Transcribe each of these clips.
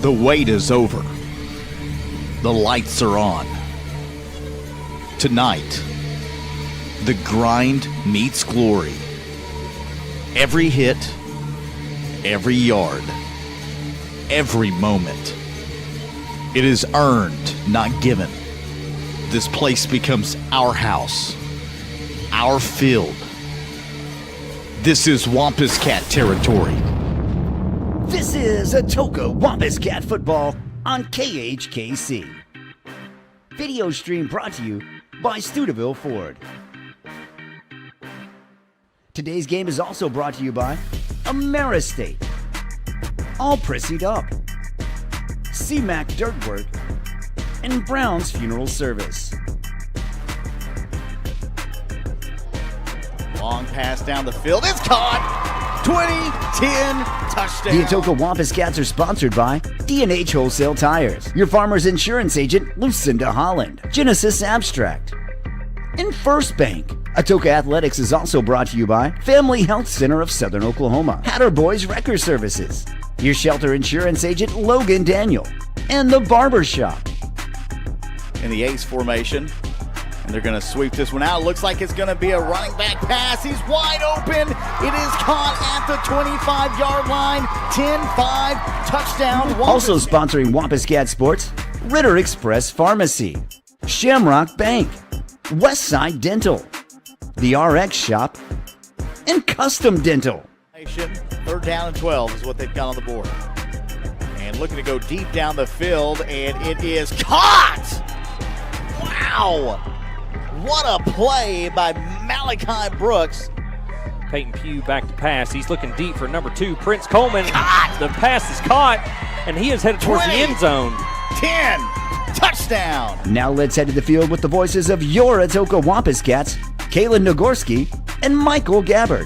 The wait is over. The lights are on. Tonight, the grind meets glory. Every hit, every yard, every moment. It is earned, not given. This place becomes our house, our field. This is Wampus Cat territory. This is Atoka Wampus Cat football on KHKC. Video stream brought to you by Steubenville Ford. Today's game is also brought to you by Ameristate, All Prissied Up, CMAC Dirtwork, and Brown's Funeral Service. Long pass down the field. It's caught. 20-10 touchdown. The Atoka Wampus Cats are sponsored by D&H Wholesale Tires, your farmer's insurance agent, Lucinda Holland, Genesis Abstract, and First Bank. Atoka Athletics is also brought to you by Family Health Center of Southern Oklahoma, Hatter Boys Wrecker Services, your shelter insurance agent, Logan Daniel, and The Barber Shop. In the ace formation, and they're going to sweep this one out. Looks like it's going to be a running back pass. He's wide open. It is caught at the 25-yard line. 10-5 touchdown. Wampus. Also sponsoring Wampus Cat Sports, Ritter Express Pharmacy, Shamrock Bank, Westside Dental, The RX Shop, and Custom Dental. Third down and 12 is what they've got on the board. And looking to go deep down the field, and it is caught! Wow! What a play by Malachi Brooks. Peyton Pugh back to pass. He's looking deep for number 2, Prince Coleman. Caught! The pass is caught, and he is headed towards the end zone. 10, touchdown. Now let's head to the field with the voices of your Atoka Wampus Cats, Kalen Nagorski and Michael Gabbard.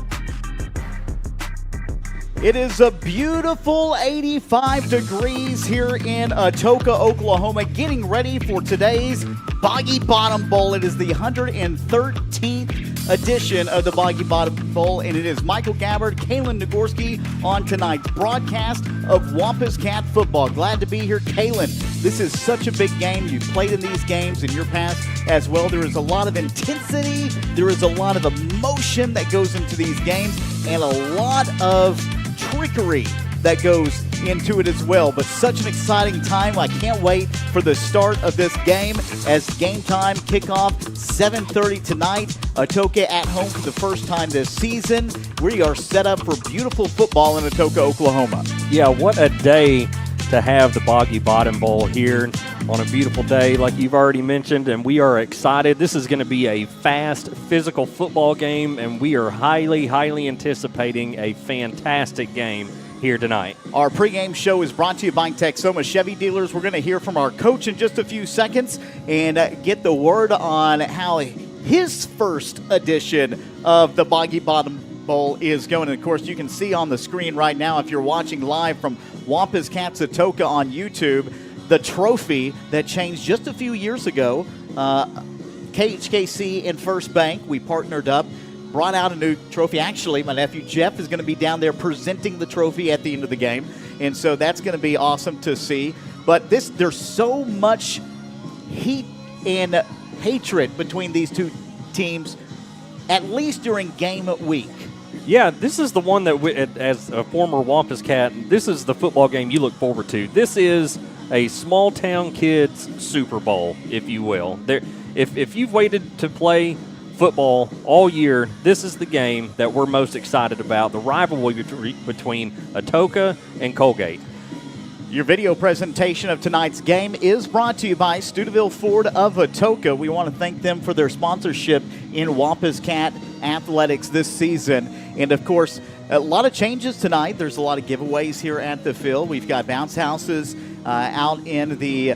It is a beautiful 85 degrees here in Atoka, Oklahoma, getting ready for today's Boggy Bottom Bowl. It is the 113th edition of the Boggy Bottom Bowl, and it is Michael Gabbard, Kalen Nagorski on tonight's broadcast of Wampus Cat football. Glad to be here, Kalen. This is such a big game. You've played in these games in your past as well. There is a lot of intensity. There is a lot of emotion that goes into these games, and a lot of trickery that goes into it as well. But such an exciting time. I can't wait for the start of this game as game time kickoff 7:30 tonight. Atoka at home for the first time this season. We are set up for beautiful football in Atoka, Oklahoma. Yeah, what a day to have the Boggy Bottom Bowl here on a beautiful day like you've already mentioned, and we are excited. This is going to be a fast, physical football game, and we are highly, highly anticipating a fantastic game here tonight. Our pregame show is brought to you by Texoma Chevy dealers. We're going to hear from our coach in just a few seconds and get the word on how his first edition of the Boggy Bottom Bowl is going. And of course, you can see on the screen right now, if you're watching live from Wampus Cats Atoka on YouTube, the trophy that changed just a few years ago. KHKC and First Bank, we partnered up, brought out a new trophy. Actually, my nephew Jeff is going to be down there presenting the trophy at the end of the game, and so that's going to be awesome to see. But there's so much heat and hatred between these two teams, at least during game week. Yeah, this is the one that, as a former Wampus Cat, this is the football game you look forward to. This is a small-town kids Super Bowl, if you will. If you've waited to play football all year, this is the game that we're most excited about, the rivalry between Atoka and Coalgate. Your video presentation of tonight's game is brought to you by Steubenville Ford of Atoka. We want to thank them for their sponsorship in Wampus Cat Athletics this season. And, of course, a lot of changes tonight. There's a lot of giveaways here at the field. We've got bounce houses out in the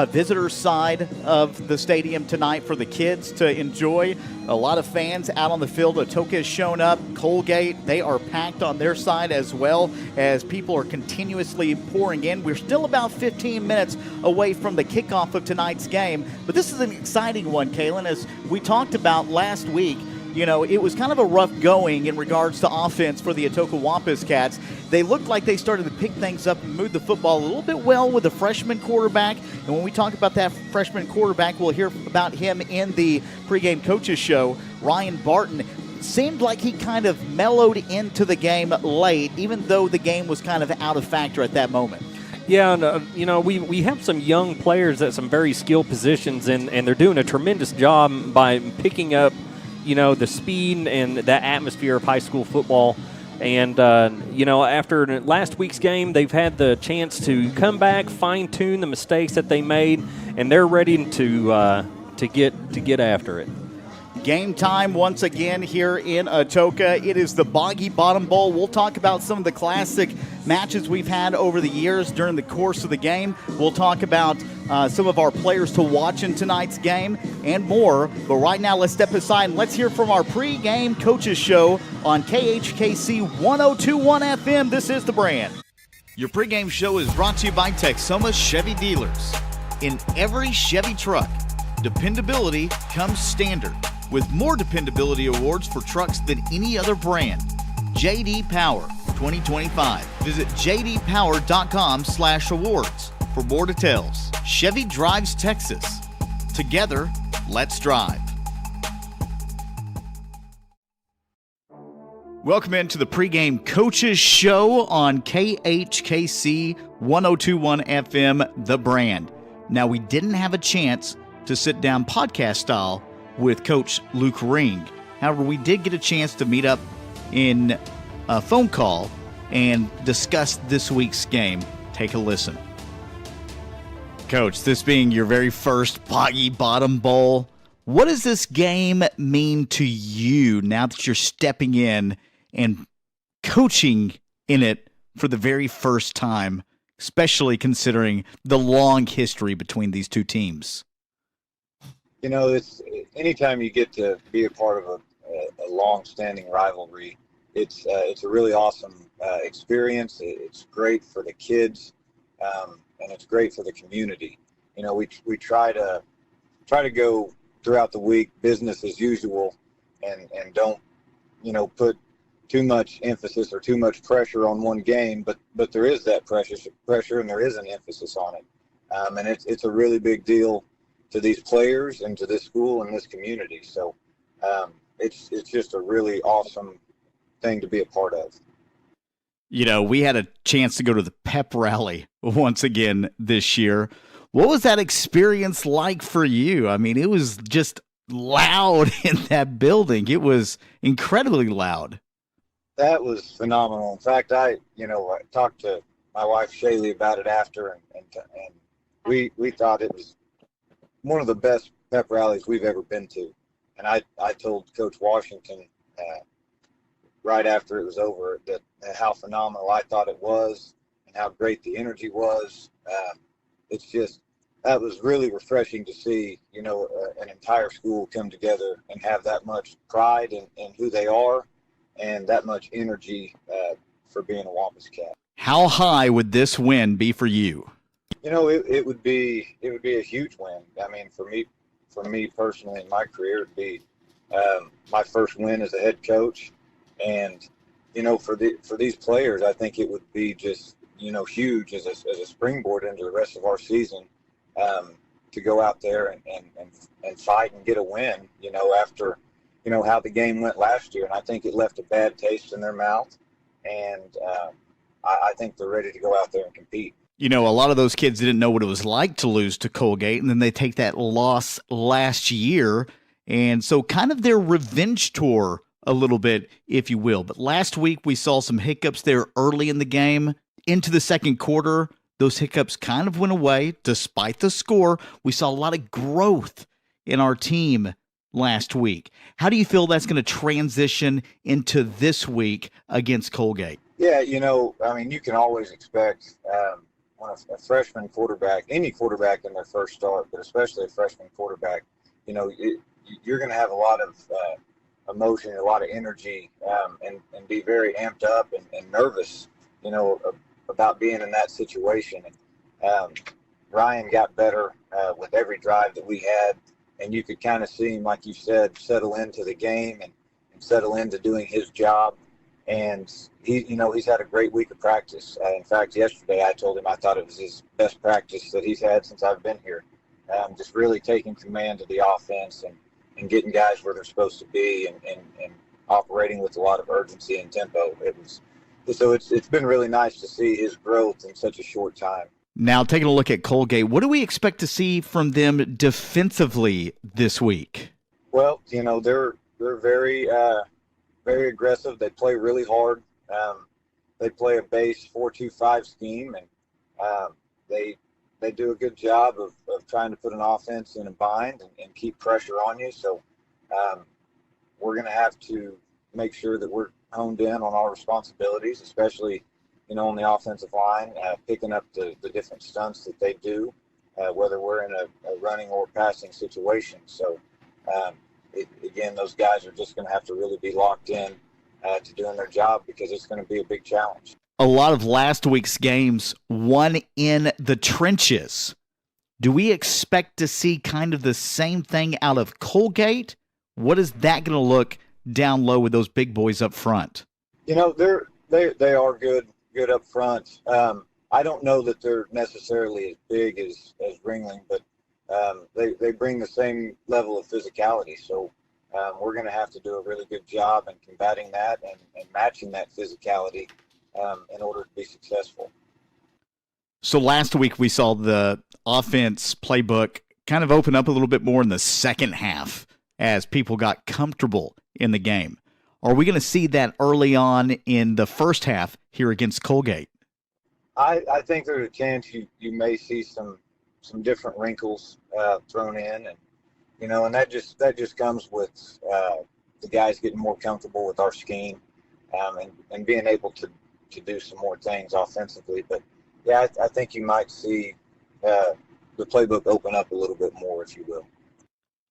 visitor side of the stadium tonight for the kids to enjoy. A lot of fans out on the field. Atoka has shown up. Coalgate, they are packed on their side as well as people are continuously pouring in. We're still about 15 minutes away from the kickoff of tonight's game, but this is an exciting one, Kalen. As we talked about last week, you know, it was kind of a rough going in regards to offense for the Atoka Wampus Cats. they looked like they started to pick things up and move the football a little bit well with a freshman quarterback. And when we talk about that freshman quarterback, we'll hear about him in the pregame coaches show. Ryan Barton seemed like he kind of mellowed into the game late, even though the game was kind of out of factor at that moment. Yeah, and, we have some young players at some very skilled positions, and they're doing a tremendous job by picking up, the speed and that atmosphere of high school football. And, after last week's game, they've had the chance to come back, fine-tune the mistakes that they made, and they're ready to get after it. Game time once again here in Atoka. It is the Boggy Bottom Bowl. We'll talk about some of the classic matches we've had over the years during the course of the game. We'll talk about some of our players to watch in tonight's game and more. But right now, let's step aside and let's hear from our pregame coaches show on KHKC 102.1 FM. This is The Brand. Your pregame show is brought to you by Texoma Chevy Dealers. In every Chevy truck, dependability comes standard, with more dependability awards for trucks than any other brand. J.D. Power 2025. Visit jdpower.com/awards for more details. Chevy drives Texas. Together, let's drive. Welcome into the pregame coaches show on KHKC 102.1 FM, The Brand. Now, we didn't have a chance to sit down podcast style with Coach Luke Ring. However, we did get a chance to meet up in a phone call and discuss this week's game. Take a listen. Coach, this being your very first Boggy Bottom Bowl, what does this game mean to you now that you're stepping in and coaching in it for the very first time, especially considering the long history between these two teams? It's anytime you get to be a part of a long-standing rivalry, it's a really awesome experience. It's great for the kids, and it's great for the community. We try to go throughout the week business as usual, and don't put too much emphasis or too much pressure on one game. But there is that pressure, and there is an emphasis on it, and it's a really big deal to these players and to this school and this community. So it's just a really awesome thing to be a part of. We had a chance to go to the pep rally once again this year. What was that experience like for you? I mean, it was just loud in that building. It was incredibly loud. That was phenomenal. In fact, I talked to my wife Shaylee about it after, and we thought it was one of the best pep rallies we've ever been to. And I told Coach Washington right after it was over that how phenomenal I thought it was and how great the energy was. That was really refreshing to see, an entire school come together and have that much pride in who they are and that much energy for being a Wampus Cat. How high would this win be for you? It would be a huge win. I mean, for me personally in my career, it'd be my first win as a head coach, and for these players, I think it would be just huge as a springboard into the rest of our season, to go out there and fight and get a win. After how the game went last year, and I think it left a bad taste in their mouth, and I think they're ready to go out there and compete. A lot of those kids didn't know what it was like to lose to Coalgate, and then they take that loss last year, and so kind of their revenge tour a little bit, if you will. But last week we saw some hiccups there early in the game. Into the second quarter, those hiccups kind of went away. Despite the score, we saw a lot of growth in our team last week. How do you feel that's going to transition into this week against Coalgate? Yeah, you can always expect when a freshman quarterback, any quarterback in their first start, but especially a freshman quarterback, you're going to have a lot of emotion, a lot of energy, and be very amped up and nervous, about being in that situation. Ryan got better with every drive that we had, and you could kind of see him, like you said, settle into the game and settle into doing his job. and he's had a great week of practice. In fact, yesterday I told him I thought it was his best practice that he's had since I've been here. Just really taking command of the offense and getting guys where they're supposed to be and operating with a lot of urgency and tempo. It's been really nice to see his growth in such a short time. Now, taking a look at Coalgate, what do we expect to see from them defensively this week? Well, they're very very aggressive. They play really hard. They play a base 4-2-5 scheme, and they do a good job of trying to put an offense in a bind and keep pressure on you. So we're going to have to make sure that we're honed in on our responsibilities, especially on the offensive line, picking up the different stunts that they do, whether we're in a running or passing situation. So again, those guys are just going to have to really be locked in to doing their job, because it's going to be a big challenge. A lot of last week's games won in the trenches. Do we expect to see kind of the same thing out of Coalgate? What is that going to look down low with those big boys up front? They are good up front. I don't know that they're necessarily as big as Ringling, but they bring the same level of physicality. So we're going to have to do a really good job in combating that and matching that physicality in order to be successful. So last week we saw the offense playbook kind of open up a little bit more in the second half as people got comfortable in the game. Are we going to see that early on in the first half here against Coalgate? I think there's a chance you may see some different wrinkles thrown in, and that just comes with the guys getting more comfortable with our scheme and being able to do some more things offensively. But yeah, I think you might see the playbook open up a little bit more, if you will.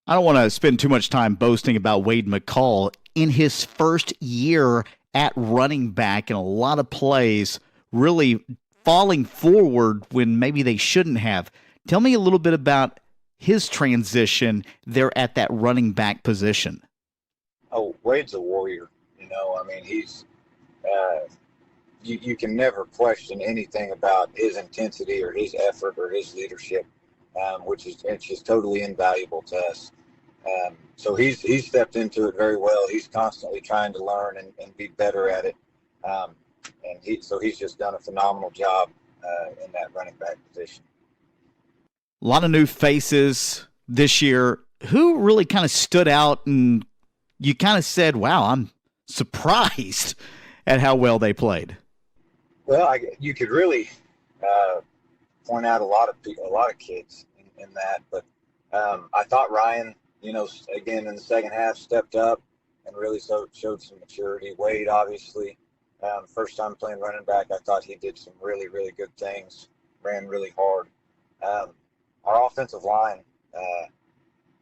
I don't want to spend too much time boasting about Wade McCall. In his first year at running back, and a lot of plays really falling forward when maybe they shouldn't have. Tell me a little bit about his transition there at that running back position. Oh, Wade's a warrior. He's you can never question anything about his intensity or his effort or his leadership, which is just totally invaluable to us. So he's stepped into it very well. He's constantly trying to learn and be better at it. So he's just done a phenomenal job in that running back position. A lot of new faces this year. Who really kind of stood out and you kind of said, wow, I'm surprised at how well they played? Well, you could really point out a lot of kids in that, but I thought Ryan, again in the second half stepped up and really showed some maturity. Wade, obviously, first time playing running back, I thought he did some really, really good things, ran really hard. Our offensive line,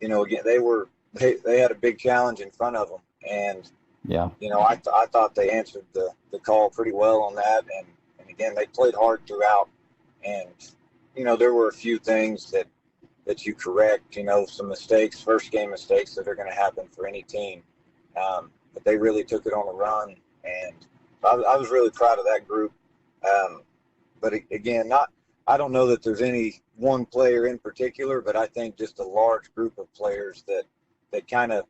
again, they had a big challenge in front of them, and yeah, I thought they answered the call pretty well on that, and again, they played hard throughout, and there were a few things that you correct, some mistakes, first game mistakes that are going to happen for any team, but they really took it on the run, and I was really proud of that group. But again, I don't know that there's any one player in particular, but I think just a large group of players that kind of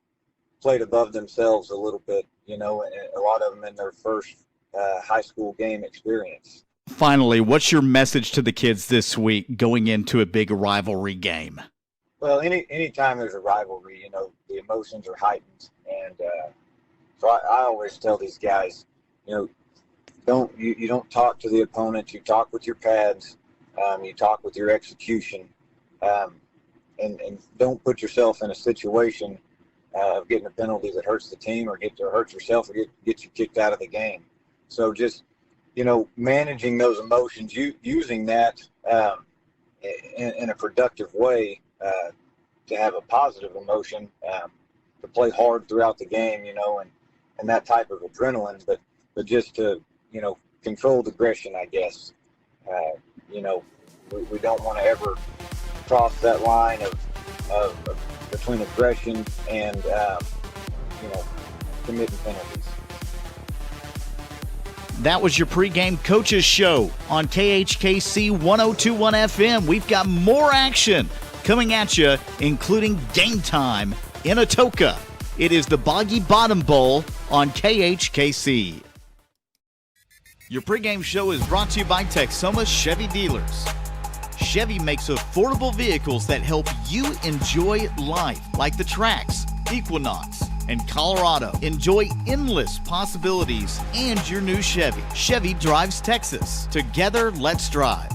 played above themselves a little bit, and a lot of them in their first high school game experience. Finally, what's your message to the kids this week going into a big rivalry game? Well, anytime there's a rivalry, the emotions are heightened, and so I always tell these guys, you don't talk to the opponent, you talk with your pads, you talk with your execution, and don't put yourself in a situation of getting a penalty that hurts the team or hurts yourself or get you kicked out of the game. So just managing those emotions, using that in a productive way to have a positive emotion, to play hard throughout the game, and that type of adrenaline, but just to, controlled aggression, I guess. We don't want to ever cross that line of between aggression and, committing penalties. That was your pregame coaches show on KHKC 1021 FM. We've got more action coming at you, including game time in Atoka. It is the Boggy Bottom Bowl on KHKC. Your pregame show is brought to you by Texoma Chevy Dealers. Chevy makes affordable vehicles that help you enjoy life, like the Trax, Equinox, and Colorado. Enjoy endless possibilities and your new Chevy. Chevy drives Texas. Together, let's drive.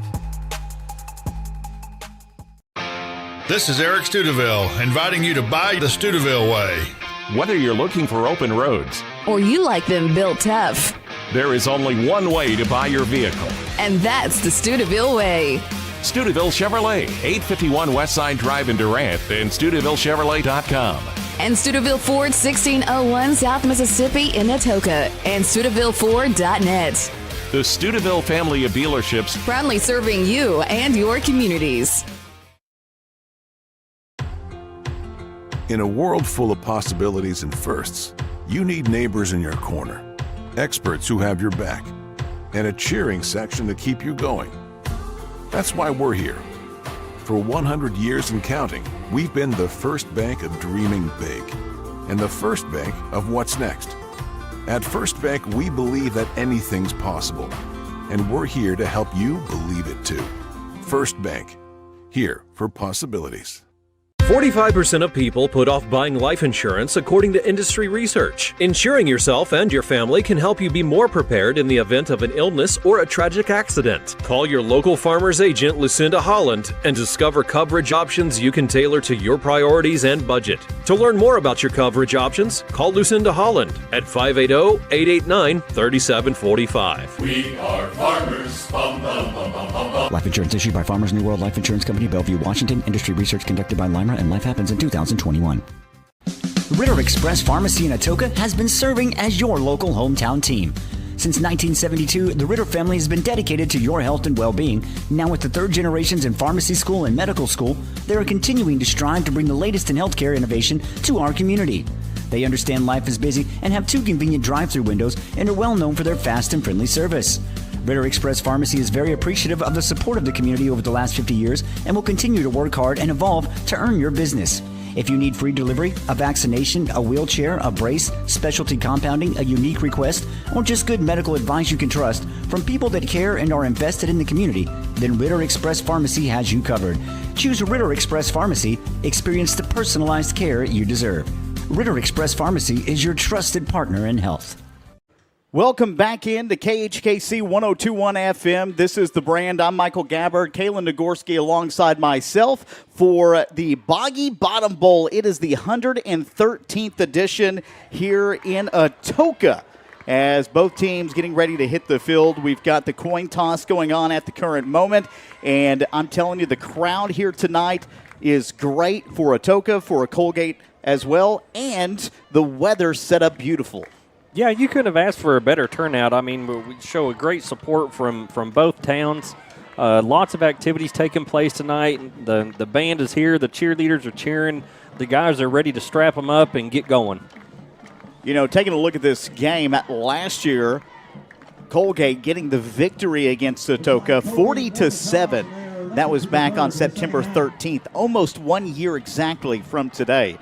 This is Eric Studeville, inviting you to buy the Studeville way. Whether you're looking for open roads or you like them built tough, there is only one way to buy your vehicle. And that's the Studeville way. Studeville Chevrolet, 851 Westside Drive in Durant, and StudevilleChevrolet.com. And Studeville Ford, 1601 South Mississippi in Atoka, and StudevilleFord.net. The Studeville family of dealerships, proudly serving you and your communities. In a world full of possibilities and firsts, you need neighbors in your corner, experts who have your back, and a cheering section to keep you going. That's why we're here. For 100 years and counting, we've been the first bank of dreaming big and the first bank of what's next. At First Bank, we believe that anything's possible, and we're here to help you believe it too. First Bank, here for possibilities. 45% of people put off buying life insurance according to industry research. Insuring yourself and your family can help you be more prepared in the event of an illness or a tragic accident. Call your local farmer's agent, Lucinda Holland, and discover coverage options you can tailor to your priorities and budget. To learn more about your coverage options, call Lucinda Holland at 580-889-3745. We are farmers. Bum, bum, bum, bum, bum, bum. Life insurance issued by Farmers New World Life Insurance Company, Bellevue, Washington. Industry research conducted by Lima, and Life Happens in 2021. Ritter Express Pharmacy in Atoka has been serving as your local hometown team. Since 1972, the Ritter family has been dedicated to your health and well-being. Now with the third generations in pharmacy school and medical school, they are continuing to strive to bring the latest in healthcare innovation to our community. They understand life is busy and have 2 convenient drive-through windows and are well known for their fast and friendly service. Ritter Express Pharmacy is very appreciative of the support of the community over the last 50 years and will continue to work hard and evolve to earn your business. If you need free delivery, a vaccination, a wheelchair, a brace, specialty compounding, a unique request, or just good medical advice you can trust from people that care and are invested in the community, then Ritter Express Pharmacy has you covered. Choose Ritter Express Pharmacy. Experience the personalized care you deserve. Ritter Express Pharmacy is your trusted partner in health. Welcome back in to KHKC 1021 FM. This is The Brand. I'm Michael Gabbard, Kalen Nagorski alongside myself for the Boggy Bottom Bowl. It is the 113th edition here in Atoka. As both teams getting ready to hit the field, we've got the coin toss going on at the current moment. And I'm telling you, the crowd here tonight is great for Atoka, for Coalgate as well. And the weather set up beautiful. Yeah, you couldn't have asked for a better turnout. I mean, we show a great support from both towns. Lots of activities taking place tonight. The band is here. The cheerleaders are cheering. The guys are ready to strap them up and get going. You know, taking a look at this game, last year, Coalgate getting the victory against Atoka, 40-7. That was back on September 13th, almost 1 year exactly from today.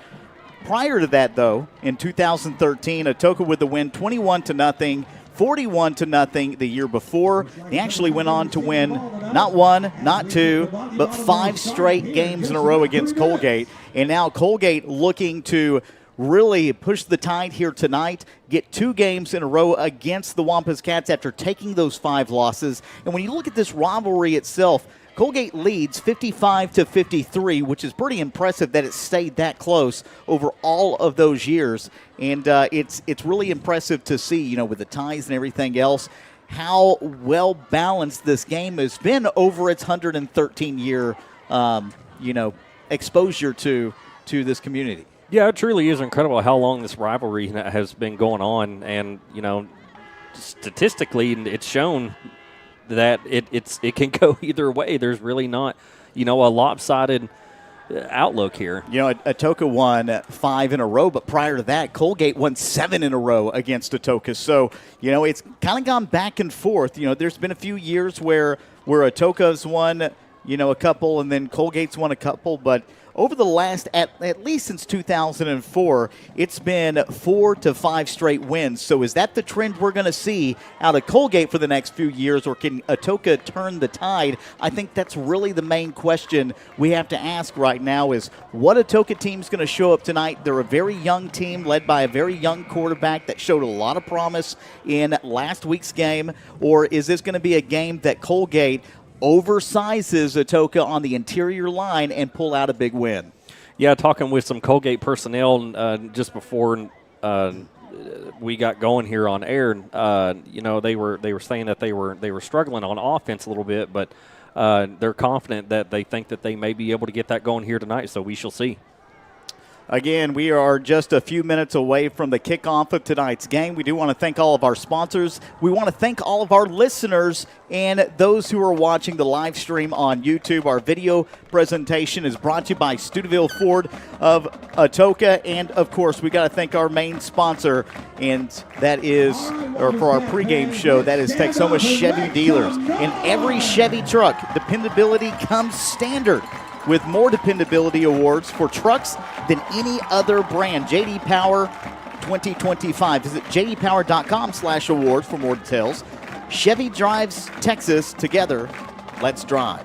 Prior to that, though, in 2013, Atoka with the win 21-0, 41-0 the year before. They actually went on to win not 1, not 2, but 5 straight games in a row against Coalgate. And now Coalgate looking to really push the tide here tonight, get 2 games in a row against the Wampus Cats after taking those 5 losses. And when you look at this rivalry itself, Coalgate leads 55-53, which is pretty impressive that it stayed that close over all of those years. And it's really impressive to see, you know, with the ties and everything else, how well balanced this game has been over its 113-year, exposure to this community. Yeah, it truly is incredible how long this rivalry has been going on. And, you know, statistically, it's shown that it can go either way. There's really not, a lopsided outlook here. You know, Atoka won 5 in a row, but prior to that, Coalgate won 7 in a row against Atoka. So, you know, it's kind of gone back and forth. You know, there's been a few years where Atoka's won, you know, a couple, and then Coalgate's won a couple, but over the last, at least since 2004, it's been 4 to 5 straight wins. So is that the trend we're going to see out of Coalgate for the next few years, or can Atoka turn the tide? I think that's really the main question we have to ask right now is what Atoka team's going to show up tonight. They're a very young team led by a very young quarterback that showed a lot of promise in last week's game, or is this going to be a game that Coalgate oversizes Atoka on the interior line and pull out a big win? Yeah, talking with some Coalgate personnel just before we got going here on air, you know, they were saying that they were struggling on offense a little bit, but they're confident that they think that they may be able to get that going here tonight. So we shall see. Again, we are just a few minutes away from the kickoff of tonight's game. We do want to thank all of our sponsors. We want to thank all of our listeners and those who are watching the live stream on YouTube. Our video presentation is brought to you by Studeville Ford of Atoka. And, of course, we got to thank our main sponsor, and that is, or for our pregame show, that is Texoma Chevy Dealers. In every Chevy truck, dependability comes standard, with more dependability awards for trucks than any other brand. J.D. Power 2025. Visit jdpower.com/awards for more details. Chevy drives Texas together. Let's drive.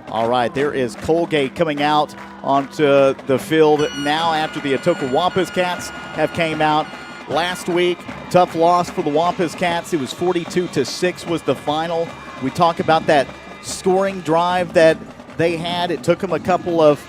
All right, there is Coalgate coming out onto the field now after the Atoka Wampus Cats have came out last week. Tough loss for the Wampus Cats. It was 42-6 was the final. We talk about that scoring drive that they had. It took them a couple of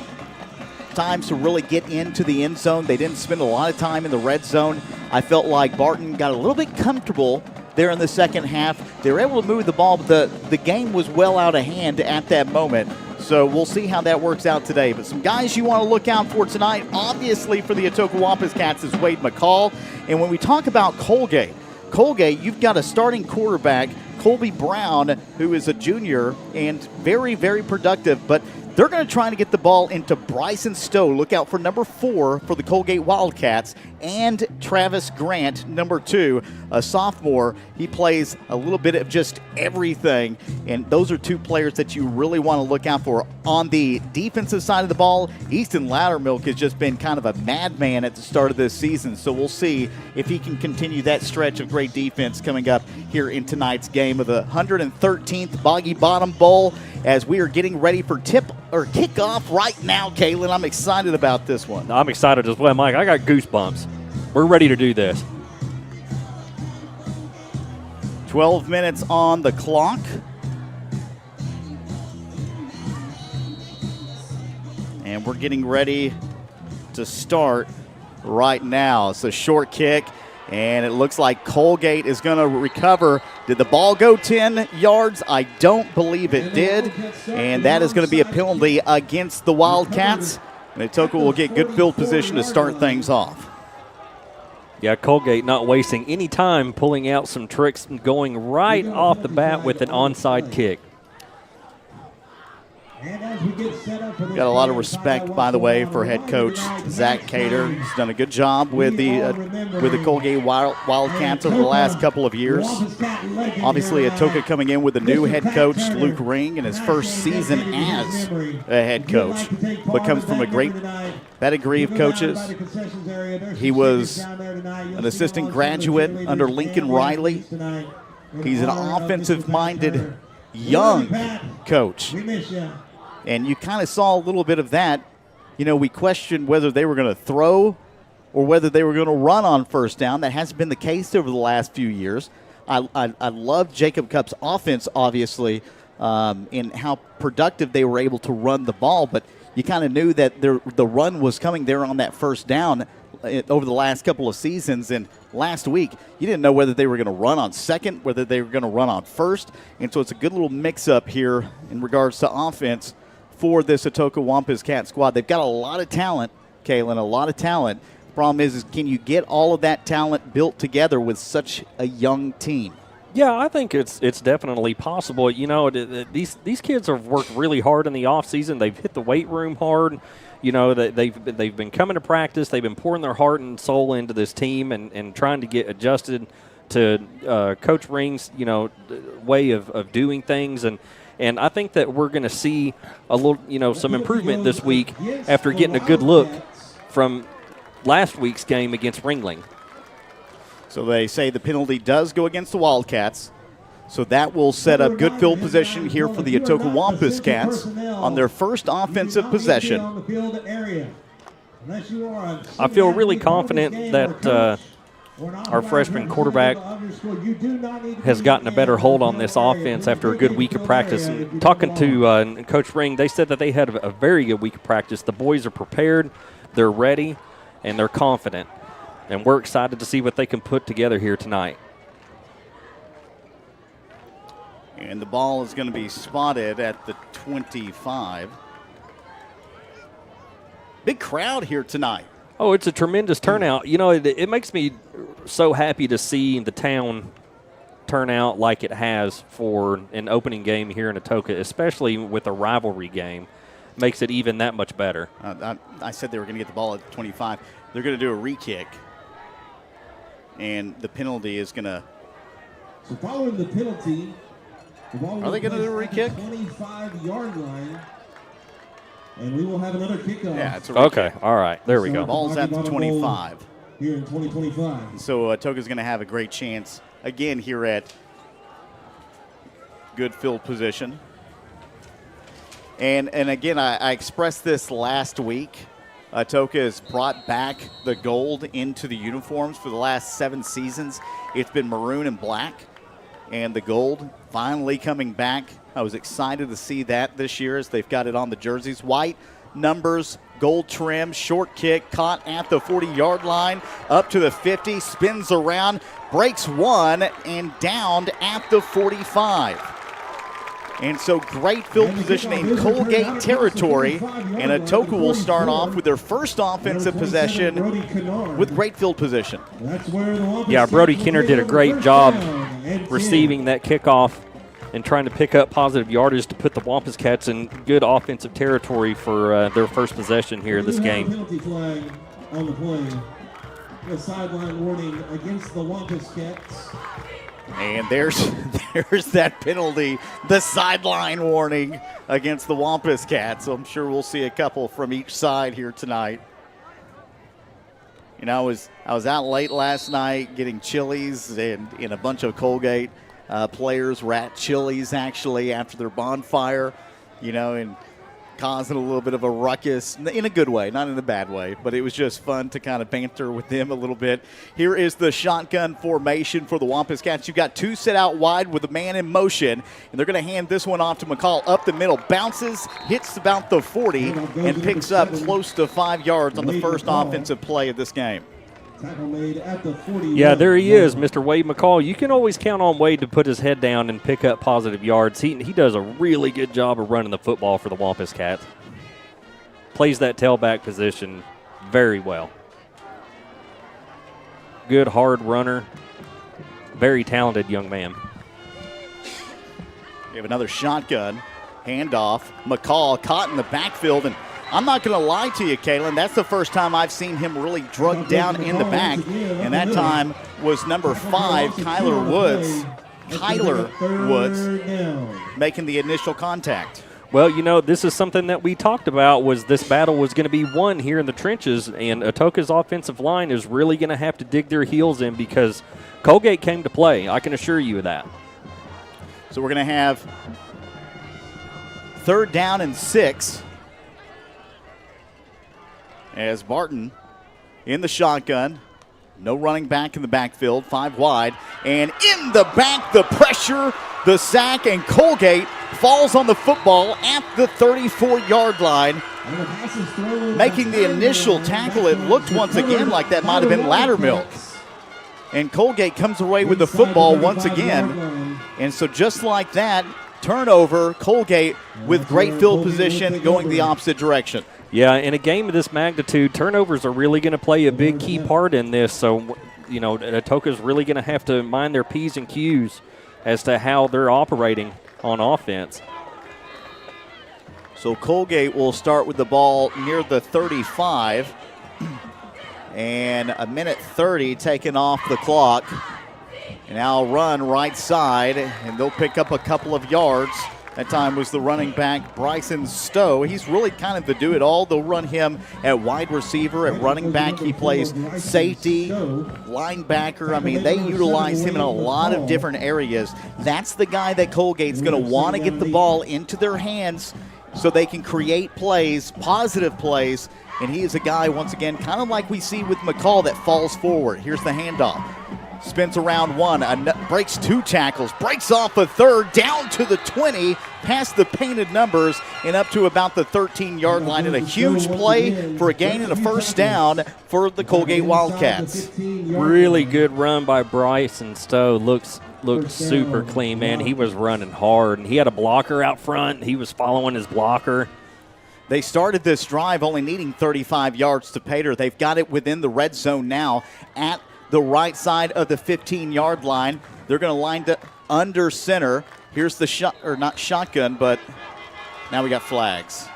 times to really get into the end zone. They didn't spend a lot of time in the red zone. I felt like Barton got a little bit comfortable there in the second half. They were able to move the ball, but the game was well out of hand at that moment. So we'll see how that works out today. But some guys you want to look out for tonight, obviously for the Atoka Wampus Cats, is Wade McCall. And when we talk about Coalgate, you've got a starting quarterback, Colby Brown, who is a junior and very, very productive, but they're going to try to get the ball into Bryson Stowe. Look out for number 4 for the Coalgate Wildcats, and Travis Grant, number 2, a sophomore. He plays a little bit of just everything, and those are 2 players that you really want to look out for. On the defensive side of the ball, Easton Loudermilk has just been kind of a madman at the start of this season, so we'll see if he can continue that stretch of great defense coming up here in tonight's game of the 113th Boggy Bottom Bowl, as we are getting ready for kickoff right now, Kalen. I'm excited about this one. I'm excited as well, Mike. I got goosebumps. We're ready to do this. 12 minutes on the clock. And we're getting ready to start right now. It's a short kick, and it looks like Coalgate is going to recover. Did the ball go 10 yards? I don't believe it did. And that is going to be a penalty against the Wildcats. And Atoka will get good field position to start things off. Yeah, Coalgate not wasting any time pulling out some tricks and going right off the bat with an onside kick. Got a lot of respect, by the way, for head coach Zach Cater. He's done a good job with the Coalgate Wildcats over the last couple of years. Obviously, Atoka coming in with a new head coach, Luke Ring, in his first season as a head coach, but comes from a great pedigree of coaches. He was an assistant graduate under Lincoln Riley. He's an offensive-minded young coach. And you kind of saw a little bit of that. You know, we questioned whether they were going to throw or whether they were going to run on first down. That hasn't been the case over the last few years. I love Jacob Cupp's offense, obviously, in how productive they were able to run the ball. But you kind of knew that the run was coming there on that first down over the last couple of seasons. And last week, you didn't know whether they were going to run on second, whether they were going to run on first. And so it's a good little mix-up here in regards to offense for this Atoka Wampus Cat squad. They've got a lot of talent, Kalen, a lot of talent. The problem is can you get all of that talent built together with such a young team? Yeah, I think it's definitely possible. You know, these kids have worked really hard in the off season. They've hit the weight room hard. You know, they've been coming to practice. They've been pouring their heart and soul into this team and trying to get adjusted to Coach Ring's, way of doing things. And I think that we're going to see a little, some improvement this week after getting a good look from last week's game against Ringling. So they say the penalty does go against the Wildcats. So that will set up good field position here for the Atoka Wampus Cats on their first offensive possession. I feel really confident that our freshman quarterback has gotten a better hold on this offense after a good week of practice. And talking to Coach Ring, they said that they had a very good week of practice. The boys are prepared, they're ready, and they're confident. And we're excited to see what they can put together here tonight. And the ball is going to be spotted at the 25. Big crowd here tonight. Oh, it's a tremendous turnout. You know, it makes me so happy to see the town turn out like it has for an opening game here in Atoka, especially with a rivalry game. Makes it even that much better. I said they were going to get the ball at the 25. They're going to do a re-kick. And the penalty is going to. So following the penalty, the ball are they going to do a re-kick? 25-yard line, and we will have another kickoff. Yeah, it's a re-kick. Okay, all right, there we go. The ball's at the 25. Here in 2025. So Atoka's going to have a great chance again here at good field position. And again, I expressed this last week. Atoka has brought back the gold into the uniforms for the last 7 seasons. It's been maroon and black, and the gold finally coming back. I was excited to see that this year as they've got it on the jerseys. White numbers, gold trim, short kick, caught at the 40-yard line, up to the 50, spins around, breaks one, and downed at the 45. And so great field position in Coalgate territory, and Atoka will start off with their first offensive possession with great field position. Yeah, Brody Kenner did a great job receiving that kickoff and trying to pick up positive yardage to put the Wampus Cats in good offensive territory for their first possession here in this game. Penalty flag on the play. The sideline warning against the Wampus Cats. And there's that penalty, the sideline warning against the Wampus Cats. So I'm sure we'll see a couple from each side here tonight. You know, I was out late last night getting Chili's, and a bunch of Coalgate players were at Chili's actually after their bonfire, and causing a little bit of a ruckus in a good way, not in a bad way, but it was just fun to kind of banter with them a little bit. Here is the shotgun formation for the Wampus Cats. You've got 2 set out wide with a man in motion, and they're going to hand this one off to McCall up the middle, bounces, hits about the 40, and picks up close to 5 yards on the first offensive play of this game. Yeah, there he is, Mr. Wade McCall. You can always count on Wade to put his head down and pick up positive yards. He does a really good job of running the football for the Wampus Cats. Plays that tailback position very well. Good, hard runner. Very talented young man. We have another shotgun. Handoff. McCall caught in the backfield, and I'm not going to lie to you, Kalen. That's the first time I've seen him really drugged down in the back, and that time was number 5, Kyler Woods, making the initial contact. Well, this is something that we talked about, was this battle was going to be won here in the trenches, and Atoka's offensive line is really going to have to dig their heels in because Coalgate came to play. I can assure you of that. So we're going to have 3rd down and 6. As Barton in the shotgun, no running back in the backfield, 5 wide, and in the back, the pressure, the sack, and Coalgate falls on the football at the 34-yard line. Making the initial tackle, it looked once again like that might have been Laddermilk. And Coalgate comes away with the football once again. And so just like that, turnover, Coalgate with great field position going the opposite direction. Yeah, in a game of this magnitude, turnovers are really going to play a big key part in this. So, Atoka's really going to have to mind their P's and Q's as to how they're operating on offense. So Coalgate will start with the ball near the 35. And a minute 30 taken off the clock. And now run right side, and they'll pick up a couple of yards. That time was the running back, Bryson Stowe. He's really kind of the do-it-all. They'll run him at wide receiver, at running back. He plays safety, linebacker. I mean, they utilize him in a lot of different areas. That's the guy that Coalgate's going to want to get the ball into their hands so they can create plays, positive plays. And he is a guy, once again, kind of like we see with McCall, that falls forward. Here's the handoff. Spins around one, breaks 2 tackles, breaks off a third, down to the 20, past the painted numbers, and up to about the 13-yard line. And a huge play for a gain and a first down for the Coalgate Wildcats. Really good run by Bryson Stowe. Looks super clean, man. He was running hard, and he had a blocker out front. He was following his blocker. They started this drive only needing 35 yards to Pater. They've got it within the red zone now at the right side of the 15-yard line. They're going to line up under center. Here's the not shotgun, but now we got flags.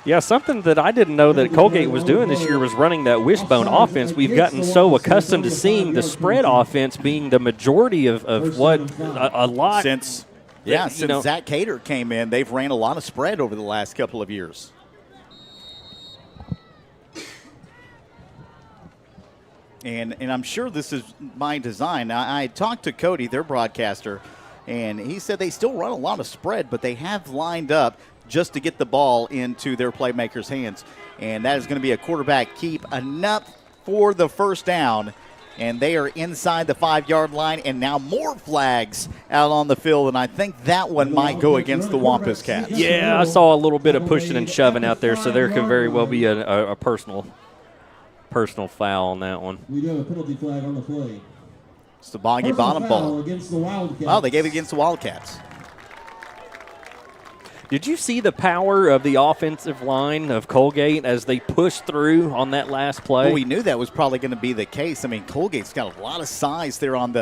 Yeah, something that I didn't know that Coalgate was doing this year was running that wishbone offense. We've gotten so accustomed to seeing the spread offense being the majority of what a lot. Since Zach Cater came in, they've ran a lot of spread over the last couple of years. And I'm sure this is by design. I talked to Cody, their broadcaster, and he said they still run a lot of spread, but they have lined up just to get the ball into their playmakers' hands. And that is going to be a quarterback keep, enough for the first down. And they are inside the 5-yard line, and now more flags out on the field, and I think that one might go against the Wampus Cats. Yeah, I saw a little bit of pushing and shoving out there, so there could very well be a personal foul on that one. We do have a penalty flag on the play. It's the Boggy Bottom ball. Against the Wildcats. Oh, they gave it against the Wildcats. Did you see the power of the offensive line of Coalgate as they pushed through on that last play? Well, we knew that was probably going to be the case. I mean, Coalgate's got a lot of size there on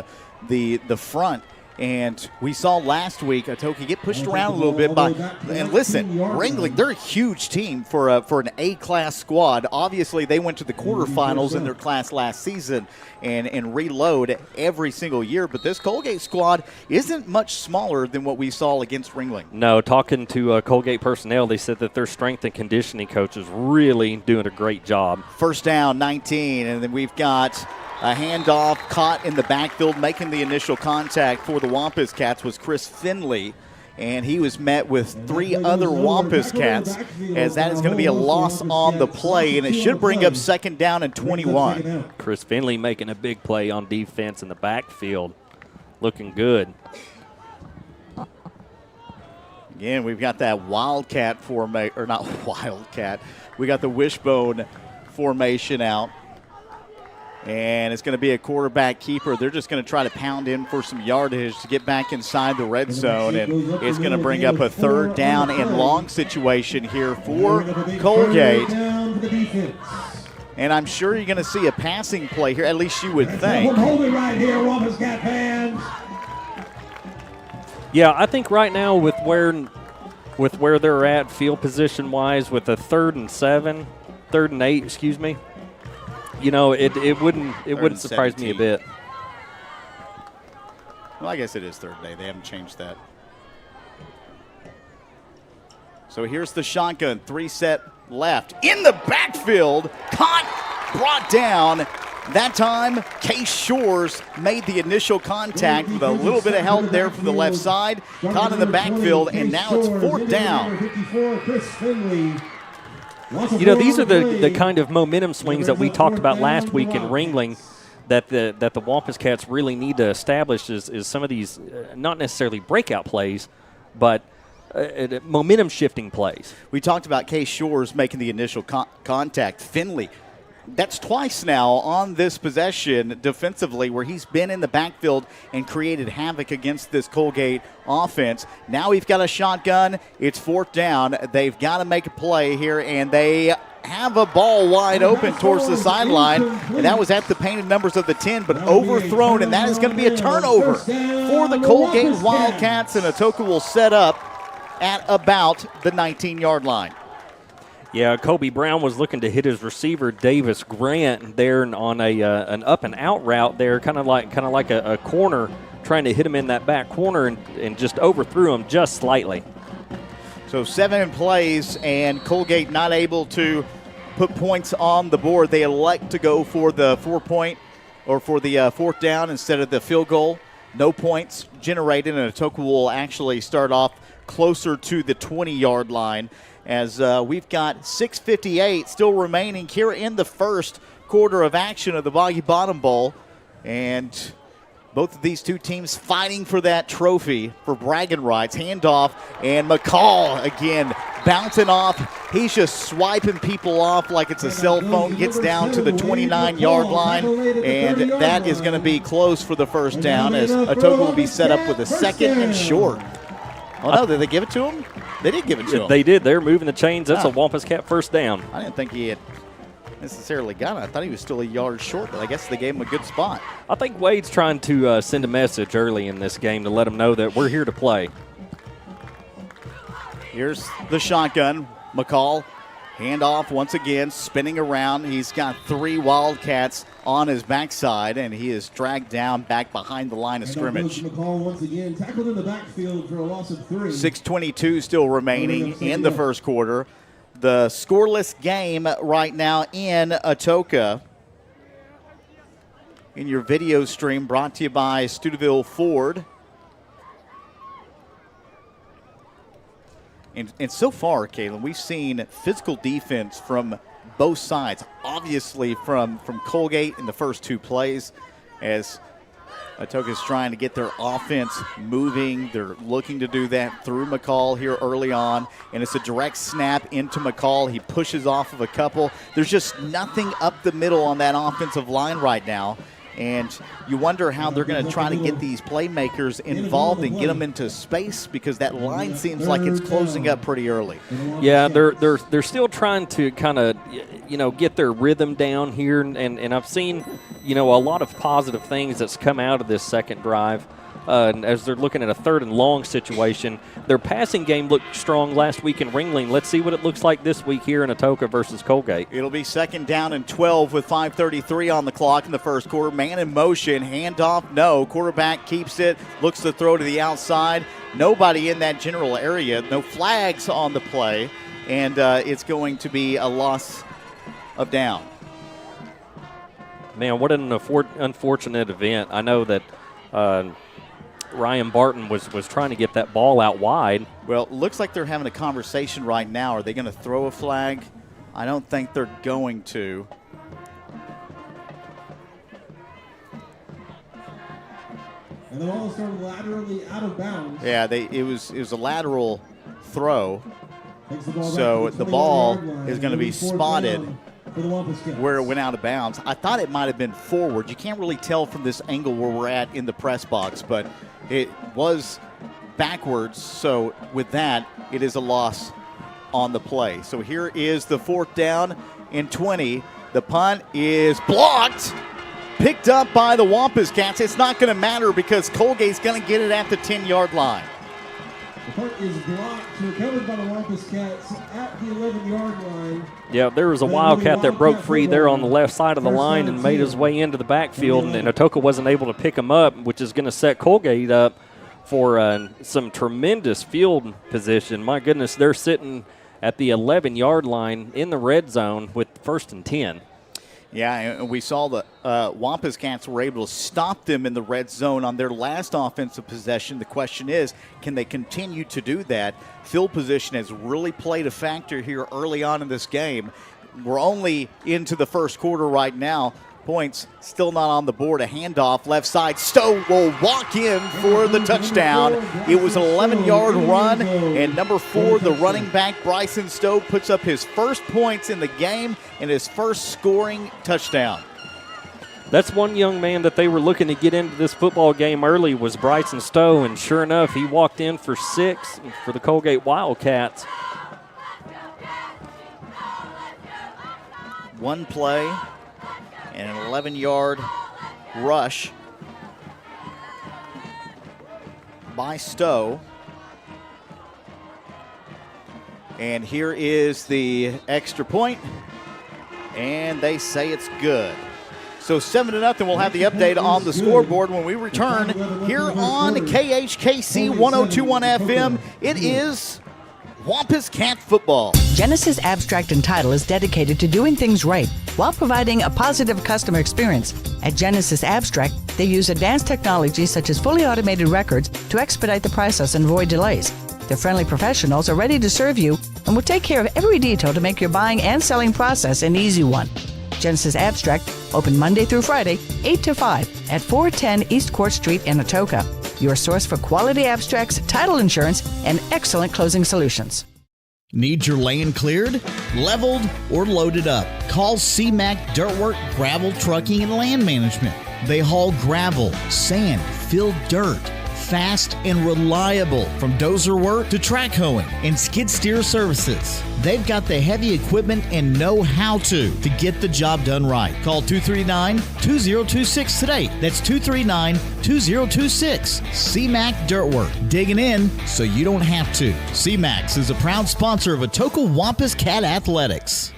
the front. And we saw last week Atoka get pushed around a little bit by, and listen, Ringling, they're a huge team for an A-class squad. Obviously, they went to the quarterfinals in their class last season and reload every single year. But this Coalgate squad isn't much smaller than what we saw against Ringling. No, talking to Coalgate personnel, they said that their strength and conditioning coach is really doing a great job. First down, 19, and then we've got a handoff caught in the backfield. Making the initial contact for the Wampus Cats was Chris Finley, and he was met with 3 other Wampus Cats, as that is going to be a loss on the play, and it should bring up second down and 21. Chris Finley making a big play on defense in the backfield. Looking good. Again, we've got that Wildcat formation, or not Wildcat. We got the wishbone formation out. And it's going to be a quarterback keeper. They're just going to try to pound in for some yardage to get back inside the red zone. And it's going to bring up a third down and long situation here for Coalgate. And I'm sure you're going to see a passing play here, at least you would think. Yeah, I think right now with where they're at field position wise, with a 3rd and 8, excuse me. You know, it wouldn't surprise me a bit. Well, I guess it is third day. They haven't changed that. So here's the shotgun. 3 set left. In the backfield. Caught, brought down. That time, Case Shores made the initial contact with a little bit of help there from the left side. Caught in the backfield, and now it's 4th down. You know, these are the kind of momentum swings that we talked about last week in Ringling that the Wampus Cats really need to establish is some of these, not necessarily breakout plays, but momentum shifting plays. We talked about Case Shores making the initial contact. Finley, that's twice now on this possession defensively where he's been in the backfield and created havoc against this Coalgate offense. Now we've got a shotgun. It's 4th down. They've got to make a play here, and they have a ball wide open towards the sideline, and that was at the painted numbers of the 10, but overthrown, and that is going to be a turnover for the Coalgate Wildcats, and Atoka will set up at about the 19-yard line. Yeah, Kobe Brown was looking to hit his receiver Davis Grant there on an up and out route there, kind of like a corner, trying to hit him in that back corner and just overthrew him just slightly. So 7 plays, and Coalgate not able to put points on the board. They elect to go for the 4-point or for the fourth down instead of the field goal. No points generated, and Atoka will actually start off closer to the 20-yard line as we've got 6:58 still remaining here in the first quarter of action of the Boggy Bottom Bowl. And both of these two teams fighting for that trophy for bragging rights. Handoff, and McCall again bouncing off. He's just swiping people off like it's a cell phone. Gets down to the 29-yard line, and that is going to be close for the first down as Atoka will be set up with a 2nd and short. Oh, no, did they give it to him? They did give it to him. They did. They're moving the chains. That's a Wampus Cat first down. I didn't think he had necessarily got it. I thought he was still a yard short, but I guess they gave him a good spot. I think Wade's trying to send a message early in this game to let them know that we're here to play. Here's the shotgun. McCall, handoff once again, spinning around. He's got 3 Wildcats on his backside, and he is dragged down back behind the line of scrimmage. McCall once again tackled in the backfield for a loss of 3. 6:22 still remaining in the first quarter. The scoreless game right now in Atoka. In your video stream brought to you by Studeville Ford. And so far, Caitlin, we've seen physical defense from both sides. Obviously from Coalgate in the first 2 plays as Atoka's trying to get their offense moving. They're looking to do that through McCall here early on, and it's a direct snap into McCall. He pushes off of a couple. There's just nothing up the middle on that offensive line right now, and you wonder how they're going to try to get these playmakers involved and get them into space because that line seems like it's closing up pretty early. Yeah, they're still trying to kind of, get their rhythm down here, and I've seen, a lot of positive things that's come out of this second drive. As they're looking at a 3rd and long situation. Their passing game looked strong last week in Ringling. Let's see what it looks like this week here in Atoka versus Coalgate. It'll be 2nd down and 12 with 5:33 on the clock in the first quarter. Man in motion, handoff, no. Quarterback keeps it, looks to throw to the outside. Nobody in that general area. No flags on the play, and it's going to be a loss of down. Man, what an unfortunate event. I know that Ryan Barton was trying to get that ball out wide. Well, it looks like they're having a conversation right now. Are they going to throw a flag? I don't think they're going to. And the ball started laterally out of bounds. Yeah, it was a lateral throw. So the ball is going to be spotted where it went out of bounds. I thought it might have been forward. You can't really tell from this angle where we're at in the press box, but it was backwards. So with that, it is a loss on the play. So here is the 4th down and 20. The punt is blocked. Picked up by the Wampus Cats. It's not going to matter because Coalgate's going to get it at the 10-yard line. The punt is blocked, recovered by the Wampus Cats at the 11-yard line. Yeah, there was a Wildcat that broke free there on the left side of the line and made his way into the backfield, and Atoka wasn't able to pick him up, which is going to set Coalgate up for some tremendous field position. My goodness, they're sitting at the 11-yard line in the red zone with 1st and 10. Yeah, and we saw the Wampus Cats were able to stop them in the red zone on their last offensive possession. The question is, can they continue to do that? Field position has really played a factor here early on in this game. We're only into the first quarter right now. Points still not on the board. A handoff left side. Stowe will walk in for the touchdown. It was an 11-yard run, and number 4, the running back Bryson Stowe, puts up his first points in the game and his first scoring touchdown. That's one young man that they were looking to get into this football game early was Bryson Stowe, and sure enough, he walked in for 6 for the Coalgate Wildcats. One play and an 11-yard rush by Stowe. And here is the extra point, and they say it's good. So 7-0, we'll have the update on the scoreboard when we return here on KHKC 102.1 FM. It is Wampus Cat football. Genesis Abstract and Title is dedicated to doing things right while providing a positive customer experience. At Genesis Abstract, they use advanced technology such as fully automated records to expedite the process and avoid delays. Their friendly professionals are ready to serve you and will take care of every detail to make your buying and selling process an easy one. Genesis Abstract, open Monday through Friday, 8 to 5 at 410 East Court Street in Atoka. Your source for quality abstracts, title insurance, and excellent closing solutions. Need your lane cleared, leveled, or loaded up? Call CMAC Dirtwork Gravel Trucking and Land Management. They haul gravel, sand, filled dirt, fast and reliable, from dozer work to track hoeing and skid steer services. They've got the heavy equipment and know how to get the job done right. Call 239-2026 today. That's 239-2026. CMAC Dirtwork, digging in so you don't have to. CMAX is a proud sponsor of Atoka Wampus Cat Athletics.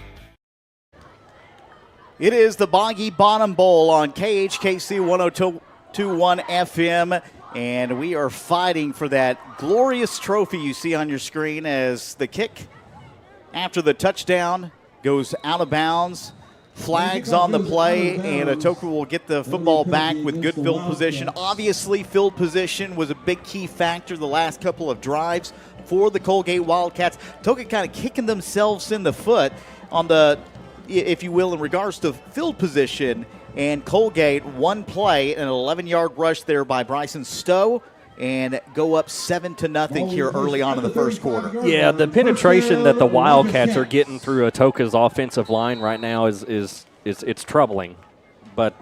It is the Boggy Bottom Bowl on KHKC 102.1 FM. And we are fighting for that glorious trophy you see on your screen as the kick after the touchdown goes out of bounds. Flags on the play, and Atoka will get the football back with good field position. Obviously, field position was a big key factor the last couple of drives for the Coalgate Wildcats. Atoka kind of kicking themselves in the foot on the, if you will, in regards to field position. And Coalgate, one play, an 11-yard rush there by Bryson Stowe, and go up 7-0 here early on in the first quarter. Yeah, the penetration that the Wildcats are getting through Atoka's offensive line right now is it's troubling. But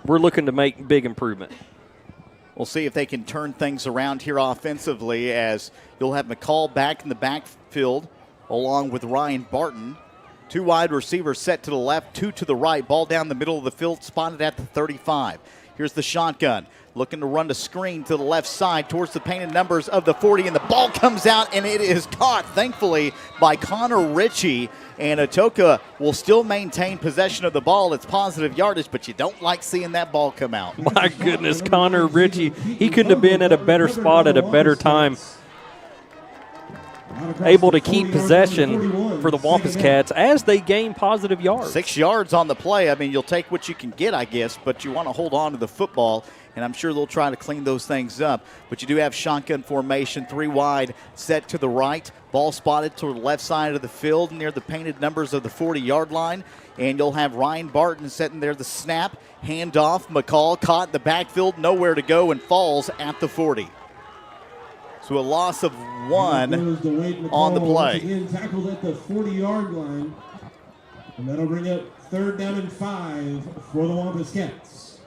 we're looking to make big improvement. We'll see if they can turn things around here offensively, as you'll have McCall back in the backfield along with Ryan Barton. Two wide receivers set to the left, two to the right. Ball down the middle of the field, spotted at the 35. Here's the shotgun, looking to run the screen to the left side towards the painted numbers of the 40, and the ball comes out, and it is caught, thankfully, by Connor Ritchie. And Atoka will still maintain possession of the ball. It's positive yardage, but you don't like seeing that ball come out. My goodness, Connor Ritchie, he couldn't have been at a better spot at a better time. Able to keep possession for the Wampus Cats as they gain positive yards. 6 yards on the play. I mean, you'll take what you can get, I guess, but you want to hold on to the football, and I'm sure they'll try to clean those things up. But you do have shotgun formation, three wide, set to the right. Ball spotted to the left side of the field near the painted numbers of the 40-yard line. And you'll have Ryan Barton sitting there, the snap, handoff. McCall caught in the backfield, nowhere to go, and falls at the 40. So a loss of one on the play. Again, tackled at the 40-yard line. And that'll bring up 3rd down and 5 for the Wampus Cats.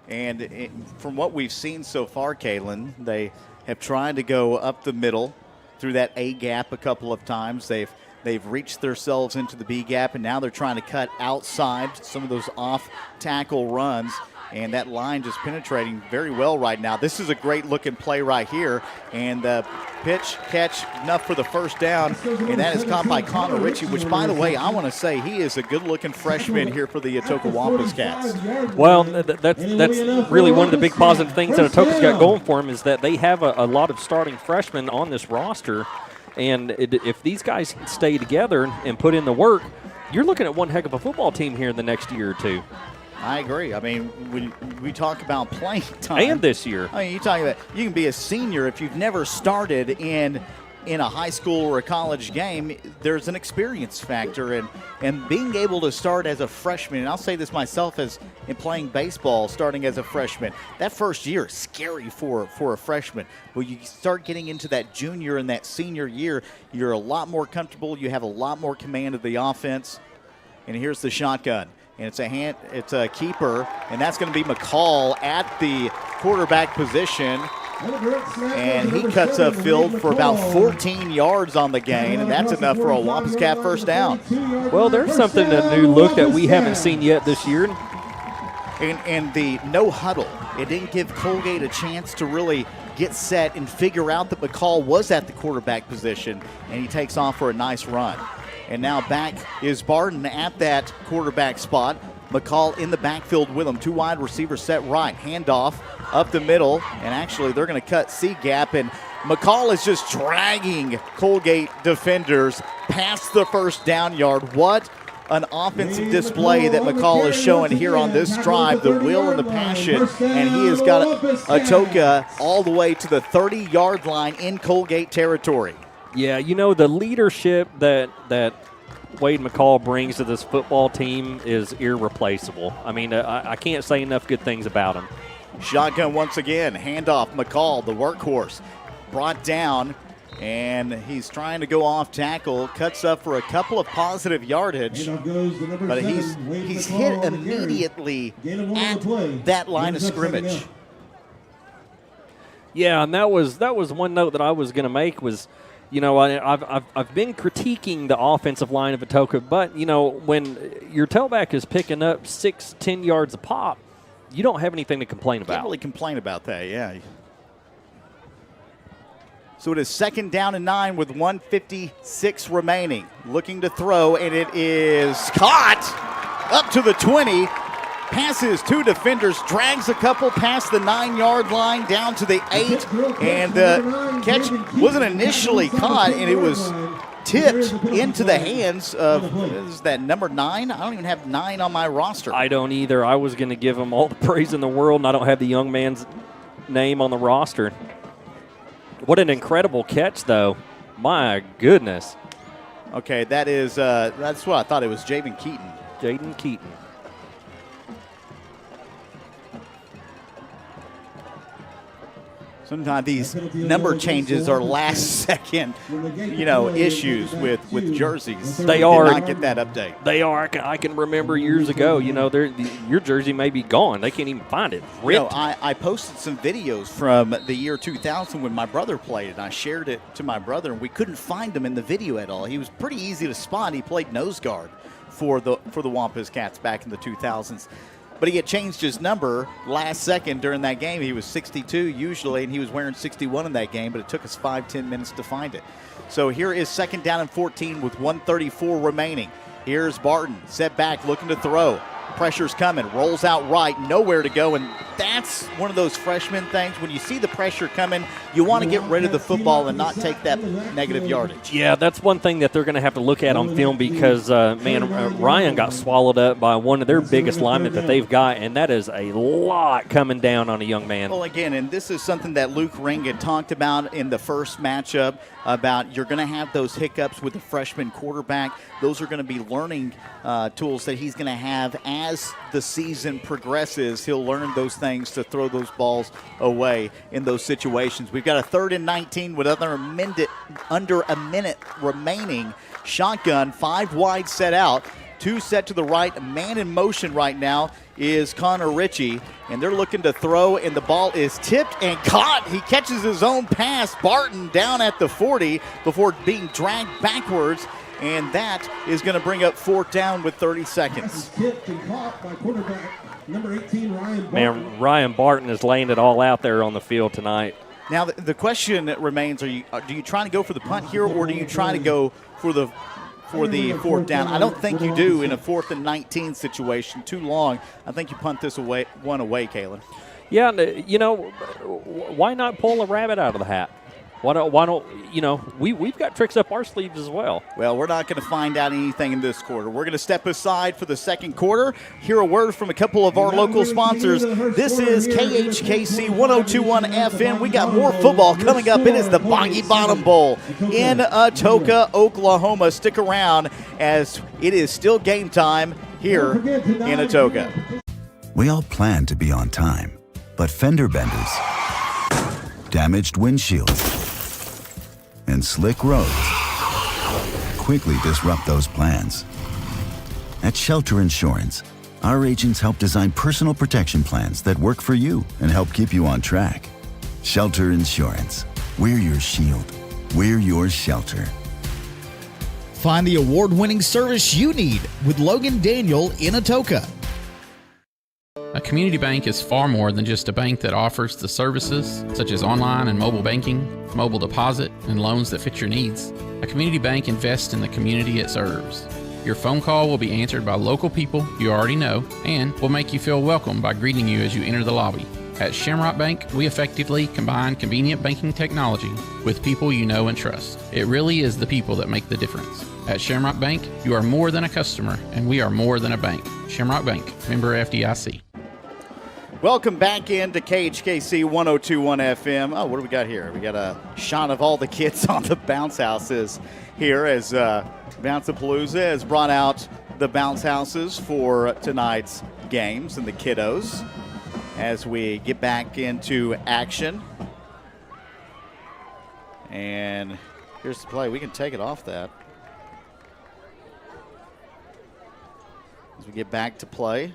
And from what we've seen so far, Kalen, they have tried to go up the middle through that A gap a couple of times. They've reached themselves into the B gap, and now they're trying to cut outside some of those off tackle runs. And that line just penetrating very well right now. This is a great-looking play right here. And the pitch catch enough for the first down. And that is caught by Connor Ritchie, which, by the way, I want to say he is a good-looking freshman here for the Atoka Wampus Cats. Well, that's really one of the big positive things that Atoka's got going for him, is that they have a lot of starting freshmen on this roster. And if these guys stay together and put in the work, you're looking at one heck of a football team here in the next year or two. I agree. I mean, when we talk about playing time. And this year. I mean, you talk about you can be a senior if you've never started in a high school or a college game. There's an experience factor, and being able to start as a freshman, and I'll say this myself as in playing baseball, starting as a freshman, that first year is scary for a freshman. When you start getting into that junior and that senior year, you're a lot more comfortable. You have a lot more command of the offense. And here's the shotgun. And it's a keeper, and that's going to be McCall at the quarterback position. And he cuts upfield for about 14 yards on the gain, and that's enough for a Wampus Cat first down. Well, there's something, a new look that we haven't seen yet this year. And the no huddle, it didn't give Coalgate a chance to really get set and figure out that McCall was at the quarterback position, and he takes off for a nice run. And now back is Barton at that quarterback spot. McCall in the backfield with him. 2 wide receivers set right. Handoff up the middle, and actually they're going to cut C-gap, and McCall is just dragging Coalgate defenders past the first down yard. What an offensive display that McCall is showing here on this drive, the will and the passion, and he has got Atoka all the way to the 30-yard line in Coalgate territory. Yeah, you know, the leadership that Wade McCall brings to this football team is irreplaceable. I mean, I can't say enough good things about him. Shotgun once again, handoff, McCall, the workhorse, brought down, and he's trying to go off tackle, cuts up for a couple of positive yardage, but he's hit immediately at that line of scrimmage. Yeah, and that was one note that I was going to make was, you know, I've been critiquing the offensive line of Atoka, but, you know, when your tailback is picking up 6-10 yards a pop, you don't have anything to complain about. Can't really complain about that, yeah. So it is 2nd down and 9 with 1:56 remaining. Looking to throw, and it is caught up to the 20. Passes 2 defenders, drags a couple past the 9-yard line down to the 8, and the catch wasn't initially caught, and it was tipped into the hands of, is that number 9? I don't even have 9 on my roster. I don't either. I was going to give him all the praise in the world, and I don't have the young man's name on the roster. What an incredible catch, though. My goodness. Okay, that's what I thought it was, Jaden Keaton. Jaden Keaton. Sometimes these number changes are last-second, issues with jerseys. They are. Did not get that update. They are. I can remember years ago, your jersey may be gone. They can't even find it. Ripped. I posted some videos from the year 2000 when my brother played, and I shared it to my brother, and we couldn't find him in the video at all. He was pretty easy to spot. He played nose guard for the Wampus Cats back in the 2000s. But he had changed his number last second during that game. He was 62 usually, and he was wearing 61 in that game, but it took us 5-10 minutes to find it. So here is 2nd down and 14 with 1:34 remaining. Here's Barton, set back, looking to throw. Pressure's coming, rolls out right, nowhere to go, and that's one of those freshman things. When you see the pressure coming, you want to get rid of the football and not take that negative yardage. Yeah, that's one thing that they're going to have to look at on film because, Ryan got swallowed up by one of their biggest linemen that they've got, and that is a lot coming down on a young man. Well, again, and this is something that Luke Ring had talked about in the first matchup, about you're going to have those hiccups with the freshman quarterback. Those are going to be learning tools that he's going to have as the season progresses. He'll learn those things to throw those balls away in those situations. We've got a 3rd and 19 with under a minute remaining. Shotgun, 5 wide set out. 2 set to the right. Man in motion right now is Connor Ritchie, and they're looking to throw, and the ball is tipped and caught. He catches his own pass. Barton down at the 40 before being dragged backwards, and that is going to bring up 4th down with 30 seconds. Tipped and caught by quarterback number 18, Ryan Barton. Man, Ryan Barton is laying it all out there on the field tonight. Now, the question that remains, do you try to go for the punt here, or do you try to go for the 4th down? I don't think you do in a 4th and 19 situation. Too long. I think you punt this away, Kalen. Yeah, why not pull a rabbit out of the hat? Why don't we've got tricks up our sleeves as well. Well, we're not going to find out anything in this quarter. We're going to step aside for the 2nd quarter. Hear a word from a couple of our local sponsors. This is KHKC 102.1 FM. We got more football coming up. It is the Boggy Bottom Bowl in Atoka, Oklahoma. Stick around as it is still game time here in Atoka. We all plan to be on time, but fender benders, damaged windshields, and slick roads quickly disrupt those plans. At Shelter Insurance, our agents help design personal protection plans that work for you and help keep you on track. Shelter Insurance. We're your shield. We're your shelter. Find the award-winning service you need with Logan Daniel in Atoka. A community bank is far more than just a bank that offers the services such as online and mobile banking, mobile deposit, and loans that fit your needs. A community bank invests in the community it serves. Your phone call will be answered by local people you already know and will make you feel welcome by greeting you as you enter the lobby. At Shamrock Bank, we effectively combine convenient banking technology with people you know and trust. It really is the people that make the difference. At Shamrock Bank, you are more than a customer, and we are more than a bank. Shamrock Bank, member FDIC. Welcome back into KHKC 102.1 FM. Oh, what do we got here? We got a shot of all the kids on the bounce houses here as Bounce-A-Palooza has brought out the bounce houses for tonight's games and the kiddos as we get back into action. And here's the play. We can take it off that. As we get back to play.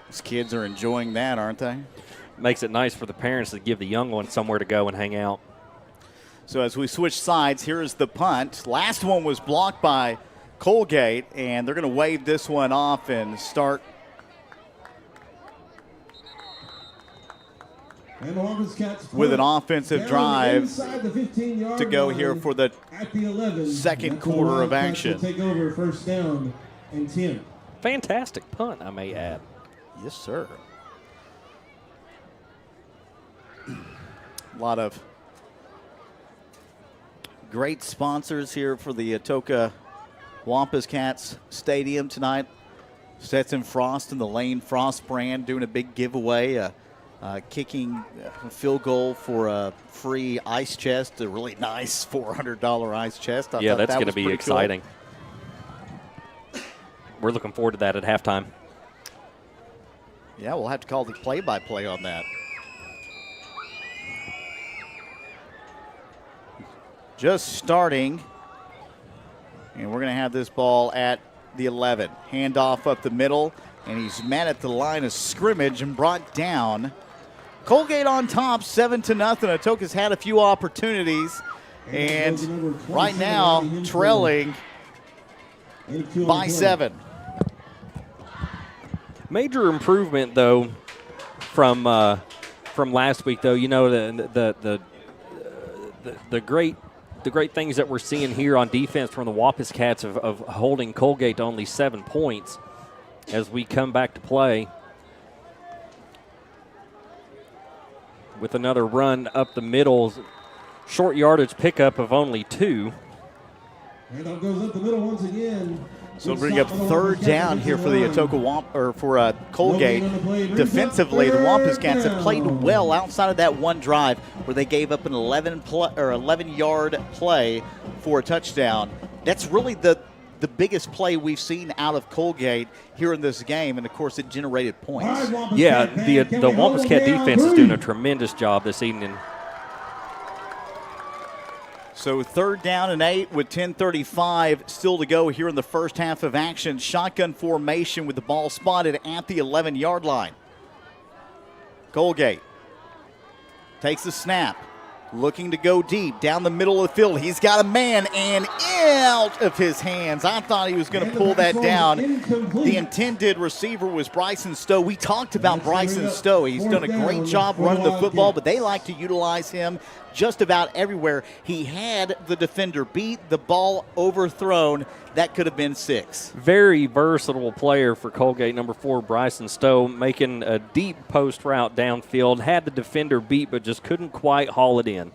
These kids are enjoying that, aren't they? Makes it nice for the parents to give the young ones somewhere to go and hang out. So as we switch sides, here is the punt. Last one was blocked by Coalgate, and they're going to wave this one off and start. With an offensive drive to go here for the second quarter of action. Take over first down and 10. Fantastic punt, I may add. Yes, sir. A lot of great sponsors here for the Atoka Wampus Cats Stadium tonight. Stetson Frost and the Lane Frost brand doing a big giveaway, kicking a field goal for a free ice chest, a really nice $400 ice chest. Yeah, that's going to be exciting. Cool. We're looking forward to that at halftime. Yeah, we'll have to call the play-by-play on that. Just starting, and we're going to have this ball at the 11. Handoff up the middle, and he's met at the line of scrimmage and brought down. Coalgate on top, 7-0. Atoka's had a few opportunities, and right now trailing by 7. Major improvement, though, from last week. Though, you know, the great things that we're seeing here on defense from the Wampus Cats of holding Coalgate to only 7 points as we come back to play with another run up the middle, short yardage pickup of only 2. Handoff goes up the middle once again. So we'll bring up third down here for the Atoka for Coalgate. Defensively, the Wampus Cats have played well outside of that one drive where they gave up an 11-yard play for a touchdown. That's really the biggest play we've seen out of Coalgate here in this game, and of course it generated points. Yeah, the Wampus Cat defense is doing a tremendous job this evening. So third down and 8 with 10:35 still to go here in the first half of action. Shotgun formation with the ball spotted at the 11-yard line. Coalgate takes the snap, looking to go deep down the middle of the field. He's got a man and out of his hands. I thought he was going to pull that down. The intended receiver was Bryson Stowe. We talked about Bryson Stowe. He's done a great job running the football, but they like to utilize him just about everywhere. He had the defender beat, the ball overthrown. That could have been 6. Very versatile player for Coalgate, number 4, Bryson Stowe, making a deep post route downfield. Had the defender beat, but just couldn't quite haul it in.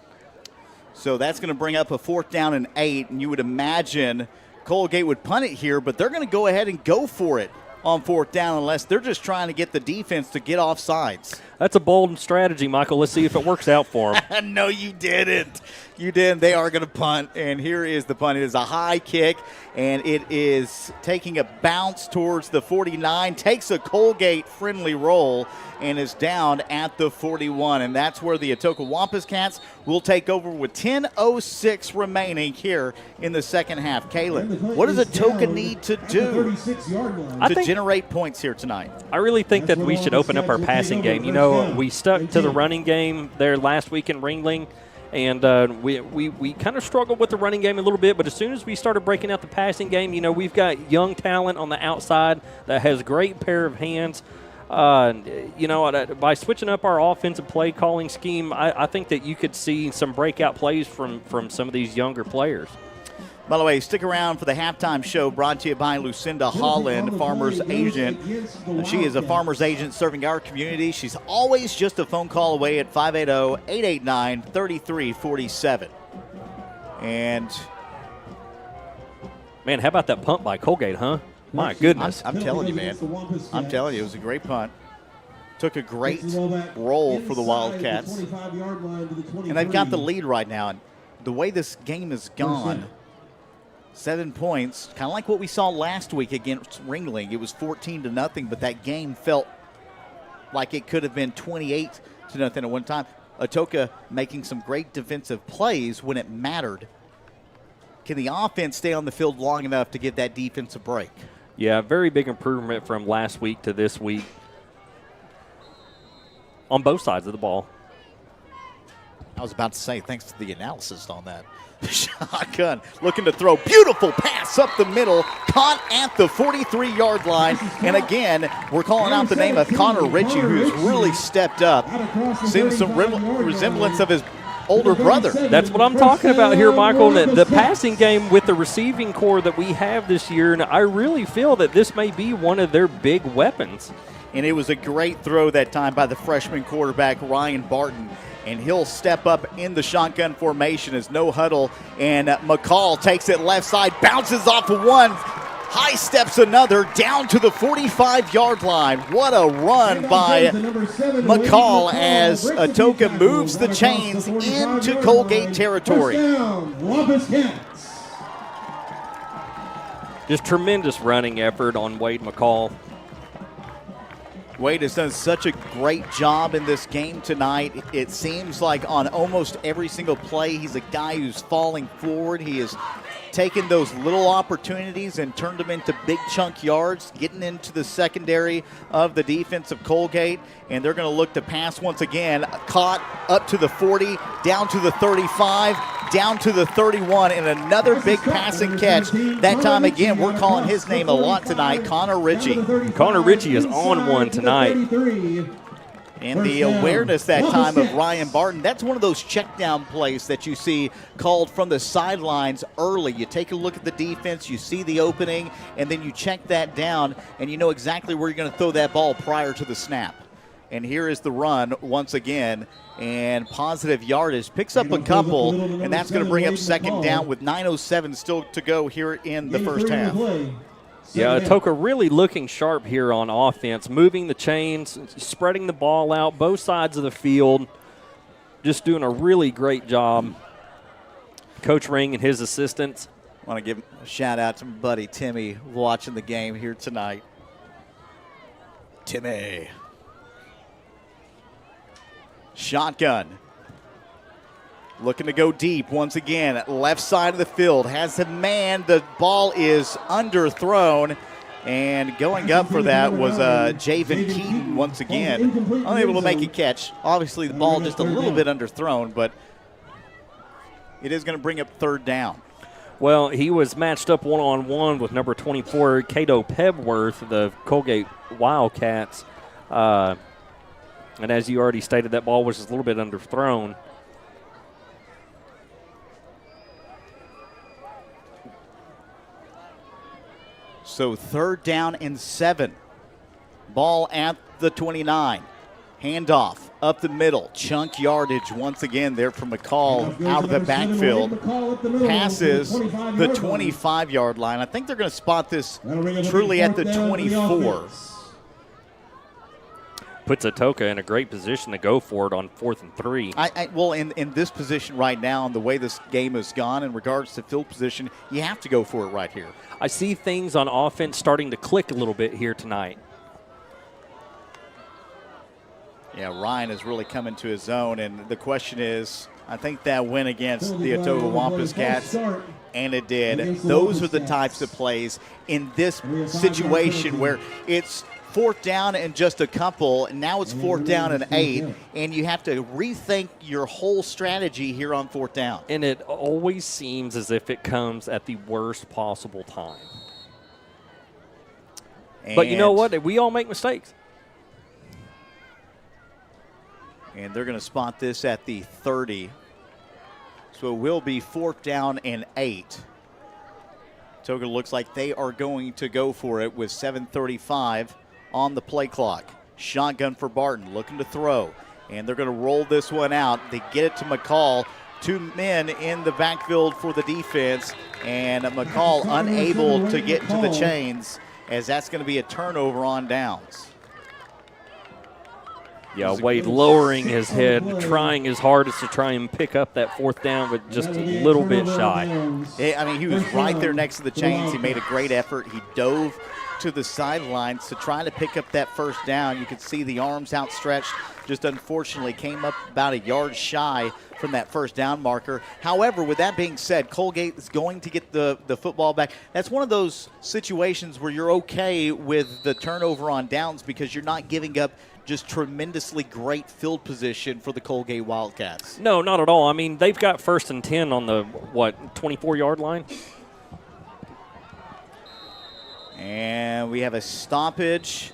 So that's going to bring up a 4th down and 8, and you would imagine Coalgate would punt it here, but they're going to go ahead and go for it on 4th down unless they're just trying to get the defense to get off sides. That's a bold strategy, Michael. Let's see if it works out for them. No, you didn't. You didn't. They are going to punt, and here is the punt. It is a high kick, and it is taking a bounce towards the 49, takes a Coalgate-friendly roll, and is down at the 41. And that's where the Atoka Wampus Cats will take over with 10:06 remaining here in the second half. Kaylin, what does Atoka need to do to generate points here tonight? I really think that we should open up our passing game. You know, we stuck to the running game there last week in Ringling, and we kind of struggled with the running game a little bit, but as soon as we started breaking out the passing game, you know, we've got young talent on the outside that has great pair of hands. You know, by switching up our offensive play calling scheme, I think that you could see some breakout plays from some of these younger players. By the way, stick around for the halftime show brought to you by Lucinda Holland, farmer's agent. She is a farmer's agent serving our community. She's always just a phone call away at 580-889-3347. And man, how about that punt by Coalgate, huh? My goodness. I'm telling you, man. I'm telling you, it was a great punt. Took a great roll for the Wildcats. And they've got the lead right now. And the way this game has gone, 7 points, kind of like what we saw last week against Ringling. It was 14-0, but that game felt like it could have been 28-0 at one time. Atoka making some great defensive plays when it mattered. Can the offense stay on the field long enough to get that defensive break? Yeah, very big improvement from last week to this week on both sides of the ball. I was about to say, thanks to the analysis on that. Shotgun looking to throw. Beautiful pass up the middle. Caught at the 43-yard line. And again, we're calling out the name of Connor Ritchie, who's really stepped up. Seeing some resemblance of his older brother. That's what I'm talking about here, Michael. The passing game with the receiving core that we have this year, and I really feel that this may be one of their big weapons. And it was a great throw that time by the freshman quarterback, Ryan Barton. And he'll step up in the shotgun formation as no huddle. And McCall takes it left side, bounces off of one, high steps another, down to the 45-yard line. What a run by McCall as Atoka moves the chains into Coalgate territory. Just tremendous running effort on Wade McCall. Wade has done such a great job in this game tonight. It seems like on almost every single play, he's a guy who's falling forward. He has taken those little opportunities and turned them into big chunk yards, getting into the secondary of the defense of Coalgate. And they're going to look to pass once again. Caught up to the 40, down to the 35, down to the 31, and another big passing catch. That time again, we're calling his name a lot tonight, Connor Ritchie. Connor Ritchie is on one tonight. And the awareness that time of Ryan Barton, that's one of those check down plays that you see called from the sidelines early. You take a look at the defense, you see the opening, and then you check that down, and you know exactly where you're going to throw that ball prior to the snap. And here is the run once again, and positive yardage. Picks up a couple, and that's going to bring up second down with 9:07 still to go here in the first half. Yeah, Atoka really looking sharp here on offense, moving the chains, spreading the ball out, both sides of the field, just doing a really great job. Coach Ring and his assistants. I want to give a shout out to my buddy Timmy watching the game here tonight. Timmy. Shotgun. Looking to go deep once again. Left side of the field. Has a man. The ball is underthrown. And going up for that was Javen Keaton once again. Unable to make a catch. Obviously, the ball just a little bit underthrown, but it is going to bring up third down. Well, he was matched up one-on-one with number 24, Cato Pebworth, the Coalgate Wildcats. And as you already stated, that ball was just a little bit underthrown. So third down and 7. Ball at the 29. Handoff up the middle. Chunk yardage once again there from McCall out of the backfield. Passes the 25-yard line. I think they're going to spot this truly at the 24. Puts Atoka in a great position to go for it on 4th and 3. Well, in this position right now, and the way this game has gone in regards to field position, you have to go for it right here. I see things on offense starting to click a little bit here tonight. Yeah, Ryan has really come into his own, and the question is, I think that win against the Atoka Wampus Cats, and it did. Those are the types of plays in this situation where it's 4th down and just a couple, and now it's 4th down and 8, and you have to rethink your whole strategy here on 4th down. And it always seems as if it comes at the worst possible time. But you know what? We all make mistakes. And they're going to spot this at the 30. So it will be 4th down and 8. Atoka looks like they are going to go for it with 7:35 on the play clock. Shotgun for Barton, looking to throw. And they're going to roll this one out. They get it to McCall. 2 men in the backfield for the defense. And McCall unable to get into the chains, as that's going to be a turnover on downs. Yeah, Wade lowering his head, trying his hardest to try and pick up that 4th down, but just a little bit shy. I mean, he was right there next to the chains. He made a great effort. He dove to the sidelines to try to pick up that 1st down. You could see the arms outstretched. Just unfortunately came up about a yard shy from that 1st down marker. However, with that being said, Coalgate is going to get the football back. That's one of those situations where you're okay with the turnover on downs because you're not giving up just tremendously great field position for the Coalgate Wildcats. No, not at all. I mean, they've got 1st and 10 on the, 24-yard line? And we have a stoppage.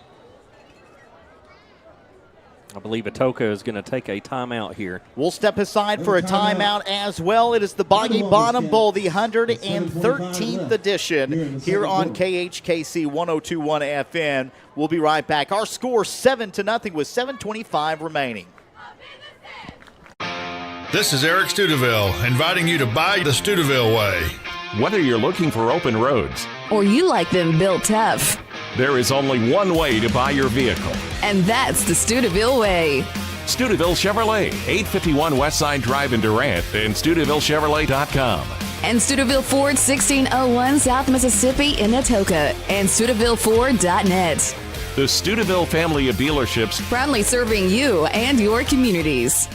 I believe Atoka is going to take a timeout here. We'll step aside for a timeout as well. It is the Boggy Bottom Bowl, the 113th edition here on KHKC 102.1 FM. We'll be right back. Our score 7-0 with 7:25 remaining. This is Eric Studeville inviting you to buy the Studeville way. Whether you're looking for open roads or you like them built tough, there is only one way to buy your vehicle. And that's the Studeville way. Studeville Chevrolet, 851 Westside Drive in Durant, and StudevilleChevrolet.com. And Studeville Ford, 1601 South Mississippi in Atoka, and StudevilleFord.net. The Studeville family of dealerships, proudly serving you and your communities.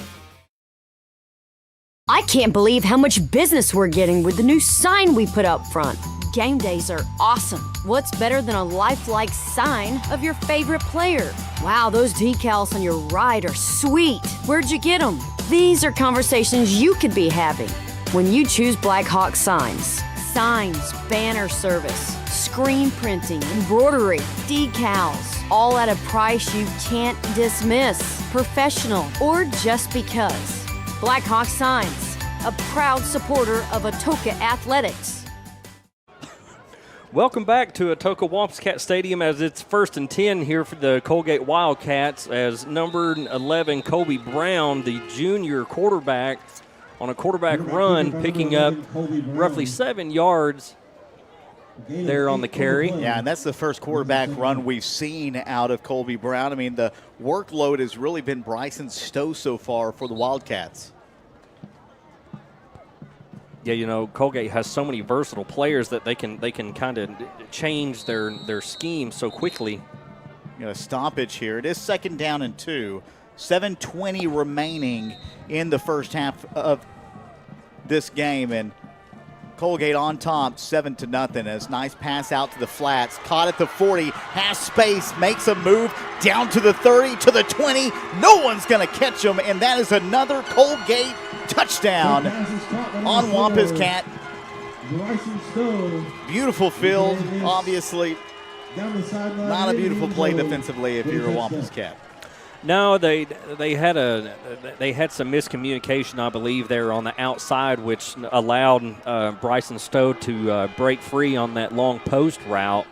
I can't believe how much business we're getting with the new sign we put up front. Game days are awesome. What's better than a lifelike sign of your favorite player? Wow, those decals on your ride are sweet. Where'd you get them? These are conversations you could be having when you choose Black Hawk Signs. Signs, banner service, screen printing, embroidery, decals, all at a price you can't dismiss. Professional or just because. Black Hawk Signs, a proud supporter of Atoka Athletics. Welcome back to Atoka Wampus Cat Stadium as it's 1st and 10 here for the Coalgate Wildcats as number 11 Kobe Brown, the junior quarterback, on a quarterback run, picking up roughly 7 yards there on the carry. Yeah, and that's the first quarterback run we've seen out of Colby Brown. I mean, the workload has really been Bryson Stowe so far for the Wildcats. Yeah, you know, Coalgate has so many versatile players that they can kind of change their scheme so quickly. You know, stoppage here. It is 2nd down and 2. 7:20 remaining in the first half of this game, and Coalgate on top, 7-0. As nice pass out to the flats, caught at the 40, has space, makes a move down to the 30, to the 20. No one's going to catch him, and that is another Coalgate touchdown on Wampus Cat. Beautiful field, obviously. Not a beautiful play defensively if you're a Wampus Cat. No, they had some miscommunication, I believe, there on the outside, which allowed Bryson Stowe to break free on that long post route,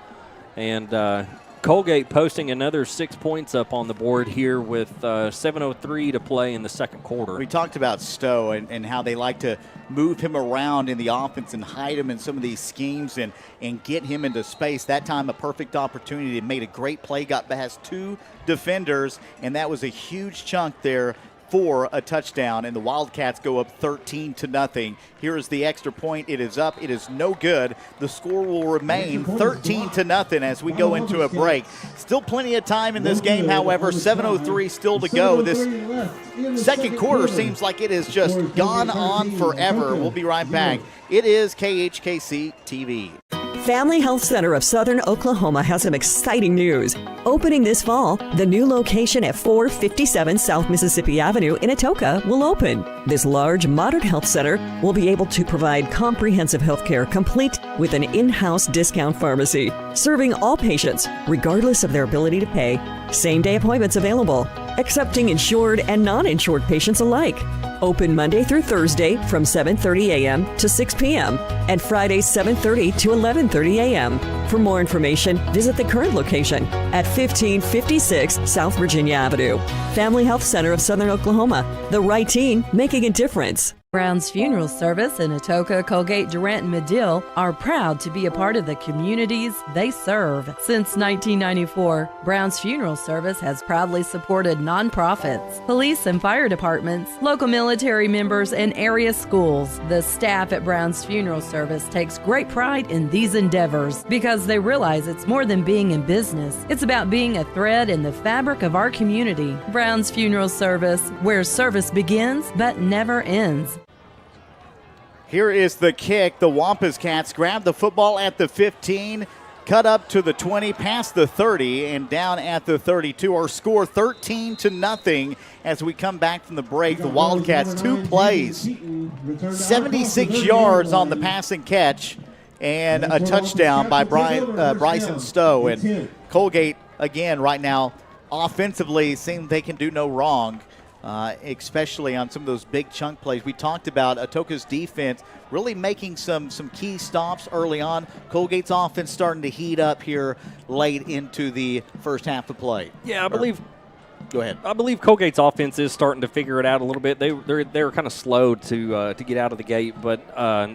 and Coalgate posting another 6 points up on the board here with 7:03 to play in the second quarter. We talked about Stowe and how they like to move him around in the offense and hide him in some of these schemes and get him into space. That time, a perfect opportunity. Made a great play, got past 2 defenders, and that was a huge chunk there for a touchdown, and the Wildcats go up 13-0. Here is the extra point. It is up. It is no good. The score will remain 13-0 as we go into a break. Still plenty of time in this game, however. 7:03 still to go. This second quarter seems like it has just gone on forever. We'll be right back. It is KHKC TV. Family Health Center of Southern Oklahoma has some exciting news. Opening this fall, the new location at 457 South Mississippi Avenue in Atoka will open. This large, modern health center will be able to provide comprehensive health care complete with an in-house discount pharmacy, serving all patients, regardless of their ability to pay. Same-day appointments available, accepting insured and non-insured patients alike. Open Monday through Thursday from 7:30 a.m. to 6 p.m. and Fridays 7:30 to 11:30 a.m. For more information, visit the current location at 1556 South Virginia Avenue. Family Health Center of Southern Oklahoma. The right team making a difference. Brown's Funeral Service in Atoka, Coalgate, Durant, and Medill are proud to be a part of the communities they serve. Since 1994, Brown's Funeral Service has proudly supported nonprofits, police and fire departments, local military members, and area schools. The staff at Brown's Funeral Service takes great pride in these endeavors because they realize it's more than being in business. It's about being a thread in the fabric of our community. Brown's Funeral Service, where service begins but never ends. Here is the kick. The Wampus Cats grab the football at the 15, cut up to the 20, past the 30, and down at the 32. Our score 13-0 as we come back from the break. The Wildcats, 2 plays, 76 yards on the passing catch, and a touchdown by Bryson Stowe. And Coalgate, again, right now, offensively, seems they can do no wrong. Especially on some of those big chunk plays. We talked about Atoka's defense really making some key stops early on. Coalgate's offense starting to heat up here late into the first half of play. Yeah, I believe. Go ahead. I believe Coalgate's offense is starting to figure it out a little bit. They were kind of slow to get out of the gate, but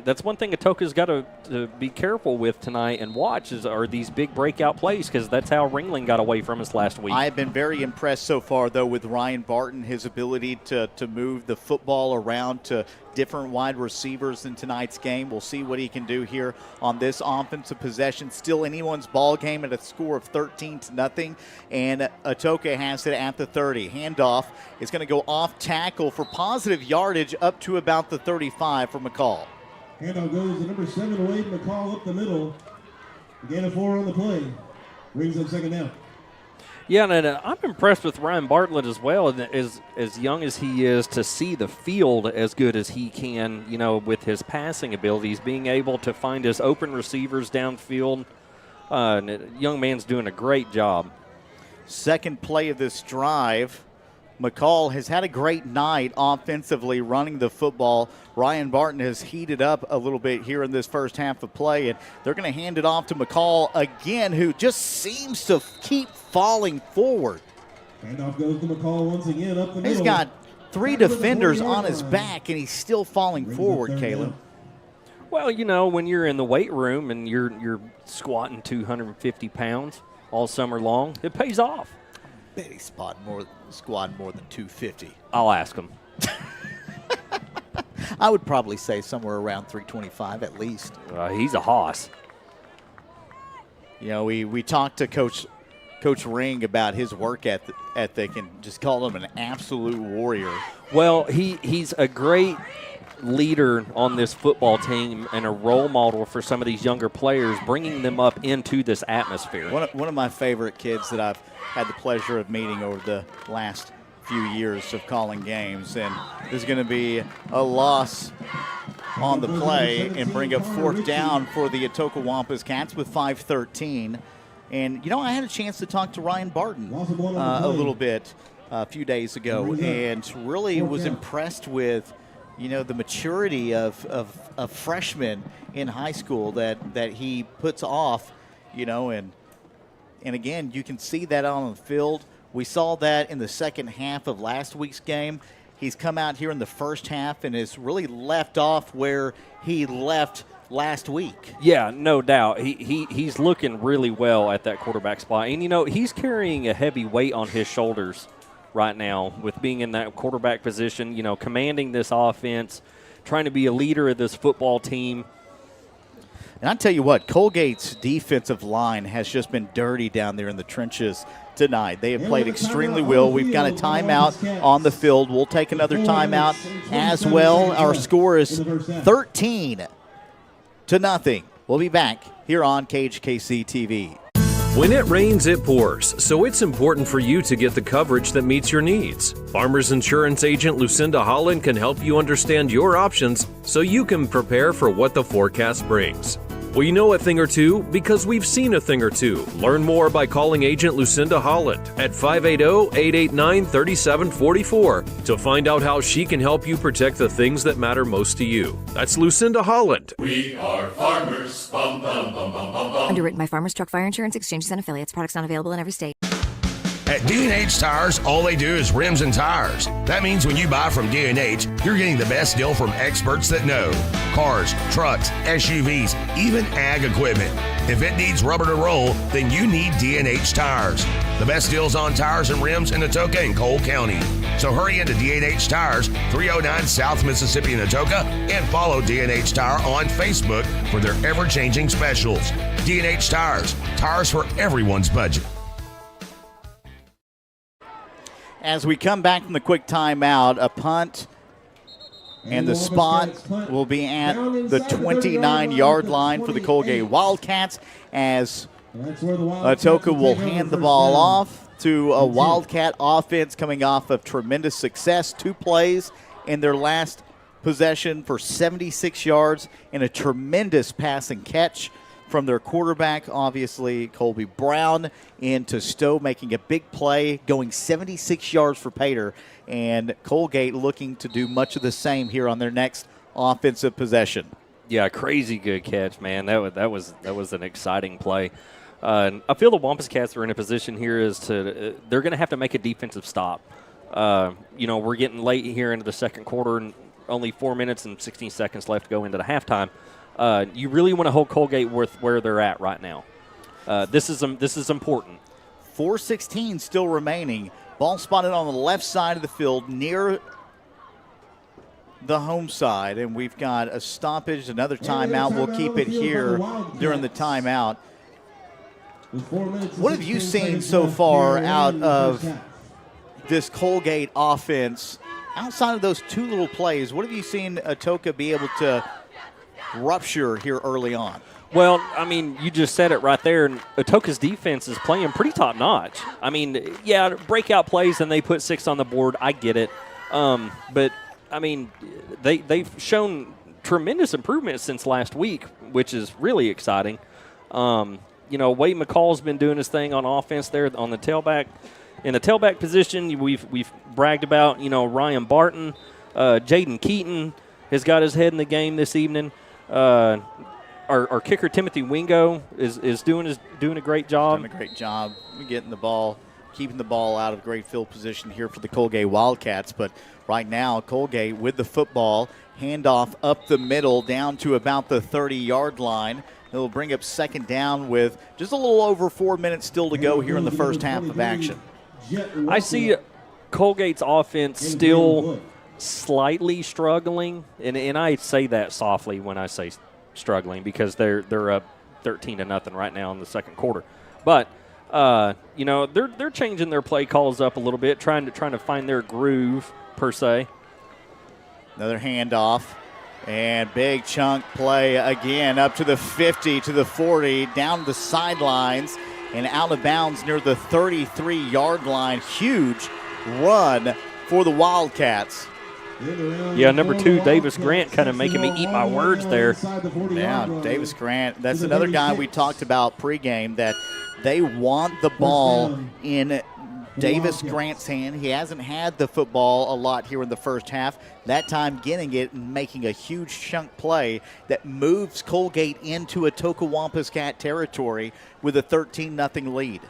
that's one thing Atoka's got to be careful with tonight and watch are these big breakout plays, because that's how Ringling got away from us last week. I have been very impressed so far, though, with Ryan Barton, his ability to move the football around to different wide receivers in tonight's game. We'll see what he can do here on this offensive possession. Still anyone's ball game at a score of 13-0, and Atoka has it at the 30. Handoff is going to go off tackle for positive yardage up to about the 35 for McCall. Handoff goes to number 7, Wade McCall up the middle. Gain of 4 on the play. Brings up second down. Yeah, and I'm impressed with Ryan Bartlett as well, as young as he is, to see the field as good as he can, with his passing abilities, being able to find his open receivers downfield. Young man's doing a great job. Second play of this drive. McCall has had a great night offensively running the football. Ryan Barton has heated up a little bit here in this first half of play, and they're going to hand it off to McCall again, who just seems to keep falling forward. Handoff goes to McCall once again up the middle. He's got 3 defenders on his back, and he's still falling forward, Caleb. Well, when you're in the weight room and you're squatting 250 pounds all summer long, it pays off. Bet he squat more than 250. I'll ask him. I would probably say somewhere around 325 at least. He's a hoss. We talked to Coach Ring about his work ethic and just called him an absolute warrior. Well, he's a great leader on this football team and a role model for some of these younger players, bringing them up into this atmosphere. One of my favorite kids that I've had the pleasure of meeting over the last few years of calling games, and there's going to be a loss on the play and bring up 4th down for the Atoka Wampus Cats with 5:13. And, I had a chance to talk to Ryan Barton a little bit a few days ago, and really was impressed with the maturity of freshmen in high school that he puts off, and again, you can see that on the field. We saw that in the second half of last week's game. He's come out here in the first half and has really left off where he left last week. Yeah, no doubt. He's looking really well at that quarterback spot. And, he's carrying a heavy weight on his shoulders right now with being in that quarterback position, commanding this offense, trying to be a leader of this football team. And I tell you what, Coalgate's defensive line has just been dirty down there in the trenches tonight. They have played extremely well. We've got a timeout on the field. We'll take another timeout as well. Our score is 13-0. We'll be back here on KHKC TV. When it rains, it pours, so it's important for you to get the coverage that meets your needs. Farmers Insurance agent Lucinda Holland can help you understand your options so you can prepare for what the forecast brings. We know a thing or two because we've seen a thing or two. Learn more by calling agent Lucinda Holland at 580-889-3744 to find out how she can help you protect the things that matter most to you. That's Lucinda Holland. We are farmers. Bum, bum, bum, bum, bum, bum. Underwritten by Farmers Truck Fire Insurance Exchanges and Affiliates. Products not available in every state. At D&H Tires, all they do is rims and tires. That means when you buy from D&H, you're getting the best deal from experts that know. Cars, trucks, SUVs, even ag equipment. If it needs rubber to roll, then you need D&H Tires. The best deals on tires and rims in Atoka and Cole County. So hurry into D&H Tires, 309 South Mississippi in Atoka, and follow D&H Tire on Facebook for their ever-changing specials. D&H Tires, tires for everyone's budget. As we come back from the quick timeout, a punt, and the spot will be at the 29-yard line for the Coalgate Wildcats as Atoka will hand the ball off to a Wildcat offense coming off of tremendous success. 2 plays in their last possession for 76 yards and a tremendous pass and catch from their quarterback, obviously, Colby Brown, into Stowe, making a big play, going 76 yards for Pater, and Coalgate looking to do much of the same here on their next offensive possession. Yeah, crazy good catch, man. That was an exciting play. I feel the Wampus Cats are in a position here they're going to have to make a defensive stop. We're getting late here into the second quarter, and only 4 minutes and 16 seconds left to go into the halftime. You really want to hold Coalgate with where they're at right now. This is important. 4:16 still remaining. Ball spotted on the left side of the field near the home side, and we've got a stoppage, another timeout. We'll keep it here during the timeout. What have you seen so far out of this Coalgate offense? Outside of those 2 little plays, what have you seen Atoka be able to rupture here early on? Well, I mean, you just said it right there. Atoka's defense is playing pretty top-notch. I mean, yeah, breakout plays and they put 6 on the board. I get it. But, I mean, they've shown tremendous improvement since last week, which is really exciting. Wade McCall's been doing his thing on offense there on the tailback. In the tailback position, we've bragged about, Ryan Barton. Jaden Keaton has got his head in the game this evening. Our kicker Timothy Wingo is doing a great job. Doing a great job getting the ball, keeping the ball out of great field position here for the Coalgate Wildcats. But right now, Coalgate with the football, handoff up the middle down to about the 30-yard line. It'll bring up second down with just a little over 4 minutes still to go here in the first half of action. I see Coalgate's offense still slightly struggling, and I say that softly when I say struggling because they're up 13-0 right now in the second quarter. But they're changing their play calls up a little bit, trying to find their groove per se. Another handoff and big chunk play again up to the 50, to the 40, down the sidelines and out of bounds near the 33-yard line. Huge run for the Wildcats. Yeah, number 2, Davis Grant, kind of making me eat my words there. Yeah, Davis Grant. That's another guy we talked about pregame that they want the ball in Davis Grant's hand. He hasn't had the football a lot here in the first half. That time getting it and making a huge chunk play that moves Coalgate into Atoka Wampus Cat territory with a 13-0 lead.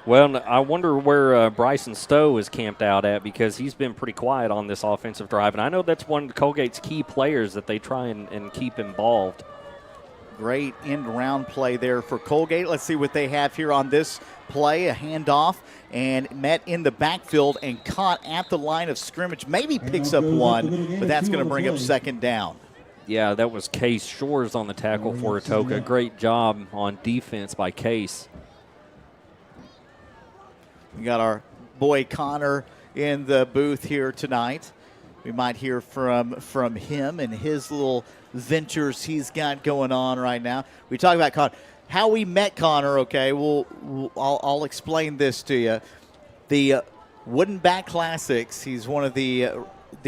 Well, I wonder where Bryson Stowe is camped out at because he's been pretty quiet on this offensive drive. And I know that's one of Coalgate's key players that they try and keep involved. Great end-round play there for Coalgate. Let's see what they have here on this play. A handoff and met in the backfield and caught at the line of scrimmage. Maybe picks up one, but that's going to bring up second down. Yeah, that was Case Shores on the tackle for Atoka. Great job on defense by Case. We got our boy Connor in the booth here tonight. We might hear from him and his little ventures he's got going on right now. We talk about Connor. How we met Connor, okay, I'll explain this to you. The Wooden Bat Classics, he's one of the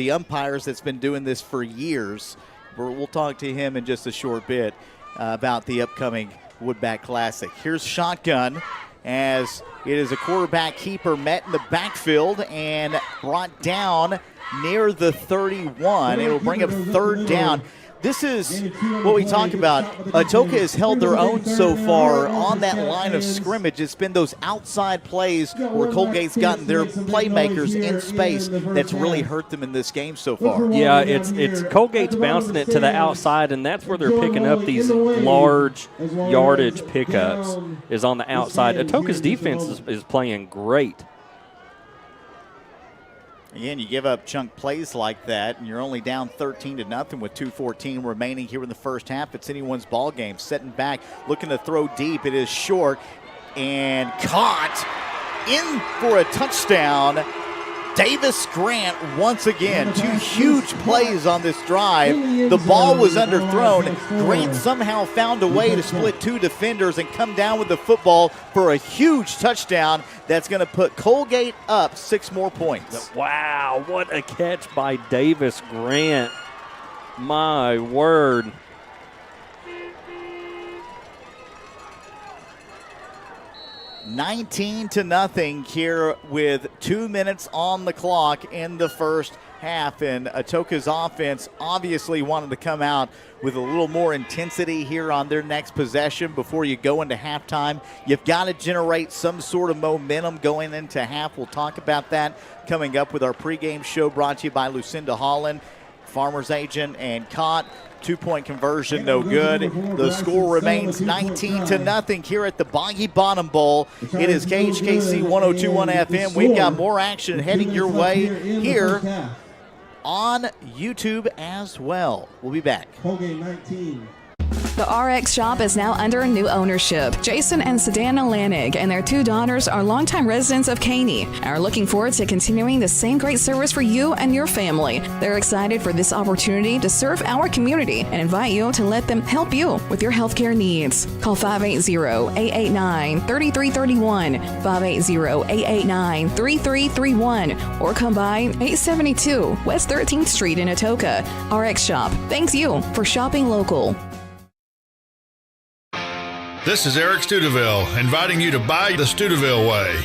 umpires that's been doing this for years. We'll talk to him in just a short bit about the upcoming Woodbat Classic. Here's shotgun as it is a quarterback keeper met in the backfield and brought down near the 31. It will bring up third down. This is what we talk about. Atoka has held their own so far on that line of scrimmage. It's been those outside plays where Coalgate's gotten their playmakers in space that's really hurt them in this game so far. Yeah, it's Coalgate's bouncing it to the outside, and that's where they're picking up these large yardage pickups is on the outside. Atoka's defense is playing great. Again, you give up chunk plays like that, and you're only down 13-0 with 2:14 remaining here in the first half. It's anyone's ball game. Setting back, looking to throw deep. It is short and caught in for a touchdown. Davis Grant once again. Two huge plays on this drive. The ball was underthrown. Grant somehow found a way to split two defenders and come down with the football for a huge touchdown that's going to put Coalgate up 6 more points. Wow, what a catch by Davis Grant. My word. $19-0 here with 2 minutes on the clock in the first half, and Atoka's offense obviously wanted to come out with a little more intensity here on their next possession before you go into halftime. You've got to generate some sort of momentum going into half. We'll talk about that coming up with our pregame show brought to you by Lucinda Holland, Farmer's Agent, and Cott. 2-point conversion, no good. The score remains 19-0 here at the Boggy Bottom Bowl. It is KHKC 102.1 FM. We've got more action heading your way here on YouTube as well. We'll be back. Pregame 19. The RX shop is now under new ownership. Jason and Sedana Lanig and their 2 daughters are longtime residents of Caney and are looking forward to continuing the same great service for you and your family. They're excited for this opportunity to serve our community and invite you to let them help you with your healthcare needs. Call 580-889-3331, 580-889-3331, or come by 872 West 13th Street in Atoka. RX Shop thanks you for shopping local. This is Eric Studeville, inviting you to buy the Studeville way.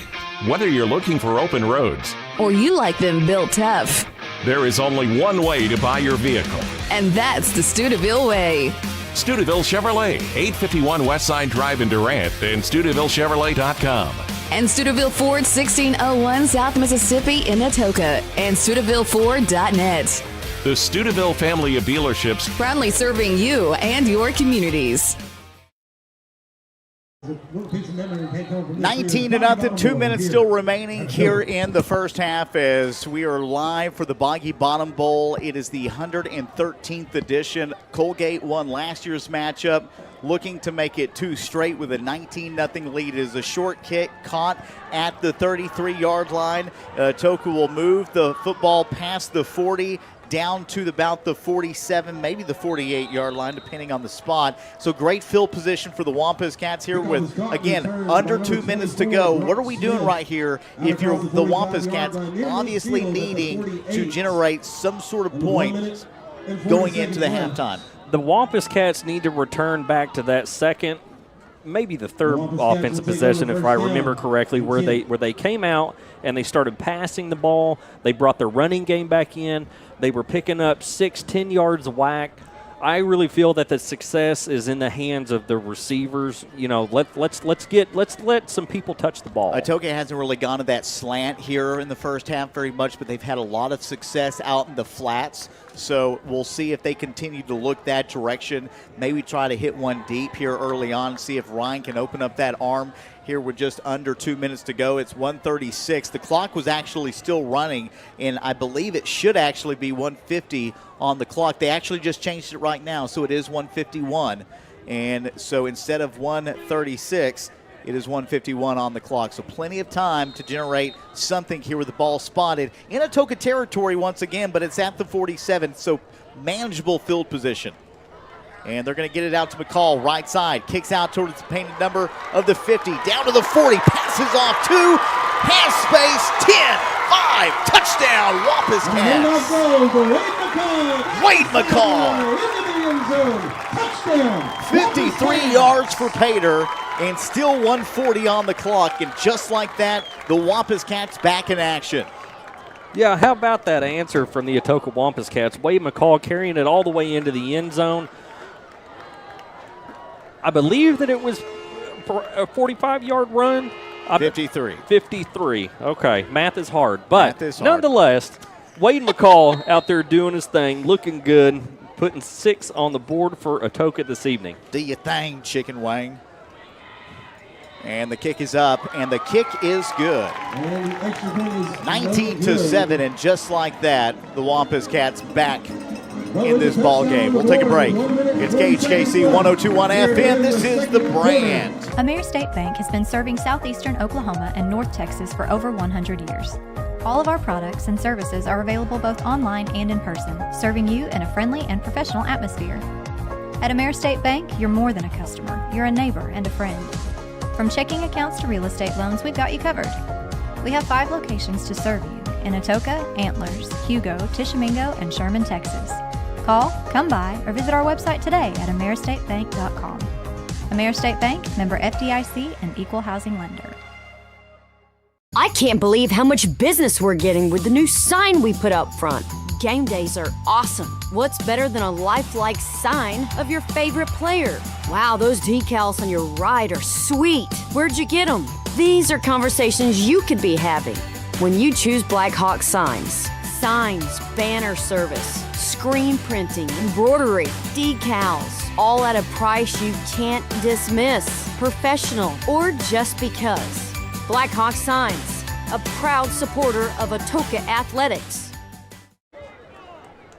Whether you're looking for open roads or you like them built tough, there is only one way to buy your vehicle. And that's the Studeville way. Studeville Chevrolet, 851 Westside Drive in Durant, and StudevilleChevrolet.com. And Studeville Ford, 1601 South Mississippi in Atoka, and StudevilleFord.net. The Studeville family of dealerships, proudly serving you and your communities. 19-0, 2 minutes still remaining here in the first half as we are live for the Boggy Bottom Bowl. It is the 113th edition. Coalgate won last year's matchup, looking to make it 2 straight with a 19-0 lead. It is a short kick caught at the 33-yard line. Atoka will move the football past the 40, down to about the 47, maybe the 48-yard line, depending on the spot. So great field position for the Wampus Cats here with, again, under 2 minutes to go. What are we doing right here if you're the Wampus Cats, obviously needing to generate some sort of point going into the halftime? The Wampus Cats need to return back to that second, maybe the third offensive possession, if I remember correctly, where they came out and they started passing the ball. They brought their running game back in. They were picking up 6-10 yards of whack I really feel that the success is in the hands of the receivers. You know, let's let some people touch the ball. Atoka hasn't really gone to that slant here in the first half very much, but they've had a lot of success out in the flats. So we'll see if they continue to look that direction. Maybe try to hit one deep here early on, see if Ryan can open up that arm here with just under 2 minutes to go. It's 1:36. The clock was actually still running, and I believe it should actually be 1:50 on the clock. They actually just changed it right now, so it is 1:51. And so instead of 1:36, it is 1:51 on the clock. So plenty of time to generate something here with the ball spotted in Atoka territory once again, but it's at the 47, so manageable field position. And they're going to get it out to McCall, right side. Kicks out towards the painted number of the 50. Down to the 40. Passes off 2. Has space. 10, 5. Touchdown. Wampus Cats. Wade McCall. 53 yards for Pater. And still 1:40 on the clock. And just like that, the Wampus Cats back in action. Yeah, how about that answer from the Atoka Wampus Cats? Wade McCall carrying it all the way into the end zone. I believe that it was a 45-yard run. 53. 53. Okay, math is hard. But nonetheless, Wade McCall out there doing his thing, looking good, putting 6 on the board for Atoka this evening. Do your thing, Chicken Wing. And the kick is up, and the kick is good. 19-7, and just like that, the Wampus Cats back in this ball game. We'll take a break. It's KHKC 102.1 FM. This is The Brand. Ameris State Bank has been serving southeastern Oklahoma and North Texas for over 100 years. All of our products and services are available both online and in person, serving you in a friendly and professional atmosphere. At Ameris State Bank, you're more than a customer. You're a neighbor and a friend. From checking accounts to real estate loans, we've got you covered. We have 5 locations to serve you in Atoka, Antlers, Hugo, Tishomingo, and Sherman, Texas. Call, come by, or visit our website today at ameristatebank.com. Ameris State Bank, member FDIC, and equal housing lender. I can't believe how much business we're getting with the new sign we put up front. Game days are awesome. What's better than a lifelike sign of your favorite player? Wow, those decals on your ride are sweet. Where'd you get them? These are conversations you could be having when you choose Black Hawk Signs. Signs, banner service, screen printing, embroidery, decals, all at a price you can't dismiss. Professional or just because. Black Hawk Signs, a proud supporter of Atoka Athletics.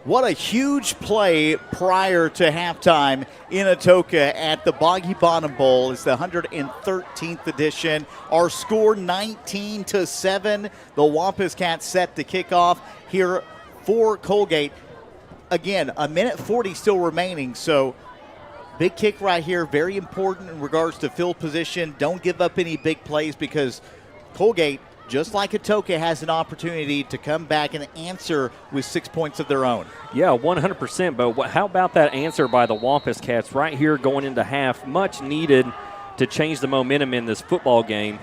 What a huge play prior to halftime in Atoka at the Boggy Bottom Bowl. It's the 113th edition. Our score 19-7. The Wampus Cats set to kick off here for Coalgate. Again, 1:40 still remaining, so big kick right here. Very important in regards to field position. Don't give up any big plays because Coalgate, just like Atoka, has an opportunity to come back and answer with 6 points of their own. Yeah, 100%. But how about that answer by the Wampus Cats right here going into half? Much needed to change the momentum in this football game.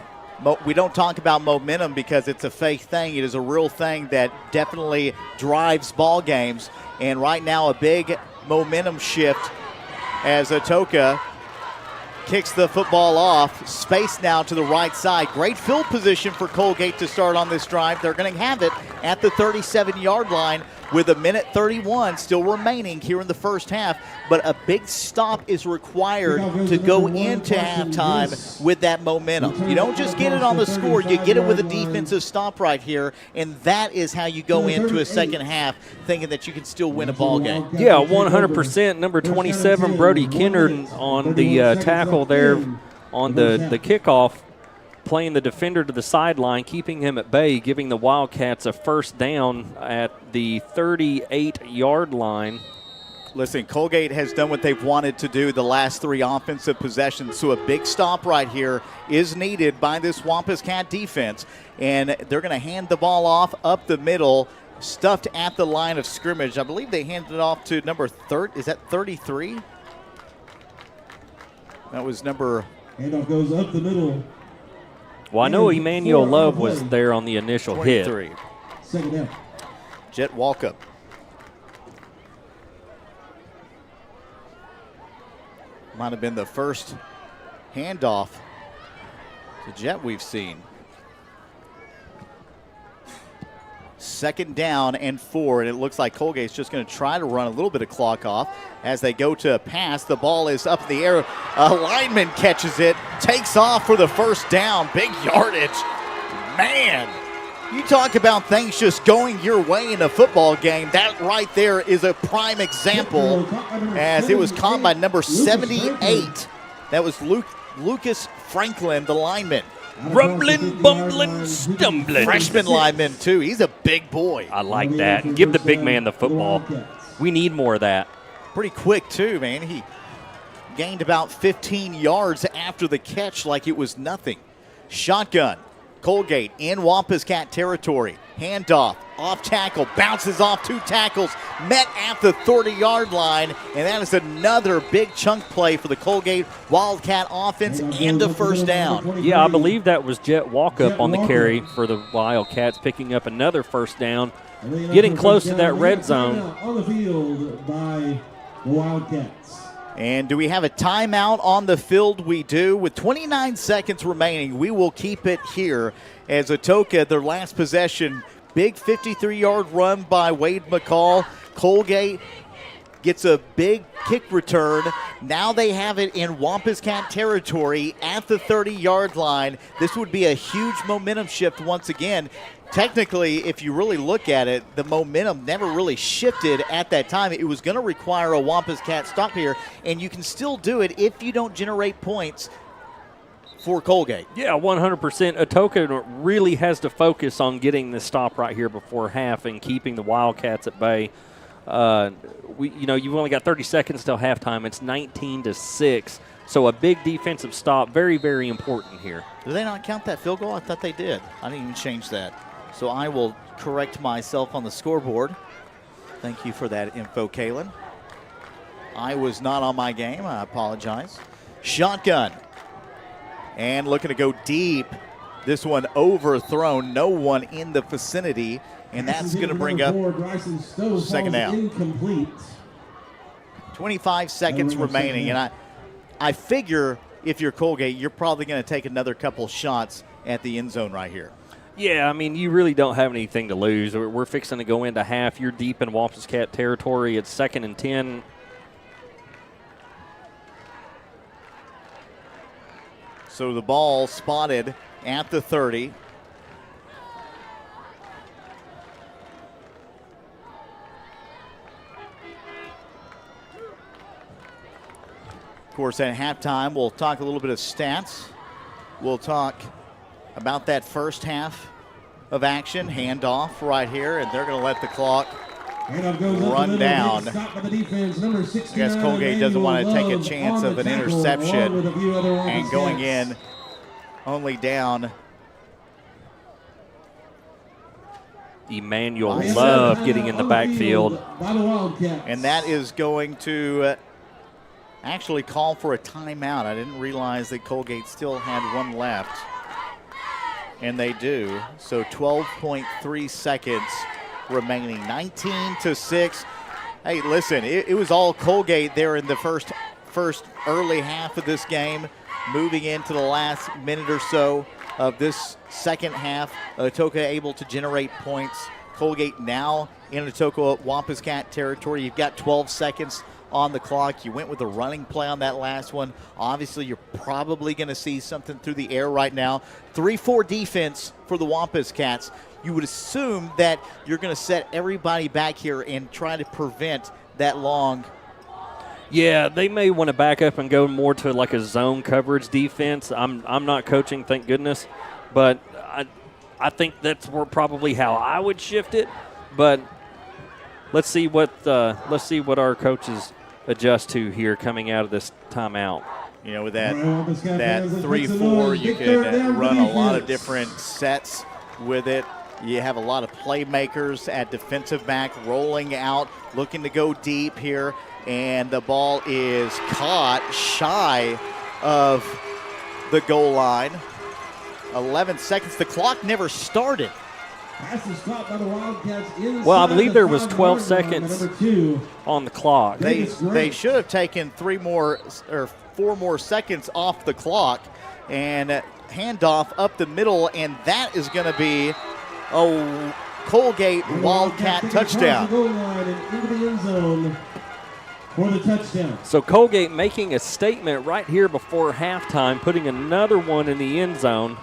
We don't talk about momentum because it's a fake thing. It is a real thing that definitely drives ball games. And right now, a big momentum shift as Atoka kicks the football off. Space now to the right side. Great field position for Coalgate to start on this drive. They're going to have it at the 37-yard line with 1:31 still remaining here in the first half. But a big stop is required to go into halftime with that momentum. You don't just get it on the score. You get it with a defensive stop right here. And that is how you go into a second half thinking that you can still win a ball game. Yeah, 100%. Number 27, Brody Kennard on the tackle there on the kickoff, playing the defender to the sideline, keeping him at bay, giving the Wildcats a first down at the 38-yard line. Listen, Coalgate has done what they've wanted to do the last 3 offensive possessions, so a big stop right here is needed by this Wampus Cat defense. And they're going to hand the ball off up the middle, stuffed at the line of scrimmage. I believe they handed it off to number 30. Is that 33? That was number... Handoff goes up the middle. Well, I know Emmanuel Love was there on the initial 23. hit. Second down. Jet Walkup. Might have been the first handoff to Jet we've seen. 2nd down and 4, and it looks like Coalgate's just going to try to run a little bit of clock off as they go to pass. The ball is up in the air. A lineman catches it, takes off for the first down. Big yardage. Man, you talk about things just going your way in a football game. That right there is a prime example, as it was caught by number 78. That was Lucas Franklin, the lineman. Rumbling, bumbling, stumbling. Freshman lineman, too. He's a big boy. I like that. Give the big man the football. We need more of that. Pretty quick, too, man. He gained about 15 yards after the catch like it was nothing. Shotgun. Coalgate in Wampus Cat territory. Handoff, off tackle, bounces off 2 tackles, met at the 30-yard line, and that is another big chunk play for the Coalgate Wildcat offense and a first down. Yeah, I believe that was Jet Walkup on the carry for the Wildcats, picking up another first down, getting close to that red zone. On the field by the Wildcats. And do we have a timeout on the field? We do. With 29 seconds remaining, we will keep it here as Atoka, their last possession, big 53-yard run by Wade McCall. Coalgate gets a big kick return. Now they have it in Wampus Cat territory at the 30-yard line. This would be a huge momentum shift once again. Technically, if you really look at it, the momentum never really shifted at that time. It was going to require a Wampus Cat stop here, and you can still do it if you don't generate points for Coalgate. Yeah, 100%. Atoka really has to focus on getting the stop right here before half and keeping the Wildcats at bay. You've only got 30 seconds till halftime. It's 19-6. So a big defensive stop, very, very important here. Did they not count that field goal? I thought they did. I didn't even change that. So I will correct myself on the scoreboard. Thank you for that info, Kalen. I was not on my game. I apologize. Shotgun. And looking to go deep. This one overthrown. No one in the vicinity. And that's going to bring up 2nd down. Incomplete. 25 seconds remaining. And I figure if you're Coalgate, you're probably going to take another couple shots at the end zone right here. Yeah, I mean, you really don't have anything to lose. We're fixing to go into half. You're deep in Wampus Cat territory. It's 2nd and 10. So the ball spotted at the 30. Of course, at halftime, we'll talk a little bit of stats. We'll talk about that first half of action. Handoff right here, and they're going to let the clock run down. I guess Coalgate doesn't want to take a chance of an interception and going in only down. Emmanuel Love getting in the backfield. And that is going to actually call for a timeout. I didn't realize that Coalgate still had one left. And they do. So 12.3 seconds remaining. 19-6. Hey, listen, it was all Coalgate there in the first early half of this game. Moving into the last minute or so of this second half, Atoka able to generate points. Coalgate now in Atoka Wampus Cat territory. You've got 12 seconds on the clock. You went with a running play on that last one. Obviously, you're probably going to see something through the air right now. 3-4 defense for the Wampus Cats. You would assume that you're going to set everybody back here and try to prevent that long. Yeah, they may want to back up and go more to like a zone coverage defense. I'm not coaching, thank goodness, but I think that's probably how I would shift it. But let's see what our coaches adjust to here coming out of this timeout. You know, with that 3-4, you can run a lot of different sets with it. You have a lot of playmakers at defensive back rolling out, looking to go deep here. And the ball is caught shy of the goal line. 11 seconds. The clock never started Pass is caught by the Wildcats inside. Well, I believe there was 5-yard 12 line, seconds number 2. on the clock. They should have taken 4 more seconds off the clock and handoff up the middle, and that is going to be a Coalgate Wildcat touchdown. Goal line and into the end zone for the touchdown. So Coalgate making a statement right here before halftime, putting another one in the end zone.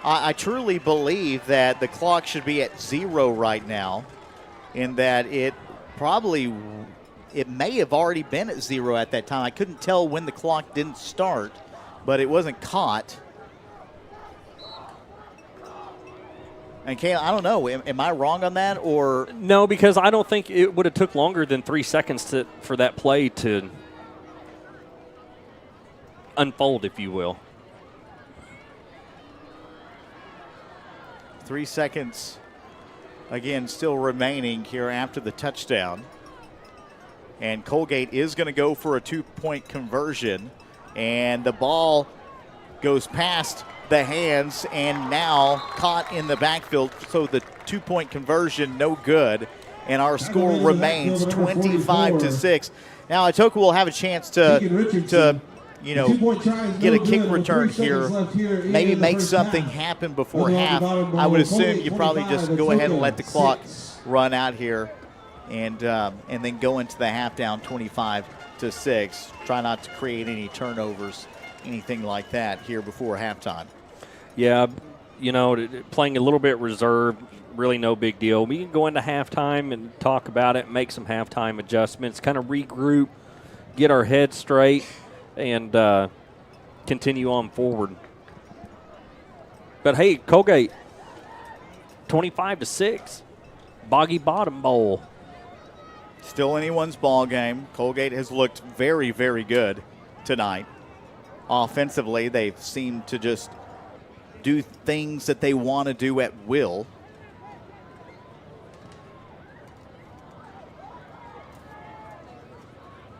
I truly believe that the clock should be at 0 right now, in that it may have already been at 0 at that time. I couldn't tell when the clock didn't start, but it wasn't caught. And Kayla, I don't know. Am I wrong on that, or no? Because I don't think it would have took longer than 3 seconds for that play to unfold, if you will. 3 seconds, again, still remaining here after the touchdown. And Coalgate is going to go for a 2-point conversion. And the ball goes past the hands and now caught in the backfield. So the 2-point conversion, no good. And our score remains 25-6. Now Atoka will have a chance to get a kick return here, maybe make something happen before half. I would assume you probably just go ahead and let the clock run out here and then go into the half down 25-6. Try not to create any turnovers, anything like that here before halftime. Yeah, playing a little bit reserved, really no big deal. We can go into halftime and talk about it, make some halftime adjustments, kind of regroup, get our heads straight, and continue on forward. But hey, Coalgate, 25-6, Boggy Bottom Bowl. Still anyone's ball game. Coalgate has looked very, very good tonight. Offensively, they've seemed to just do things that they want to do at will.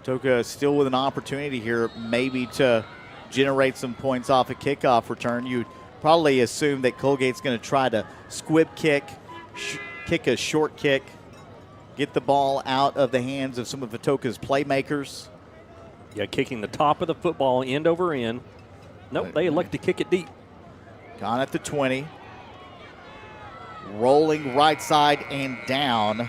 Atoka still with an opportunity here maybe to generate some points off a kickoff return. You'd probably assume that Coalgate's going to try to squib kick, kick a short kick, get the ball out of the hands of some of Atoka's playmakers. Yeah, kicking the top of the football end over end. Nope, they elect to kick it deep. Gone at the 20. Rolling right side and down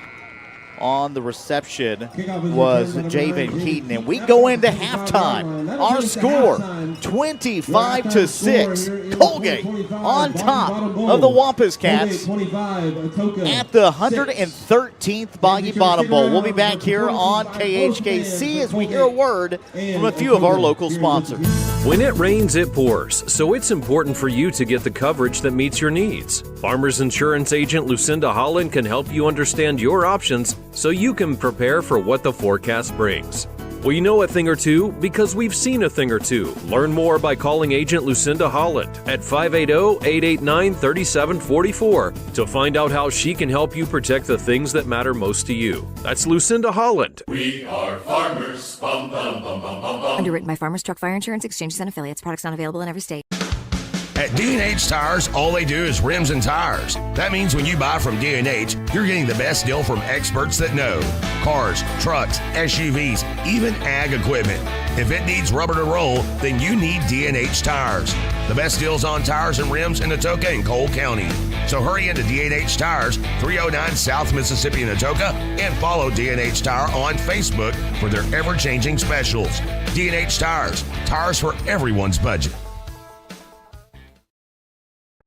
on the reception was Javen Keaton. And we go into halftime. Our score, 25-6. Coalgate on top of the Wampus Cats at the 113th Boggy Bottom Bowl. We'll be back here on KHKC as we hear a word from a few of our local sponsors. When it rains, it pours, so it's important for you to get the coverage that meets your needs. Farmers Insurance agent Lucinda Holland can help you understand your options so you can prepare for what the forecast brings. We know a thing or two because we've seen a thing or two. Learn more by calling agent Lucinda Holland at 580-889-3744 to find out how she can help you protect the things that matter most to you. That's Lucinda Holland. We are farmers. Bum, bum, bum, bum, bum, bum. Underwritten by Farmers Truck Fire Insurance Exchanges and Affiliates. Products not available in every state. At D&H Tires, all they do is rims and tires. That means when you buy from D&H, you're getting the best deal from experts that know. Cars, trucks, SUVs, even ag equipment. If it needs rubber to roll, then you need D&H Tires. The best deals on tires and rims in Atoka and Cole County. So hurry into D&H Tires, 309 South Mississippi in Atoka, and follow D&H Tire on Facebook for their ever-changing specials. D&H Tires, tires for everyone's budget.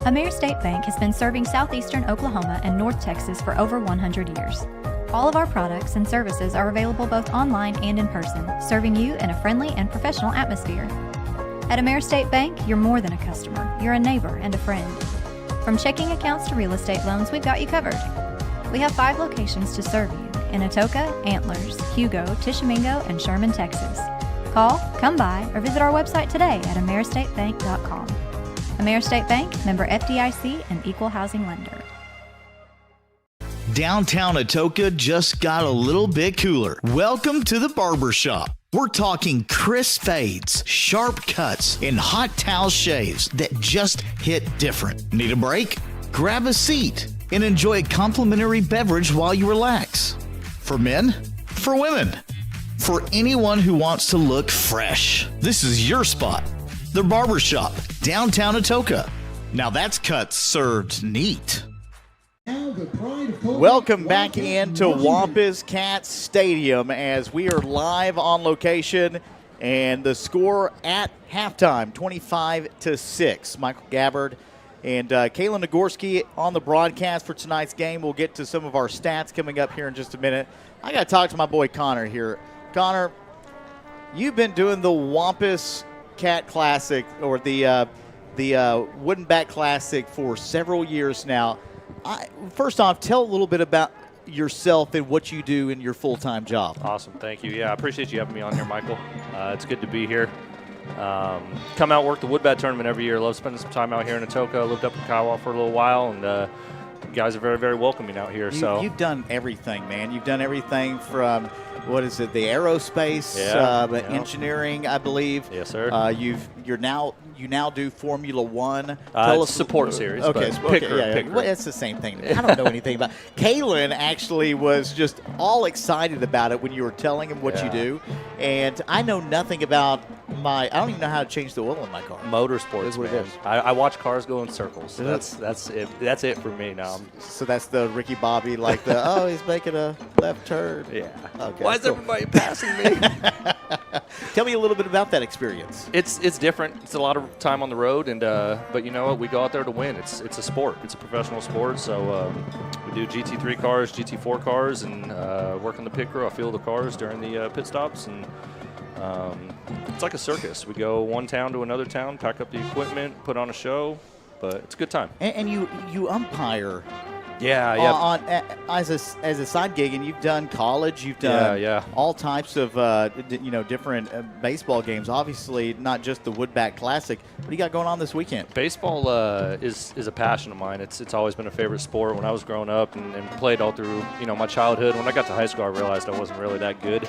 Amir State Bank has been serving southeastern Oklahoma and North Texas for over 100 years. All of our products and services are available both online and in person, serving you in a friendly and professional atmosphere. At Amir State Bank, you're more than a customer, you're a neighbor and a friend. From checking accounts to real estate loans, we've got you covered. We have 5 locations to serve you in Atoka, Antlers, Hugo, Tishomingo, and Sherman, Texas. Call, come by, or visit our website today at ameristatebank.com. Amir State Bank, member FDIC, and equal housing lender. Downtown Atoka just got a little bit cooler. Welcome to the barber shop. We're talking crisp fades, sharp cuts, and hot towel shaves that just hit different. Need a break? Grab a seat. and enjoy a complimentary beverage while you relax. For men, for women, for anyone who wants to look fresh, this is your spot. The Barbershop, downtown Atoka. Now that's cuts served neat. Welcome back into Wampus Cats Stadium as we are live on location, and the score at halftime, 25-6. Michael Gabbard and Kayla Nagorski on the broadcast for tonight's game. We'll get to some of our stats coming up here in just a minute. I got to talk to my boy Connor here. Connor, you've been doing the Wampus Cat Classic, or the Wooden Bat Classic, for several years now. First off, tell a little bit about yourself and what you do in your full-time job. Awesome. Thank you. Yeah, I appreciate you having me on here, Michael. It's good to be here. Come out, work the Wood Bat tournament every year. Love spending some time out here in Atoka. Lived up in Kiowa for a little while, and you guys are very, very welcoming out here. You've done everything, man. You've done everything from, what is it, the aerospace, engineering, I believe. Yes, sir. You now do Formula One. Tell us support series. Okay, picker. Well, it's the same thing. I don't know anything about it. Kaylin actually was just all excited about it when you were telling him what you do, and I know nothing about I don't even know how to change the oil in my car. Motorsports, what man. it is. I watch cars go in circles. So that's it. That's it for me now. So that's the Ricky Bobby, like he's making a left turn. Yeah. Okay. Why is everybody passing me? Tell me a little bit about that experience. It's different. It's a lot of time on the road, and but you know what? We go out there to win. It's a sport. It's a professional sport. So we do GT3 cars, GT4 cars, and work on the pit crew. I fuel the cars during the pit stops, and it's like a circus. We go one town to another town, pack up the equipment, put on a show, but it's a good time. And you umpire. Yeah. As a side gig, and you've done college, you've done all types of different baseball games. Obviously, not just the Wood Bat Classic. What do you got going on this weekend? Baseball is a passion of mine. It's always been a favorite sport when I was growing up, and played all through my childhood. When I got to high school, I realized I wasn't really that good.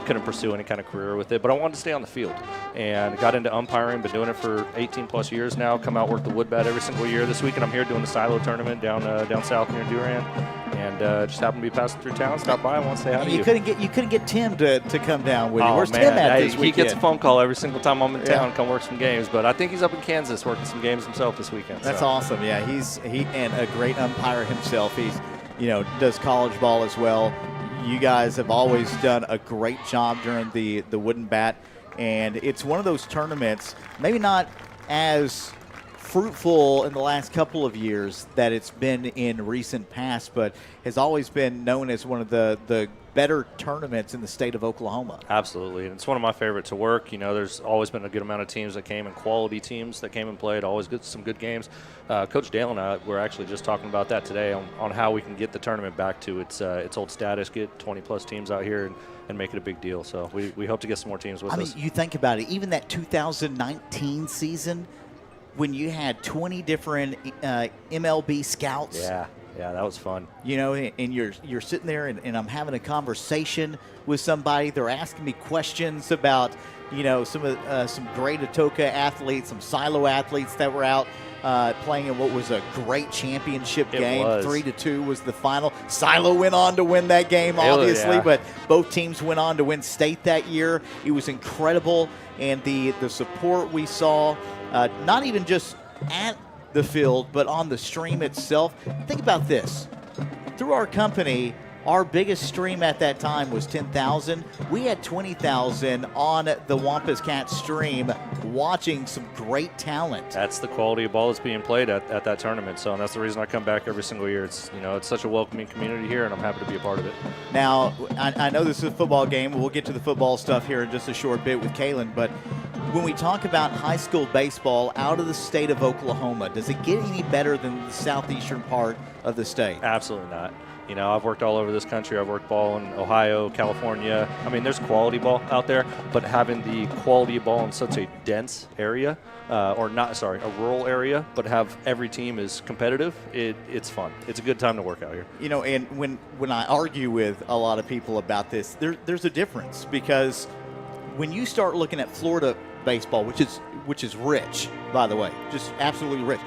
Couldn't pursue any kind of career with it, but I wanted to stay on the field, and got into umpiring. Been doing it for 18 plus years now. Come out, work the Wood Bat every single year. This weekend I'm here doing the silo tournament down south near Durant, and just happened to be passing through town. Stop by. I want to say hi to you. You couldn't get Tim to come down with you. Oh, Where's man. Tim at this weekend? He gets a phone call every single time I'm in town. Come work some games, but I think he's up in Kansas working some games himself this weekend. That's awesome. Yeah, he and a great umpire himself. He's does college ball as well. You guys have always done a great job during the Wooden Bat, and it's one of those tournaments, maybe not as fruitful in the last couple of years that it's been in recent past, but has always been known as one of the better tournaments in the state of Oklahoma. Absolutely, and it's one of my favorite to work. There's always been a good amount of teams that came, and quality teams that came and played. Always some good games. Coach Dale and I were actually just talking about that today on how we can get the tournament back to its old status, get 20-plus teams out here and make it a big deal. So we hope to get some more teams with us. I mean, you think about it, even that 2019 season, when you had 20 different MLB scouts. Yeah, that was fun. And you're sitting there, and I'm having a conversation with somebody. They're asking me questions about, some great Atoka athletes, some silo athletes that were out playing in what was a great championship game. 3-2 was the final. Silo went on to win that game, obviously, but both teams went on to win state that year. It was incredible, and the support we saw, not even just at the field, but on the stream itself. Think about this. Through our company, our biggest stream at that time was 10,000. We had 20,000 on the Wampus Cat stream watching some great talent. That's the quality of ball that's being played at that tournament. So, and that's the reason I come back every single year. It's it's such a welcoming community here, and I'm happy to be a part of it. Now, I know this is a football game. We'll get to the football stuff here in just a short bit with Kaylin, but when we talk about high school baseball out of the state of Oklahoma, does it get any better than the southeastern part of the state? Absolutely not. I've worked all over this country. I've worked ball in Ohio, California. I mean, there's quality ball out there, but having the quality of ball in such a dense area, a rural area, but have every team is competitive, it's fun. It's a good time to work out here. And when I argue with a lot of people about this, there's a difference, because when you start looking at Florida baseball, which is rich, by the way, just absolutely rich.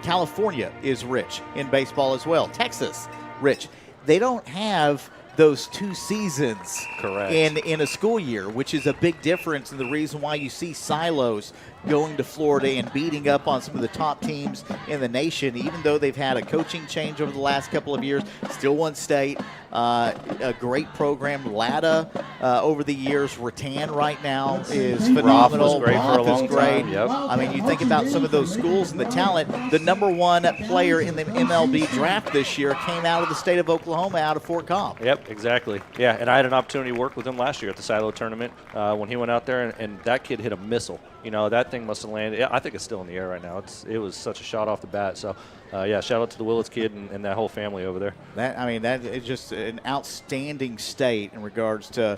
California is rich in baseball as well. Texas, rich. They don't have those 2 seasons in a school year, which is a big difference, and the reason why you see silos going to Florida and beating up on some of the top teams in the nation, even though they've had a coaching change over the last couple of years, still won state, a great program. Lada over the years, Rattan right now is phenomenal. Roth was great for a long time. Yep. I mean, you think about some of those schools and the talent. The #1 player in the MLB draft this year came out of the state of Oklahoma, out of Fort Cobb. Yep, exactly. Yeah, and I had an opportunity to work with him last year at the Silo tournament when he went out there, and that kid hit a missile. You know, that thing must have landed. I think it's still in the air right now. It was such a shot off the bat. So, yeah, shout out to the Willits kid and that whole family over there. That is just an outstanding state in regards to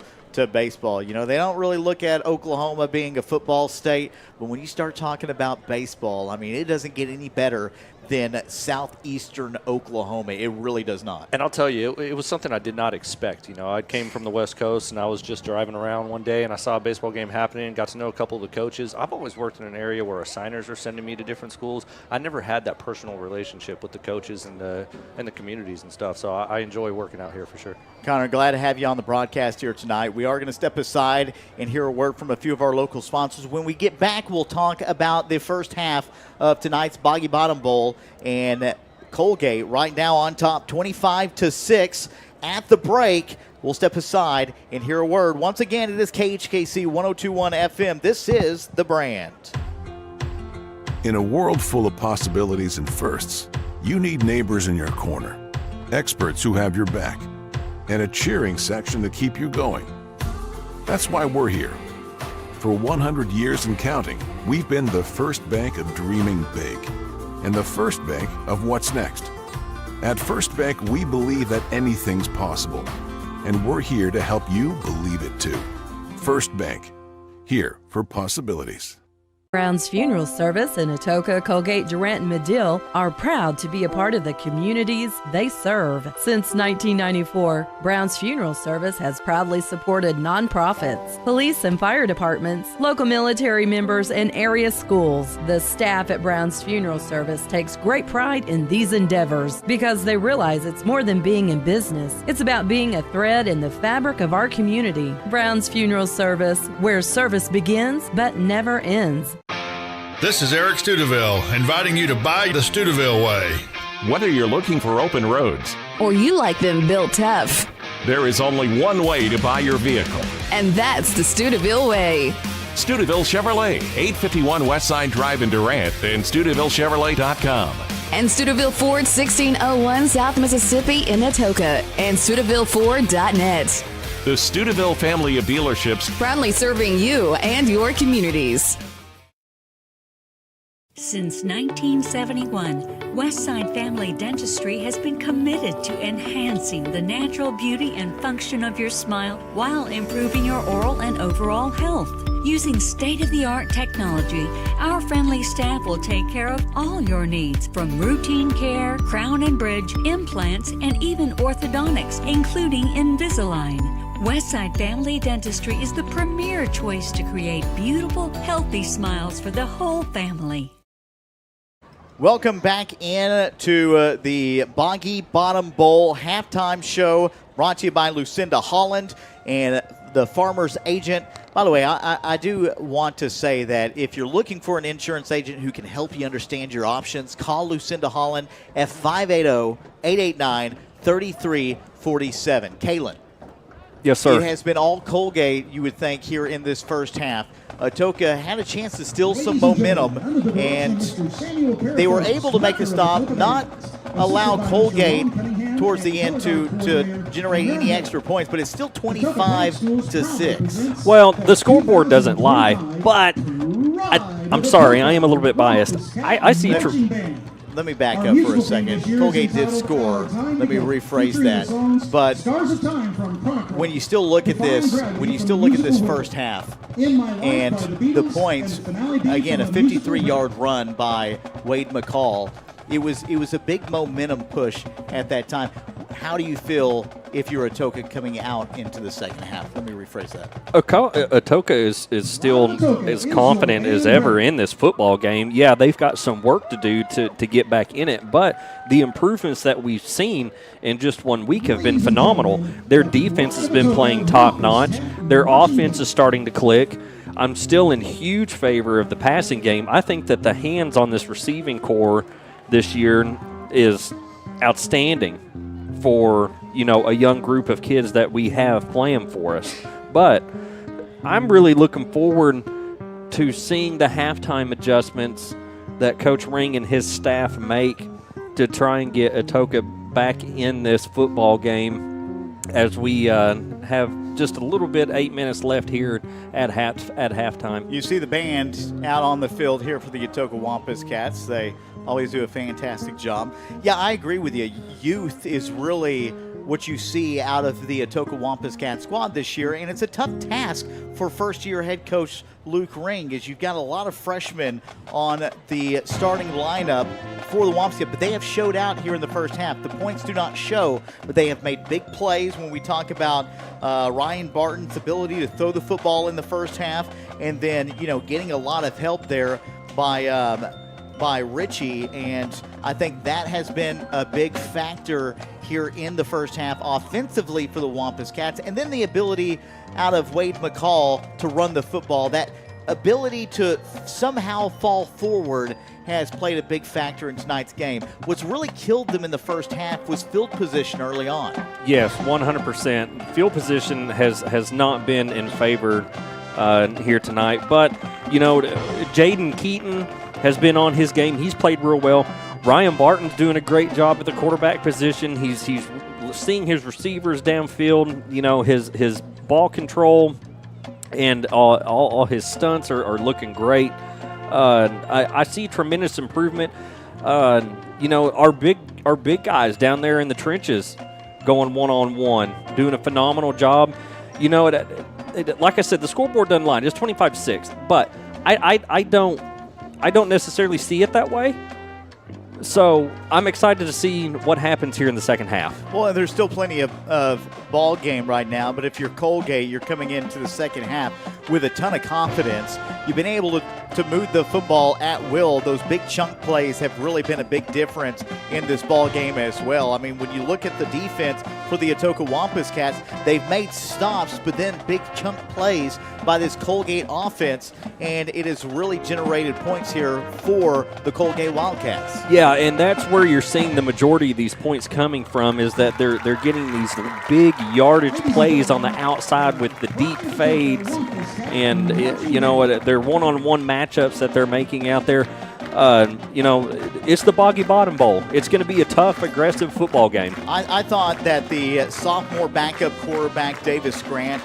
baseball. You know, they don't really look at Oklahoma being a football state, but when you start talking about baseball, I mean, it doesn't get any better than southeastern Oklahoma. It really does not. And I'll tell you, it was something I did not expect. You know, I came from the West Coast, and I was just driving around one day, and I saw a baseball game happening and got to know a couple of the coaches. I've always worked in an area where assigners are sending me to different schools. I never had that personal relationship with the coaches and the communities and stuff, so I enjoy working out here for sure. Connor, glad to have you on the broadcast here tonight. We are going to step aside and hear a word from a few of our local sponsors. When we get back, we'll talk about the first half of tonight's Boggy Bottom Bowl, and Coalgate right now on top 25-6 at the break. We'll step aside and hear a word. Once again, it is KHKC 102.1 FM. This is The Brand. In a world full of possibilities and firsts, you need neighbors in your corner, experts who have your back, and a cheering section to keep you going. That's why we're here. For 100 years and counting, we've been the first bank of dreaming big and the first bank of what's next. At First Bank, we believe that anything's possible, and we're here to help you believe it too. First Bank, here for possibilities. Brown's Funeral Service in Atoka, Coalgate, Durant, and Medill are proud to be a part of the communities they serve. Since 1994, Brown's Funeral Service has proudly supported nonprofits, police and fire departments, local military members, and area schools. The staff at Brown's Funeral Service takes great pride in these endeavors because they realize it's more than being in business. It's about being a thread in the fabric of our community. Brown's Funeral Service, where service begins but never ends. This is Eric Studeville, inviting you to buy the Studeville way. Whether you're looking for open roads or you like them built tough, there is only one way to buy your vehicle. And that's the Studeville way. Studeville Chevrolet, 851 Westside Drive in Durant, and StudevilleChevrolet.com. And Studeville Ford, 1601 South Mississippi in Atoka, and StudevilleFord.net. The Studeville family of dealerships, proudly serving you and your communities. Since 1971, Westside Family Dentistry has been committed to enhancing the natural beauty and function of your smile while improving your oral and overall health. Using state-of-the-art technology, our friendly staff will take care of all your needs, from routine care, crown and bridge, implants, and even orthodontics, including Invisalign. Westside Family Dentistry is the premier choice to create beautiful, healthy smiles for the whole family. Welcome back in to the Boggy Bottom Bowl halftime show, brought to you by Lucinda Holland and the Farmer's Agent. By the way, I do want to say that if you're looking for an insurance agent who can help you understand your options, call Lucinda Holland at 580-889-3347. Kalen. Yes, sir. It has been all Coalgate, you would think, here in this first half. Atoka had a chance to steal some momentum, and they were able to make a stop, not allow Coalgate towards the end to generate any extra points, but it's still 25-6. Well, the scoreboard doesn't lie, but I'm sorry, I am a little bit biased. I see Let me back up for a second. Coalgate did score. Let me rephrase that. But when you still look at this, first half and the points, again, a 53-yard run by Wade McCall, it was a big momentum push at that time. How do you feel if you're Atoka coming out into the second half. Let me rephrase that. Atoka is still as confident as ever in this football game. Yeah, they've got some work to do to get back in it, but the improvements that we've seen in just 1 week have been phenomenal. Their defense has been playing top-notch. Their offense is starting to click. I'm still in huge favor of the passing game. I think that the hands on this receiving core this year is outstanding for, a young group of kids that we have playing for us. But I'm really looking forward to seeing the halftime adjustments that Coach Ring and his staff make to try and get Atoka back in this football game as we have just a little bit, 8 minutes left here at halftime. You see the band out on the field here for the Atoka Wampus Cats. They always do a fantastic job. Yeah, I agree with you. Youth is really what you see out of the Atoka Wampus Cat squad this year, and it's a tough task for first-year head coach Luke Ring, as you've got a lot of freshmen on the starting lineup for the Wampus Cats, but they have showed out here in the first half. The points do not show, but they have made big plays when we talk about Ryan Barton's ability to throw the football in the first half, and then, getting a lot of help there by Richie, and I think that has been a big factor here in the first half offensively for the Wampus Cats. And then the ability out of Wade McCall to run the football, that ability to somehow fall forward has played a big factor in tonight's game. What's really killed them in the first half was field position early on. Yes, 100%. Field position has not been in favor here tonight, but Jaden Keaton has been on his game. He's played real well. Ryan Barton's doing a great job at the quarterback position. He's seeing his receivers downfield. His ball control and all his stunts are looking great. I see tremendous improvement. Our big guys down there in the trenches going one-on-one, doing a phenomenal job. Like I said, the scoreboard doesn't lie. It's 25-6, but I don't necessarily see it that way. So I'm excited to see what happens here in the second half. Well, there's still plenty of ball game right now, but if you're Coalgate, you're coming into the second half with a ton of confidence. You've been able to move the football at will. Those big chunk plays have really been a big difference in this ball game as well. I mean, when you look at the defense for the Atoka Wampus Cats, they've made stops, but then big chunk plays by this Coalgate offense, and it has really generated points here for the Coalgate Wildcats. Yeah, and that's where you're seeing the majority of these points coming from, is that they're getting these big yardage plays on the outside with the deep fades, and they're one-on-one matchups that they're making out there. It's the Boggy Bottom Bowl. It's going to be a tough, aggressive football game. I thought that the sophomore backup quarterback, Davis Grant,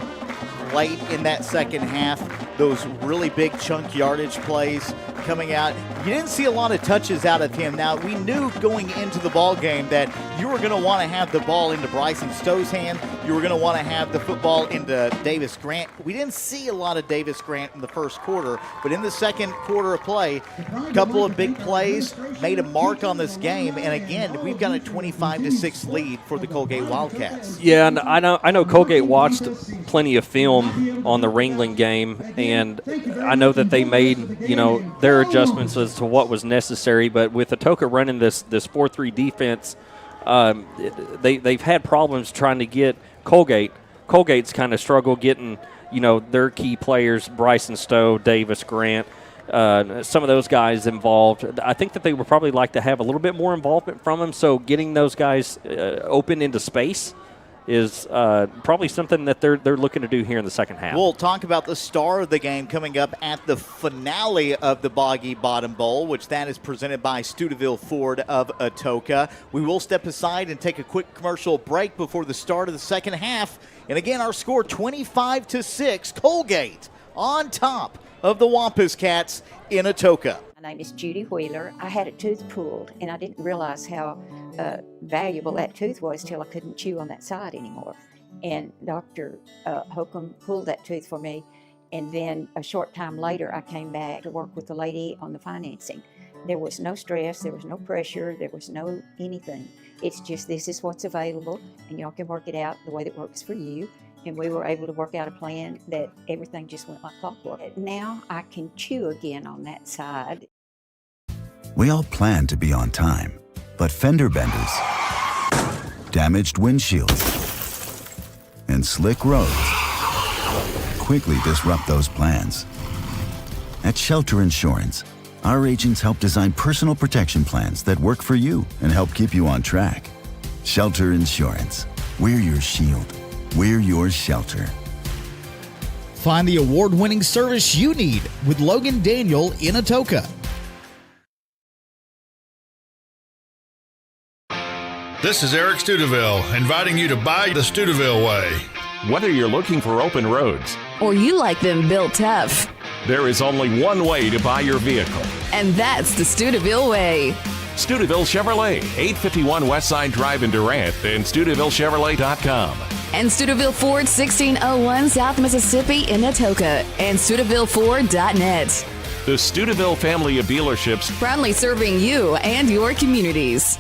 late in that second half, those really big chunk yardage plays coming out. You didn't see a lot of touches out of him. Now, we knew going into the ball game that you were going to want to have the ball into Bryson Stowe's hand. You were going to want to have the football into Davis Grant. We didn't see a lot of Davis Grant in the first quarter, but in the second quarter of play, a couple of big plays made a mark on this game. And again, we've got a 25-6 lead for the Coalgate Wildcats. Yeah, and I know Coalgate watched plenty of film on the Ringling game, and I know that they made, their adjustments as to what was necessary. But with Atoka running this 4-3 defense, they've had problems trying to get Coalgate. Coalgate's kind of struggled getting, their key players, Bryson Stowe, Davis Grant, some of those guys involved. I think that they would probably like to have a little bit more involvement from them, so getting those guys open into space is probably something that they're looking to do here in the second half. We'll talk about the star of the game coming up at the finale of the Boggy Bottom Bowl, which that is presented by Studeville Ford of Atoka. We will step aside and take a quick commercial break before the start of the second half. And again, our score 25-6, Coalgate on top of the Wampus Cats in Atoka. My name is Judy Wheeler. I had a tooth pulled, and I didn't realize how valuable that tooth was till I couldn't chew on that side anymore. And Dr. Holcomb pulled that tooth for me, and then a short time later, I came back to work with the lady on the financing. There was no stress, there was no pressure, there was no anything. It's just this is what's available, and y'all can work it out the way that works for you. And we were able to work out a plan that everything just went like clockwork. Now I can chew again on that side. We all plan to be on time, but fender benders, damaged windshields, and slick roads quickly disrupt those plans. At Shelter Insurance, our agents help design personal protection plans that work for you and help keep you on track. Shelter Insurance. We're your shield. We're your shelter. Find the award-winning service you need with Logan Daniel in Atoka. This is Eric Studeville, inviting you to buy the Studeville way. Whether you're looking for open roads Or you like them built tough. there is only one way to buy your vehicle. And that's the Studeville way. Studeville Chevrolet, 851 Westside Drive in Durant, and StudevilleChevrolet.com. And Studeville Ford, 1601 South Mississippi in Atoka. And StudevilleFord.net. The Studeville family of dealerships, Proudly serving you and your communities.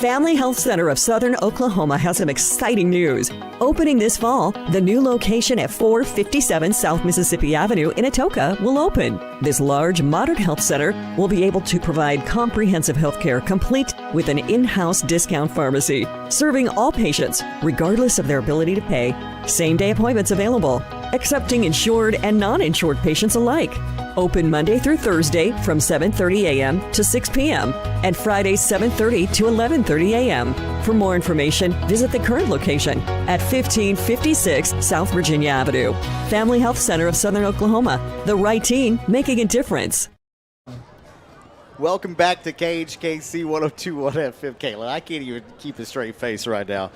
Family Health Center of Southern Oklahoma has some exciting news. Opening this fall, the new location at 457 South Mississippi Avenue in Atoka will open. This large, modern health center will be able to provide comprehensive health care complete with an in-house discount pharmacy, serving all patients, regardless of their ability to pay. Same-day appointments available, accepting insured and non-insured patients alike. Open Monday through Thursday from 7:30 a.m. to 6 p.m. and Fridays 7:30 to 11:30 a.m. For more information, visit the current location at 1556 South Virginia Avenue. Family Health Center of Southern Oklahoma. The right team making a difference. Welcome back to KHKC 102.1 FM. Caitlin, I can't even keep a straight face right now.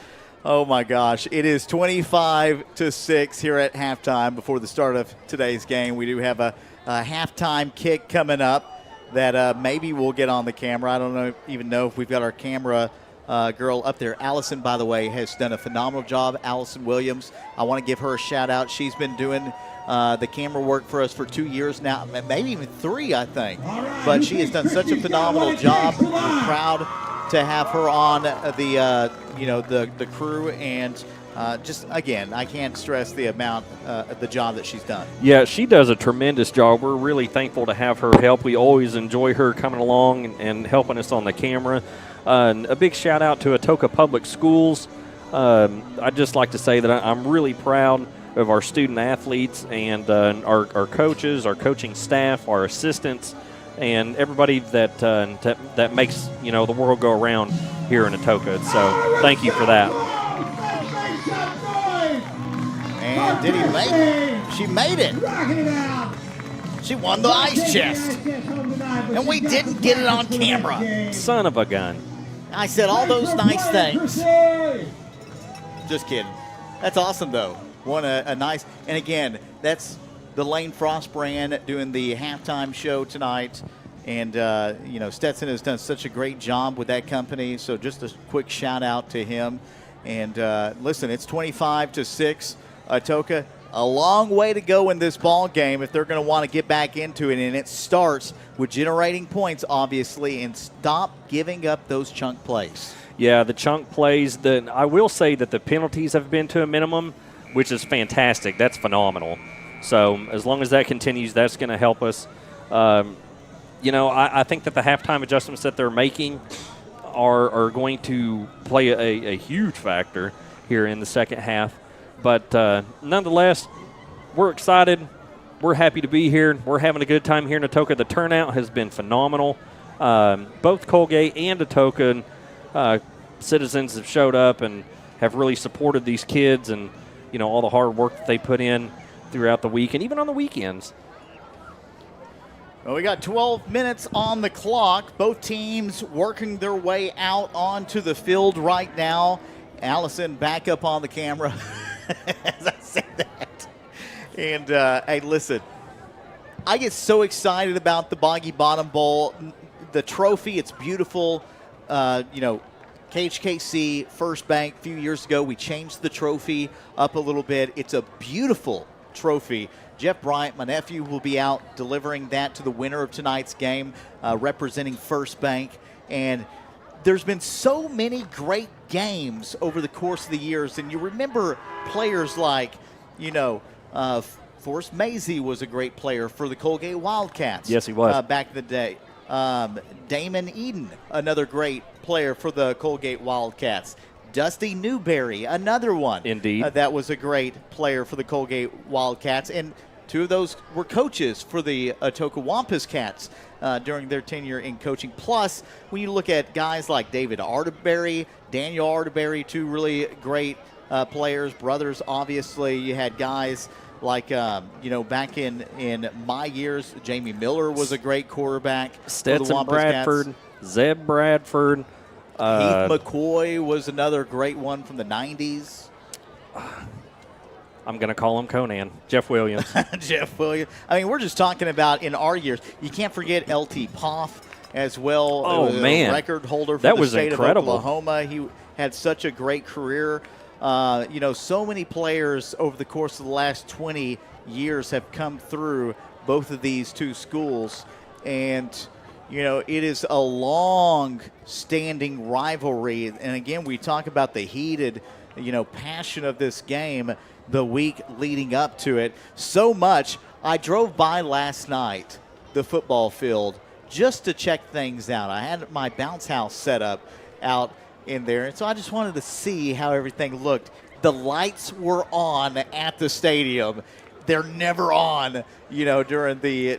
Oh my gosh. It is 25-6 here at halftime before the start of today's game. We do have a halftime kick coming up that maybe we'll get on the camera. I don't even know if we've got our camera girl up there. Allison, by the way, has done a phenomenal job. Allison Williams, I want to give her a shout out. She's been doing the camera work for us for 2 years now, maybe even 3, I think. But she has done such a phenomenal job. We're proud to have her on the crew, and just again, I can't stress the amount of the job that she's done. Yeah, she does a tremendous job. We're really thankful to have her help. We always enjoy her coming along and helping us on the camera. And a big shout out to Atoka Public Schools. I'd just like to say that I'm really proud of our student athletes and our coaches, our coaching staff, our assistants, and everybody that makes the world go around here in Atoka. So thank you for that. And did he make it? She made it. She won the ice chest. And we didn't get it on camera. Son of a gun. I said all those nice things. Just kidding. That's awesome, though. Won a nice, and again, that's the Lane Frost brand doing the halftime show tonight. And, Stetson has done such a great job with that company. So just a quick shout out to him. And listen, it's 25-6. Atoka, a long way to go in this ball game if they're going to want to get back into it. And it starts with generating points, obviously, and stop giving up those chunk plays. Yeah, the chunk plays. I will say that the penalties have been to a minimum, which is fantastic. That's phenomenal. So as long as that continues, that's going to help us. I think that the halftime adjustments that they're making are going to play a huge factor here in the second half. But nonetheless, we're excited. We're happy to be here. We're having a good time here in Atoka. The turnout has been phenomenal. Both Coalgate and Atoka citizens have showed up and have really supported these kids and, all the hard work that they put in throughout the week and even on the weekends. Well, we got 12 minutes on the clock. Both teams working their way out onto the field right now. Allison back up on the camera as I said that. And, hey, listen, I get so excited about the Boggy Bottom Bowl. The trophy, it's beautiful. KHKC First Bank a few years ago, we changed the trophy up a little bit. It's a beautiful trophy Jeff Bryant, my nephew, will be out delivering that to the winner of tonight's game, representing First Bank. And there's been so many great games over the course of the years. And you remember players like, Forrest Mazie was a great player for the Coalgate Wildcats. Yes, he was. Back in the day. Damon Eden, another great player for the Coalgate Wildcats. Dusty Newberry, another one. Indeed. That was a great player for the Coalgate Wildcats. And two of those were coaches for the Atoka Wampus Cats during their tenure in coaching. Plus, when you look at guys like David Arterberry, Daniel Arterberry, two really great players, brothers, obviously. You had guys like, back in my years, Jamie Miller was a great quarterback. Stetson Bradford, Zeb Bradford. Heath McCoy was another great one from the 90s. I'm going to call him Conan. Jeff Williams. Jeff Williams. I mean, we're just talking about in our years. You can't forget L.T. Poff as well. Oh, man. Record holder for that the was state incredible. of Oklahoma. He had such a great career. So many players over the course of the last 20 years have come through both of these two schools. And it is a long-standing rivalry. And, again, we talk about the heated, passion of this game the week leading up to it. So much. I drove by last night, the football field, just to check things out. I had my bounce house set up out in there, and so I just wanted to see how everything looked. The lights were on at the stadium. They're never on, during the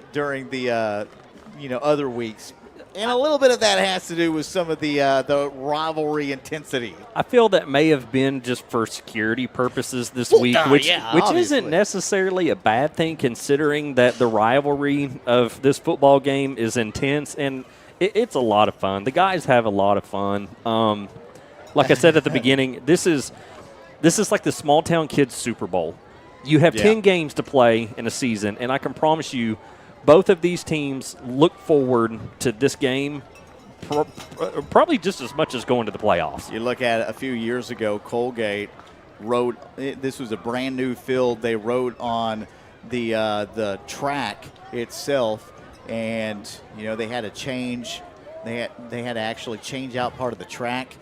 other weeks. And a little bit of that has to do with some of the rivalry intensity. I feel that may have been just for security purposes this week, which isn't necessarily a bad thing considering that the rivalry of this football game is intense, and it's a lot of fun. The guys have a lot of fun. Like I said at the beginning, this is like the small town kids Super Bowl. You have 10 games to play in a season, and I can promise you both of these teams look forward to this game probably just as much as going to the playoffs. You look at it, a few years ago, Coalgate rode – this was a brand-new field. They rode on the track itself, and, they had to change – they had to actually change out part of the track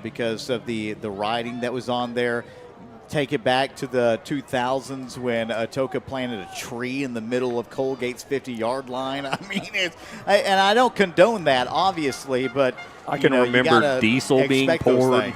because of the riding that was on there. Take it back to the 2000s when Atoka planted a tree in the middle of Coalgate's 50-yard line. I mean, and I don't condone that, obviously, but I can remember diesel being poured.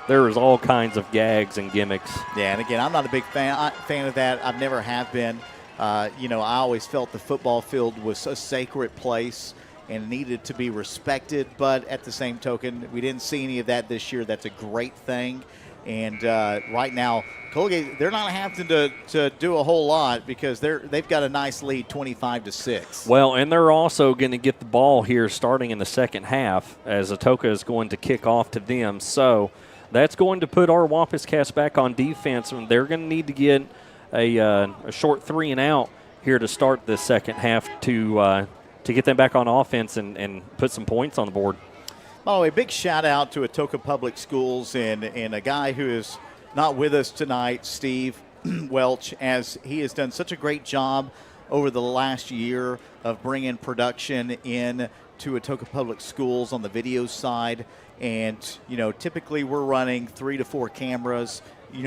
There was all kinds of gags and gimmicks. Yeah, and again, I'm not a big fan of that. I've never have been. I always felt the football field was a sacred place and needed to be respected, but at the same token, we didn't see any of that this year. That's a great thing. And right now, Coalgate, they're not having to do a whole lot because they've got a nice lead, 25-6. Well, and they're also going to get the ball here starting in the second half as Atoka is going to kick off to them. So that's going to put our Wampus Cats back on defense, and they're going to need to get a short 3 and out here to start the second half to get them back on offense and put some points on the board. By the way, big shout out to Atoka Public Schools and a guy who is not with us tonight, Steve Welch, as he has done such a great job over the last year of bringing production in to Atoka Public Schools on the video side. And, typically we're running 3 to 4 cameras,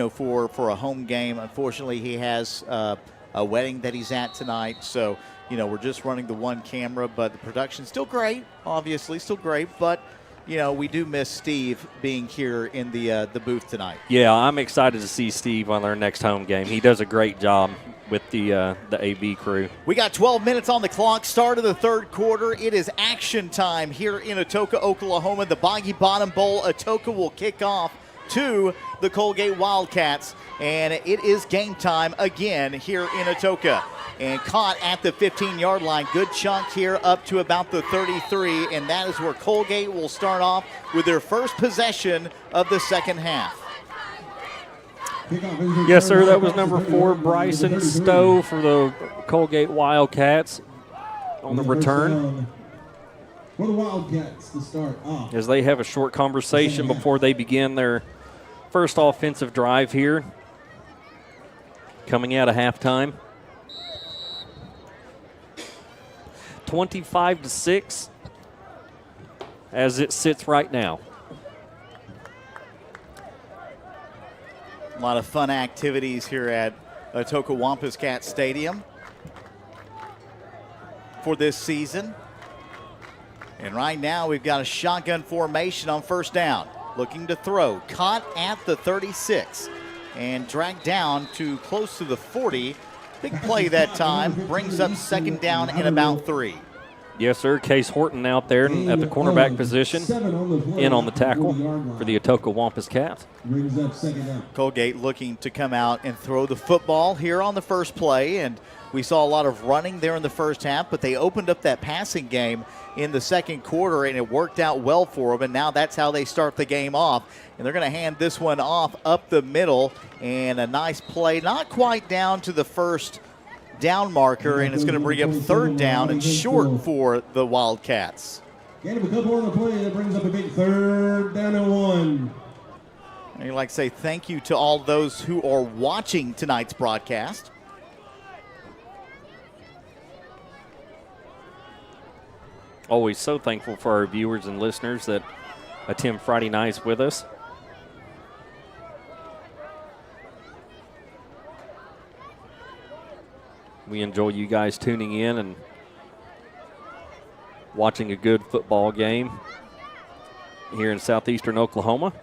for a home game. Unfortunately, he has a wedding that he's at tonight. So, we're just running the one camera, but the production's still great, obviously, still great. But we do miss Steve being here in the booth tonight. Yeah, I'm excited to see Steve on our next home game. He does a great job with the AV crew. We got 12 minutes on the clock, start of the third quarter. It is action time here in Atoka, Oklahoma. The Boggy Bottom Bowl. Atoka will kick off to the Coalgate Wildcats, and it is game time again here in Atoka. And caught at the 15-yard line. Good chunk here up to about the 33, and that is where Coalgate will start off with their first possession of the second half. Yes, sir. That was number 4, Bryson Stowe for the Coalgate Wildcats on the return. For the Wildcats to start off. As they have a short conversation before they begin their first offensive drive here. Coming out of halftime. 25-6 as it sits right now. A lot of fun activities here at Atoka Wampus Cat Stadium for this season. And right now we've got a shotgun formation on first down. Looking to throw. Caught at the 36 and dragged down to close to the 40. Big play that time. Brings up second down and about 3. Yes, sir. Case Horton out there at the cornerback position, in on the tackle for the Atoka Wampus Cats. Brings up second down. Coalgate looking to come out and throw the football here on the first play, and we saw a lot of running there in the first half, but they opened up that passing game in the second quarter, and it worked out well for them, and now that's how they start the game off. And they're going to hand this one off up the middle, and a nice play, not quite down to the first down marker, and it's going to bring up third down and short for the Wildcats. Gain of a couple on the play. That brings up a big third down and 1. And I'd like to say thank you to all those who are watching tonight's broadcast. Always so thankful for our viewers and listeners that attend Friday nights with us. We enjoy you guys tuning in and watching a good football game here in southeastern Oklahoma.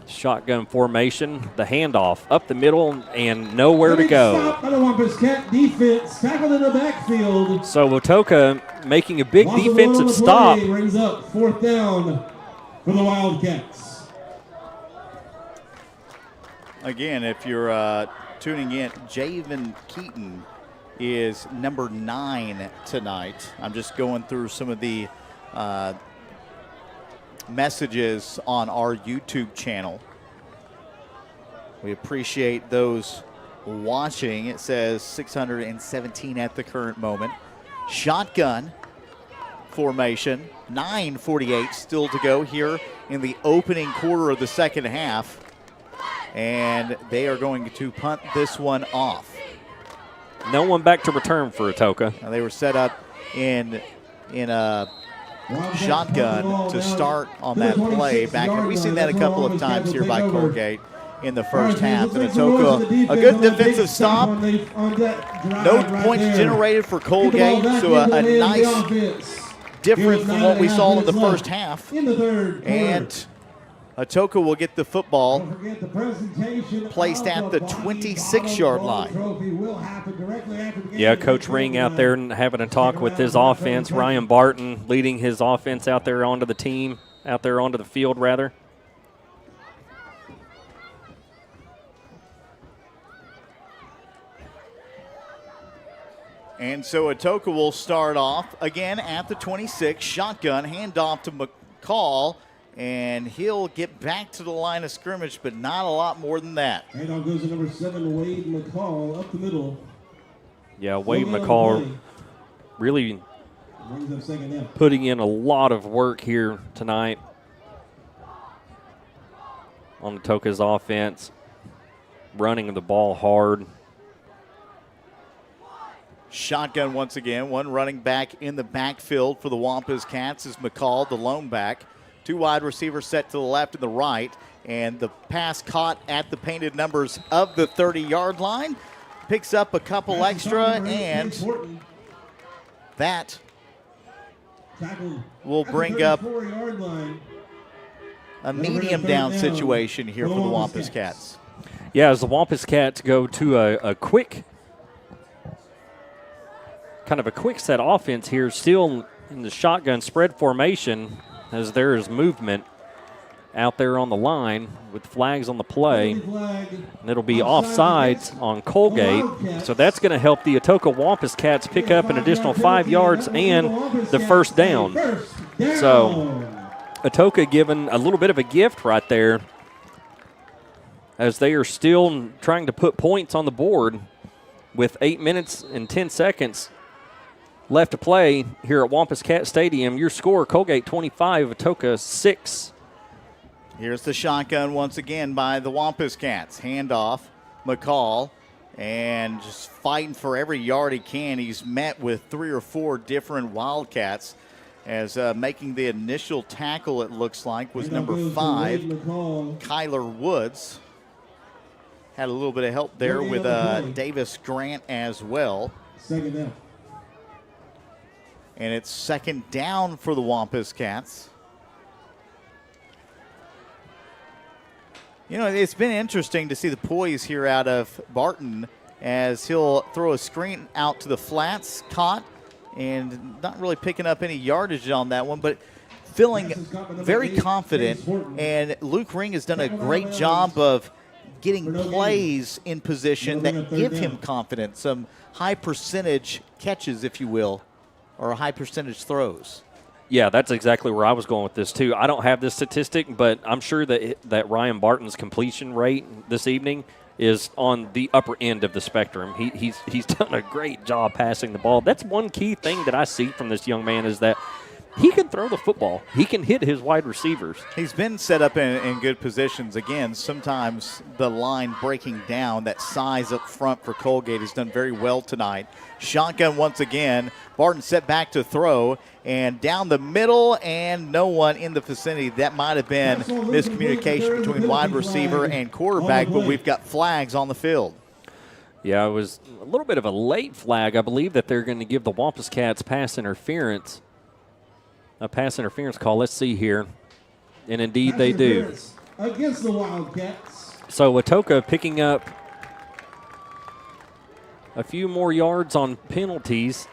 Shotgun formation, the handoff up the middle and nowhere to go. Stop by the Wampus Cat defense, tackled in the backfield. So Atoka making a big defensive stop. Brings up fourth down for the Wildcats. Again, if you're tuning in, Javen Keaton is number 9 tonight. I'm just going through some of the messages on our YouTube channel. We appreciate those watching. It says 617 at the current moment. Shotgun formation, 9:48 still to go here in the opening quarter of the second half. And they are going to punt this one off. No one back to return for Atoka. Now they were set up in a shotgun to start on that play back. And we've seen that a couple of times here by Coalgate in the first half. And Atoka, a good defensive stop. No points generated for Coalgate, so a nice difference from what we saw in the first half. And Atoka will get the football placed at the 26-yard line. Yeah, Coach Ring out there and having a talk with his offense. Ryan Barton leading his offense out there onto the team, out there onto the field, rather. And so Atoka will start off again at the 26, shotgun, handoff to McCall. And he'll get back to the line of scrimmage, but not a lot more than that. Handoff goes to number 7, Wade McCall, up the middle. Yeah, Wade McCall really putting in a lot of work here tonight on Atoka's offense, running the ball hard. Shotgun once again, one running back in the backfield for the Wampus Cats is McCall, the lone back. 2 wide receivers set to the left and the right, and the pass caught at the painted numbers of the 30-yard line. Picks up a couple extra, and that will bring up a medium down situation here for the Wampus Cats. Yeah, as the Wampus Cats go to a quick, kind of a quick set offense here, still in the shotgun spread formation, as there is movement out there on the line with flags on the play. And it'll be offsides on Coalgate. So that's going to help the Atoka Wampus Cats pick up an additional 5 yards and the first down. So Atoka given a little bit of a gift right there, as they are still trying to put points on the board with 8 minutes and 10 seconds left to play here at Wampus Cat Stadium. Your score, Coalgate 25, Atoka 6. Here's the shotgun once again by the Wampus Cats. Handoff, McCall and just fighting for every yard he can. He's met with 3 or 4 different Wildcats as making the initial tackle, it looks like, was number 5, Kyler Woods. Had a little bit of help there with Davis Grant as well. Second down. And it's second down for the Wampus Cats. You know, it's been interesting to see the poise here out of Barton as he'll throw a screen out to the flats, caught, and not really picking up any yardage on that one, but feeling very confident. And Luke Ring has done a great job of getting plays in position that give him confidence, some high percentage catches, if you will, or high percentage throws. Yeah, that's exactly where I was going with this, too. I don't have this statistic, but I'm sure that Ryan Barton's completion rate this evening is on the upper end of the spectrum. He's done a great job passing the ball. That's one key thing that I see from this young man is that he can throw the football. He can hit his wide receivers. He's been set up in good positions. Again, sometimes the line breaking down, that size up front for Coalgate has done very well tonight. Shotgun once again. Barton set back to throw, and down the middle, and no one in the vicinity. That might have been miscommunication between wide receiver and quarterback, but we've got flags on the field. Yeah, it was a little bit of a late flag. I believe that they're going to give the Wampus Cats pass interference. A pass interference call. Let's see here. And indeed they do. Against the Wildcats. So Atoka picking up a few more yards on penalties,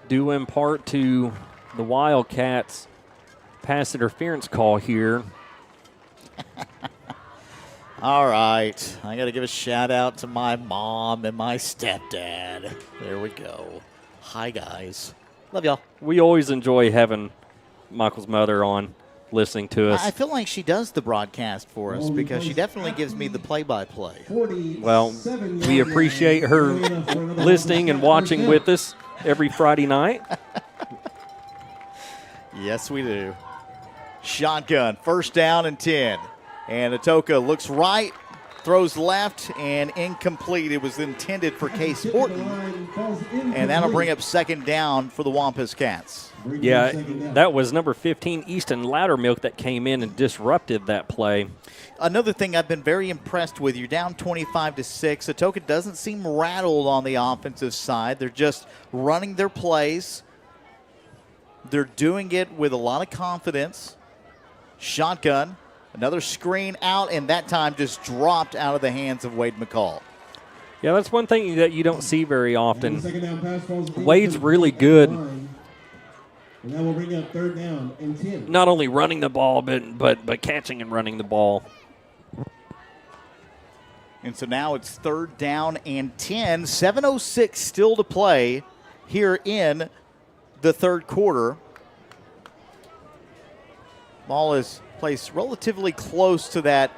due in part to the Wildcats pass interference call here. All right. I got to give a shout out to my mom and my stepdad. There we go. Hi, guys. Love y'all. We always enjoy having Michael's mother on listening to us. I feel like she does the broadcast for us because she definitely gives me the play-by-play. Well, we appreciate her listening and watching with us every Friday night. Yes, we do. Shotgun, first down and 10. And Atoka looks right, throws left, and incomplete. It was intended for Case Horton, and that'll bring up second down for the Wampus Cats. Yeah, that was number 15, Easton Loudermilk, that came in and disrupted that play. Another thing I've been very impressed with, you're down 25-6. Atoka doesn't seem rattled on the offensive side. They're just running their plays. They're doing it with a lot of confidence. Shotgun. Another screen out, and that time just dropped out of the hands of Wade McCall. Yeah, that's one thing that you don't see very often. Wade's really good. And that will bring up third down and 10. Not only running the ball, but catching and running the ball. And so now it's third down and 10. 7:06 still to play here in the third quarter. Ball is placed relatively close to that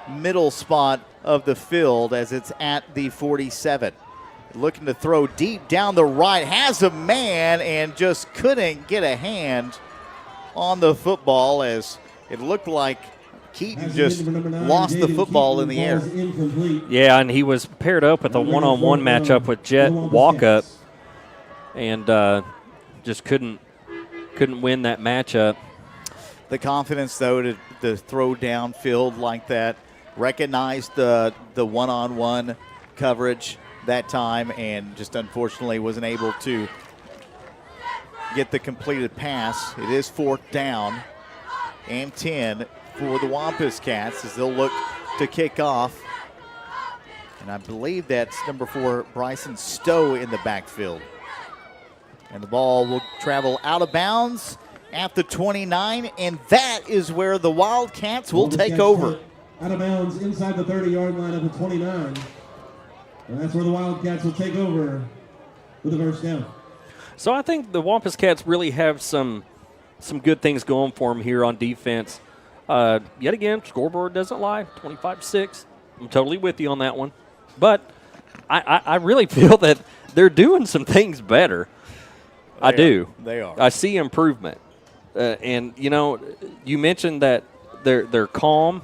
middle spot of the field as it's at the 47. Looking to throw deep down the right, has a man and just couldn't get a hand on the football as it looked like Keaton just lost the football in the air. Yeah, and he was paired up with a one-on-one matchup with Jet Walkup and just couldn't win that matchup. The confidence, though, to throw downfield like that, recognized the one-on-one coverage that time and just unfortunately wasn't able to get the completed pass. It is fourth down and 10 for the Wampus Cats as they'll look to kick off. And I believe that's number 4, Bryson Stowe in the backfield. And the ball will travel out of bounds at the 29, and that is where the Wildcats will take over. Out of bounds inside the 30-yard line of the 29. And that's where the Wildcats will take over with the first down. So I think the Wampus Cats really have some good things going for them here on defense. Yet again, scoreboard doesn't lie, 25-6. I'm totally with you on that one. But I really feel that they're doing some things better. I do. They are. I see improvement. And, you know, you mentioned that they're calm.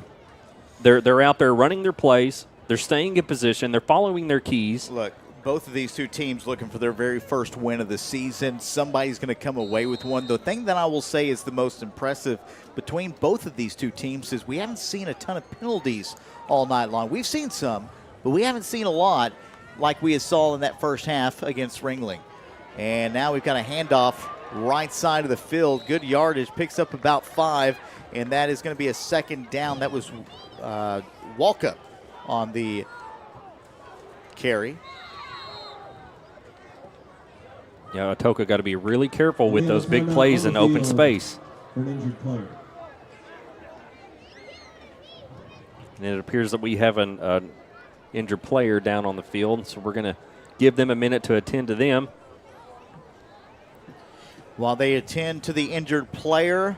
They're out there running their plays. They're staying in position. They're following their keys. Look, both of these two teams looking for their very first win of the season. Somebody's going to come away with one. The thing that I will say is the most impressive between both of these two teams is we haven't seen a ton of penalties all night long. We've seen some, but we haven't seen a lot like we saw in that first half against Ringling. And now we've got a handoff right side of the field. Good yardage, picks up about 5, and that is going to be a second down. That was Walkup on the carry. Yeah, Atoka got to be really careful with those big plays in open space. For an injured player. And it appears that we have an injured player down on the field, so we're going to give them a minute to attend to them. While they attend to the injured player,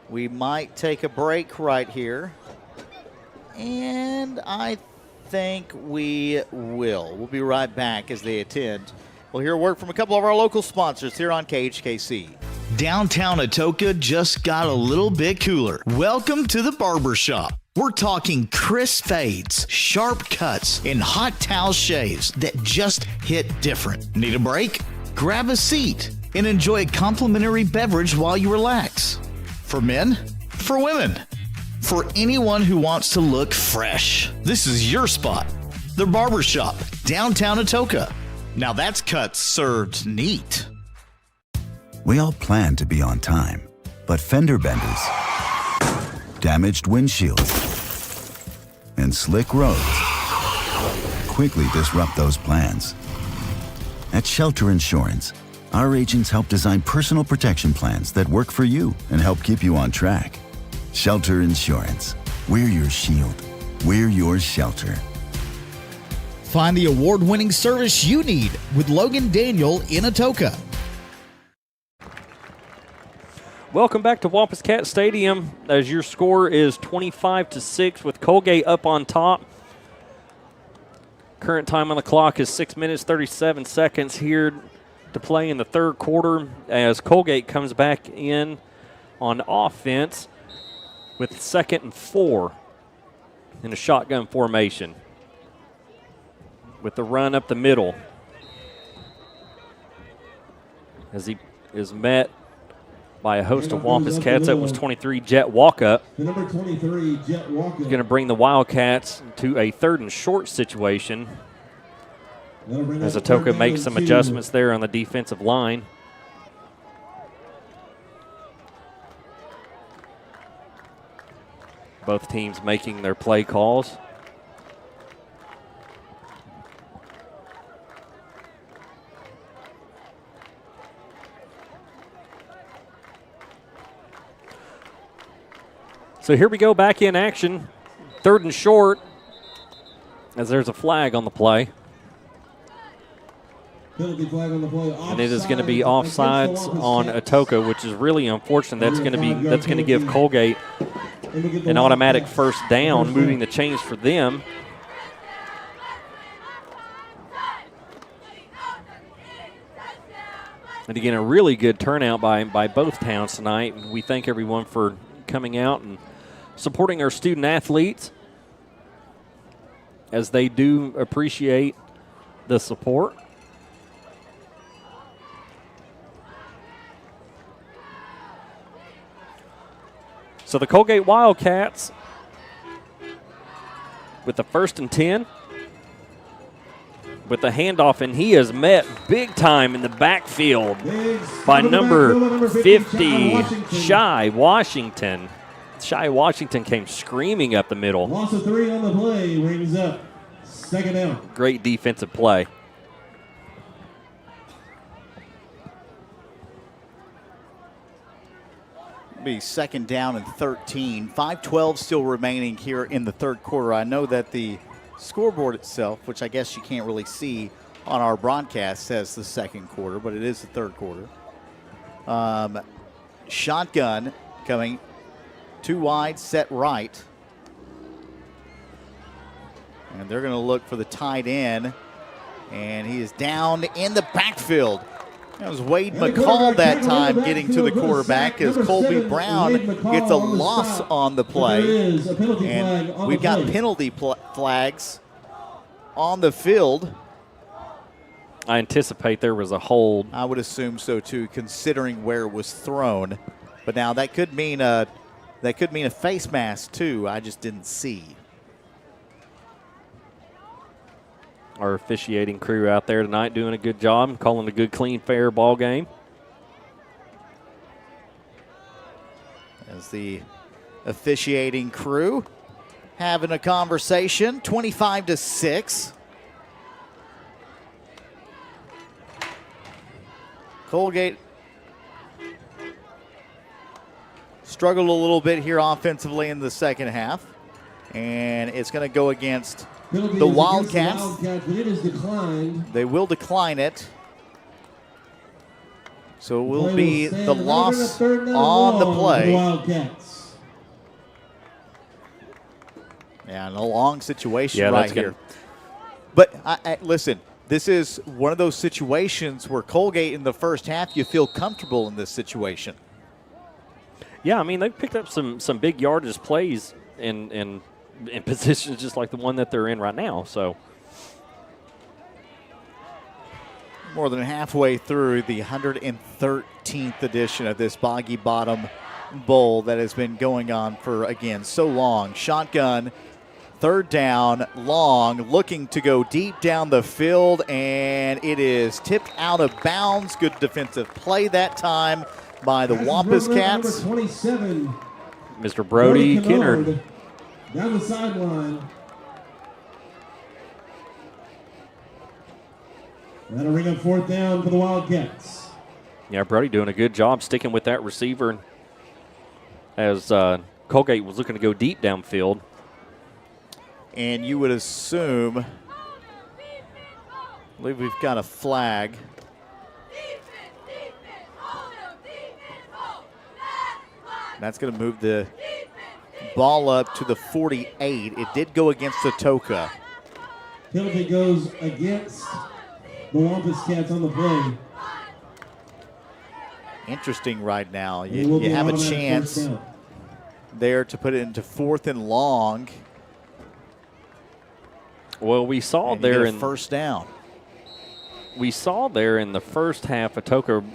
we might take a break right here. And I think we will. We'll be right back as they attend. We'll hear a word from a couple of our local sponsors here on KHKC. Downtown Atoka just got a little bit cooler. Welcome to the barber shop. We're talking crisp fades, sharp cuts, and hot towel shaves that just hit different. Need a break? Grab a seat and enjoy a complimentary beverage while you relax. For men, for women, for anyone who wants to look fresh, this is your spot. The barber shop, downtown Atoka. Now that's cuts served neat. We all plan to be on time, but fender benders, damaged windshields, and slick roads quickly disrupt those plans. At Shelter Insurance, our agents help design personal protection plans that work for you and help keep you on track. Shelter Insurance. We're your shield. We're your shelter. Find the award-winning service you need with Logan Daniel in Atoka. Welcome back to Wampus Cat Stadium as your score is 25-6 with Coalgate up on top. Current time on the clock is 6 minutes, 37 seconds here to play in the third quarter as Coalgate comes back in on offense with 2nd and 4 in a shotgun formation with the run up the middle as he is met by a host of Wampus Cats. That was 23, Jet Walkup. The number 23, Jet Walkup. He's going to bring the Wildcats to a 3rd and short situation as Atoka makes some adjustments there on the defensive line. Both teams making their play calls. So here we go back in action. 3rd and short as there's a flag on the play. Penalty flag on the play. And it is going to be offsides on Atoka, which is really unfortunate. That's going to give Coalgate an automatic first down, moving the chains for them. And again, a really good turnout by both towns tonight. We thank everyone for coming out and supporting our student athletes as they do appreciate the support. So the Coalgate Wildcats with the 1st and 10 with the handoff, and he is met big time in the backfield by number 50, Shy Washington. Shy Washington came screaming up the middle. Loss of 3 on the play, rings up. 2nd down. Great defensive play. Be 2nd down and 13. 5:12 still remaining here in the third quarter. I know that the scoreboard itself, which I guess you can't really see on our broadcast, says the second quarter, but it is the third quarter. Shotgun coming 2 wide, set right. And they're going to look for the tight end. And he is down in the backfield. That was Wade McCall that time getting to the quarterback as Colby Brown gets a loss on the play. And we've got penalty flags on the field. I anticipate there was a hold. I would assume so too, considering where it was thrown. But now that could mean a face mask too. I just didn't see. Our officiating crew out there tonight doing a good job, calling a good, clean, fair ball game. As the officiating crew having a conversation, 25-6. Coalgate struggled a little bit here offensively in the second half, and it's going to go against the Wildcats. But it is declined. They will decline it. So it will be the loss on the play. Wildcats. Yeah, in a long situation Yeah, right that's here. good. But listen, this is one of those situations where Coalgate in the first half, you feel comfortable in this situation. Yeah, I mean, they've picked up some big yardage plays in positions just like the one that they're in right now. So More than halfway through the 113th edition of this Boggy Bottom Bowl that has been going on for, again, so long. Shotgun, third down, long, looking to go deep down the field, and it is tipped out of bounds. Good defensive play that time by the Wampus Cats. Number 27. Mr. Brody Kennard. Down the sideline. That'll ring up fourth down for the Wildcats. Yeah, Brody doing a good job sticking with that receiver as Coalgate was looking to go deep downfield. And you would assume, I believe we've got a flag. That's going to move the ball up to the 48. It did go against Atoka. Penalty goes against the Wampus Cats on the play. Interesting right now. You have a chance there to put it into fourth and long. Well, we saw and there in first down. We saw there in the first half, Atoka,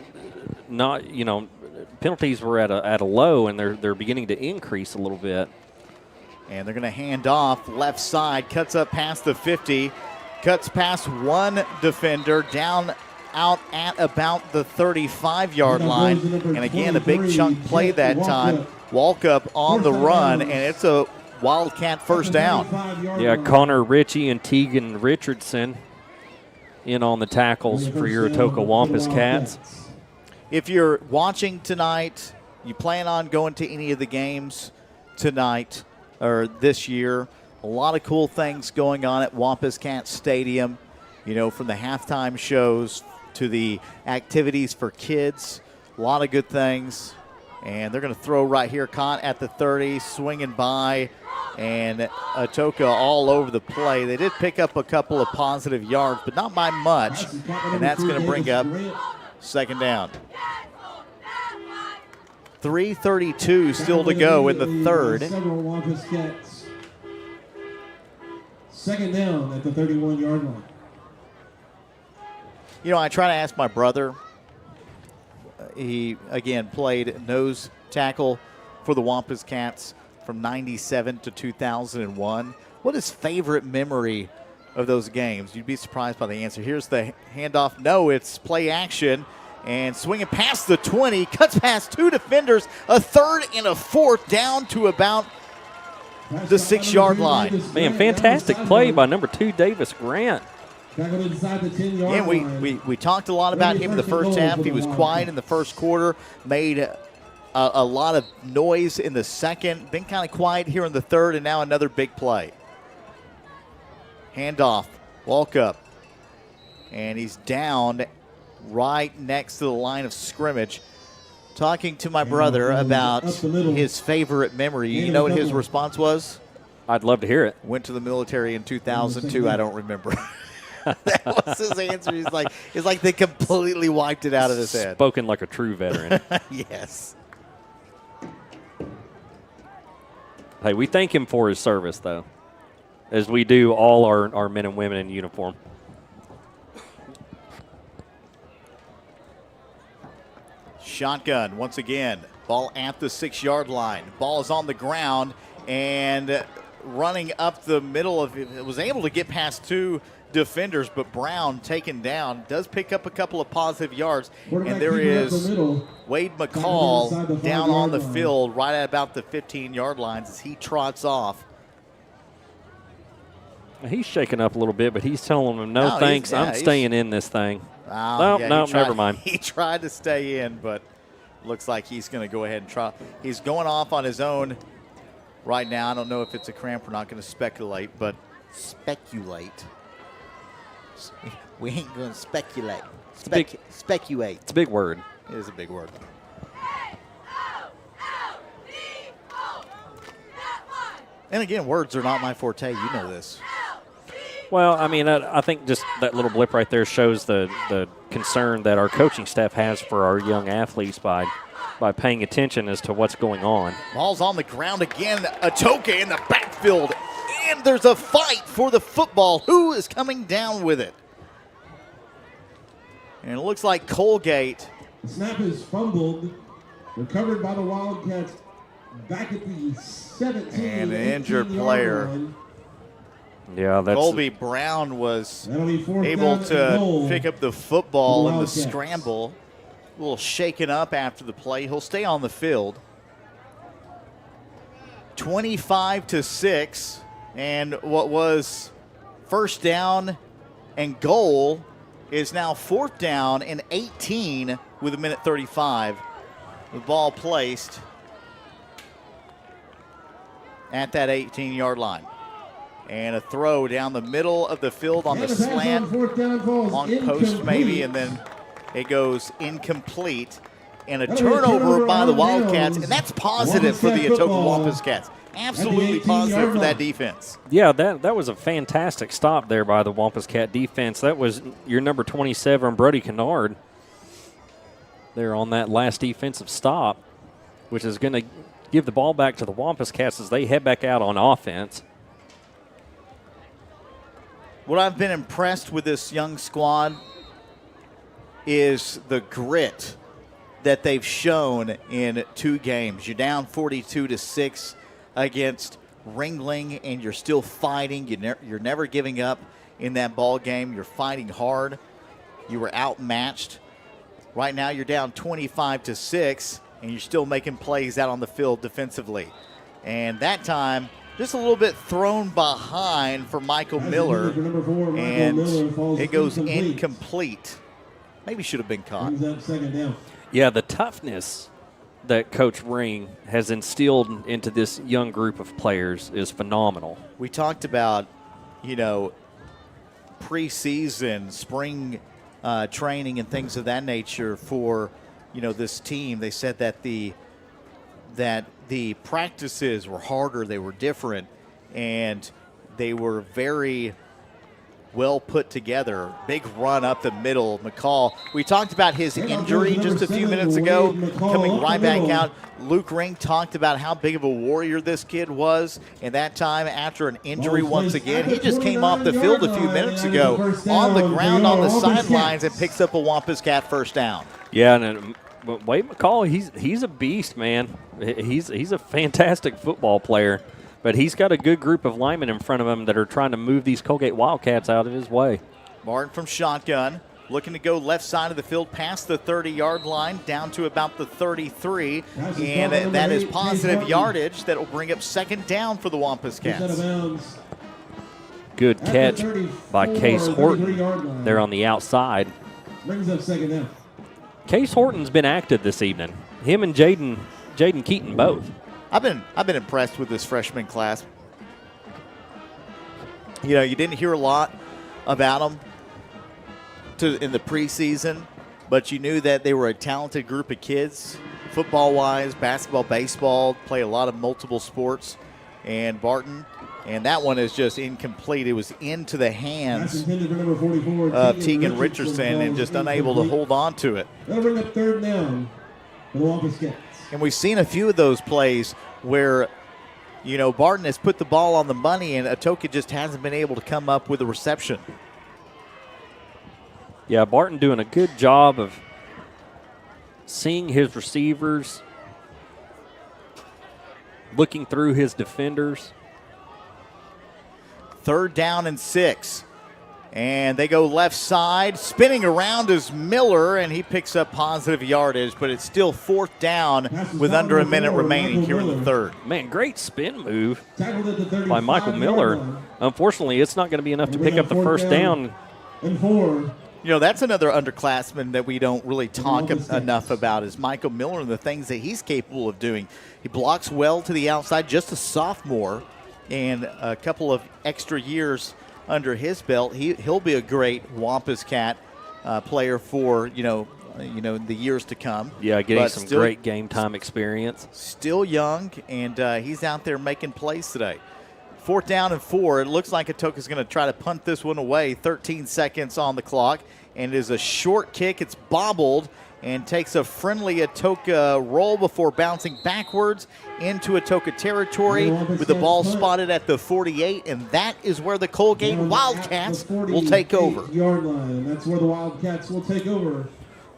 penalties were at a low, and they're beginning to increase a little bit. And they're going to hand off left side, cuts up past the 50, cuts past one defender, down out at about the 35-yard line. And again, a big chunk play that time. Walkup on the run, and it's a Wildcat first down. Yeah, Connor Ritchie and Tegan Richardson in on the tackles for your Atoka Wampus Cats. If you're watching tonight, you plan on going to any of the games tonight or this year, a lot of cool things going on at Wampus Cat Stadium, from the halftime shows to the activities for kids, a lot of good things. And they're going to throw right here, caught at the 30, swinging by, and Atoka all over the play. They did pick up a couple of positive yards, but not by much, and that's going to bring up second down. 3:32 still to go in the third. Second down at the 31-yard line. I try to ask my brother. He, again, played nose tackle for the Wampus Cats from 97 to 2001. What is favorite memory of those games? You'd be surprised by the answer. Here's the handoff. No, it's play action. And swinging past the 20, cuts past two defenders, a third and a fourth, down to about the 6-yard line. Man, fantastic play by number 2, Davis Grant. Again, we talked a lot about him in the first half. He was quiet in the first quarter, made a lot of noise in the second, been kind of quiet here in the third, and now another big play. Handoff, walk up, and he's down right next to the line of scrimmage. Talking to my brother about his favorite memory. You know what his response was? I'd love to hear it. Went to the military in 2002. I don't remember. That was his answer. It's like they completely wiped it out of his head. Spoken like a true veteran. Yes. Hey, we thank him for his service, though. as we do all our men and women in uniform. Shotgun once again. Ball at the 6-yard line. Ball is on the ground and running up the middle of it. Was able to get past 2 defenders, but Brown taken down. Does pick up a couple of positive yards. And there is Wade McCall down on the field right at about the 15-yard lines as he trots off. He's shaking up a little bit, but he's telling them, no thanks, I'm staying in this thing. No, never mind. He tried to stay in, but looks like he's going to go ahead and try. He's going off on his own right now. I don't know if it's a cramp. We're not going to speculate, but speculate. We ain't going to speculate. Speculate. It's a big word. It is a big word. And again, words are not my forte. You know this. Well, I mean, I think just that little blip right there shows the concern that our coaching staff has for our young athletes by paying attention as to what's going on. Ball's on the ground again. Atoka in the backfield. And there's a fight for the football. Who is coming down with it? And it looks like Coalgate. The snap is fumbled. Recovered by the Wildcats back at the 17. And an injured player. Yeah, that's Colby Brown was able to pick up the football in the scramble. A little shaken up after the play. He'll stay on the field. 25-6, and what was first down and goal is now 4th down and 18 with 1:35. The ball placed at that 18-yard line. And a throw down the middle of the field on the slant, on post maybe, and then it goes incomplete. And a turnover by the Wildcats, and that's positive for the Atoka Wampus Cats. Absolutely positive for that defense. Yeah, that was a fantastic stop there by the Wampus Cat defense. That was your number 27, Brody Kennard, there on that last defensive stop, which is going to give the ball back to the Wampus Cats as they head back out on offense. What I've been impressed with this young squad is the grit that they've shown in 2 games. You're down 42-6 against Ringling, and you're still fighting. You're never giving up in that ball game. You're fighting hard. You were outmatched. Right now you're down 25-6, and you're still making plays out on the field defensively. And that time, just a little bit thrown behind for Michael Miller, and it goes incomplete. Maybe should have been caught. Yeah, the toughness that Coach Ring has instilled into this young group of players is phenomenal. We talked about, preseason, spring training and things of that nature for, this team. They said that the practices were harder, they were different, and they were very well put together. Big run up the middle. McCall, we talked about his injury just a few minutes ago, coming right back out. Luke Ring talked about how big of a warrior this kid was, and that time after an injury once again, he just came off the field a few minutes ago on the ground on the sidelines and picks up a Wampus Cat first down. Yeah, and Wade McCall, he's a beast, man. He's a fantastic football player. But he's got a good group of linemen in front of him that are trying to move these Coalgate Wildcats out of his way. Martin from shotgun, looking to go left side of the field past the 30-yard line down to about the 33. And that is positive yardage that will bring up 2nd down for the Wampus Cats. Good catch by Case Horton there on the outside. Brings up 2nd down. Case Horton's been active this evening. Him and Jaden Keaton both. I've been impressed with this freshman class. You didn't hear a lot about them in the preseason, but you knew that they were a talented group of kids, football-wise, basketball, baseball, play a lot of multiple sports. And Barton, and that one is just incomplete. It was into the hands of Tegan Richardson and just unable to hold on to it. That'll bring up 3rd down for the Wampus Cats. And we've seen a few of those plays where you know, Barton has put the ball on the money, and Atoka just hasn't been able to come up with a reception. Yeah, Barton doing a good job of seeing his receivers, looking through his defenders. 3rd down and 6. And they go left side. Spinning around is Miller, and he picks up positive yardage, but it's still 4th down with under a minute remaining here in the 3rd. Man, great spin move by Michael Miller. Unfortunately, it's not going to be enough to pick up the 1st down. And 4. You know, that's another underclassman that we don't really talk enough about is Michael Miller and the things that he's capable of doing. He blocks well to the outside, just a sophomore, and a couple of extra years under his belt. He'll be a great Wampus Cat player for, the years to come. Yeah, getting some great game time experience. Still young, and he's out there making plays today. 4th down and 4. It looks like Atoka's going to try to punt this one away. 13 seconds on the clock, and it is a short kick. It's bobbled and takes a friendly Atoka roll before bouncing backwards into Atoka territory with the ball spotted at the 48, and that is where the Coalgate Wildcats will take over. Yard line. That's where the Wildcats will take over.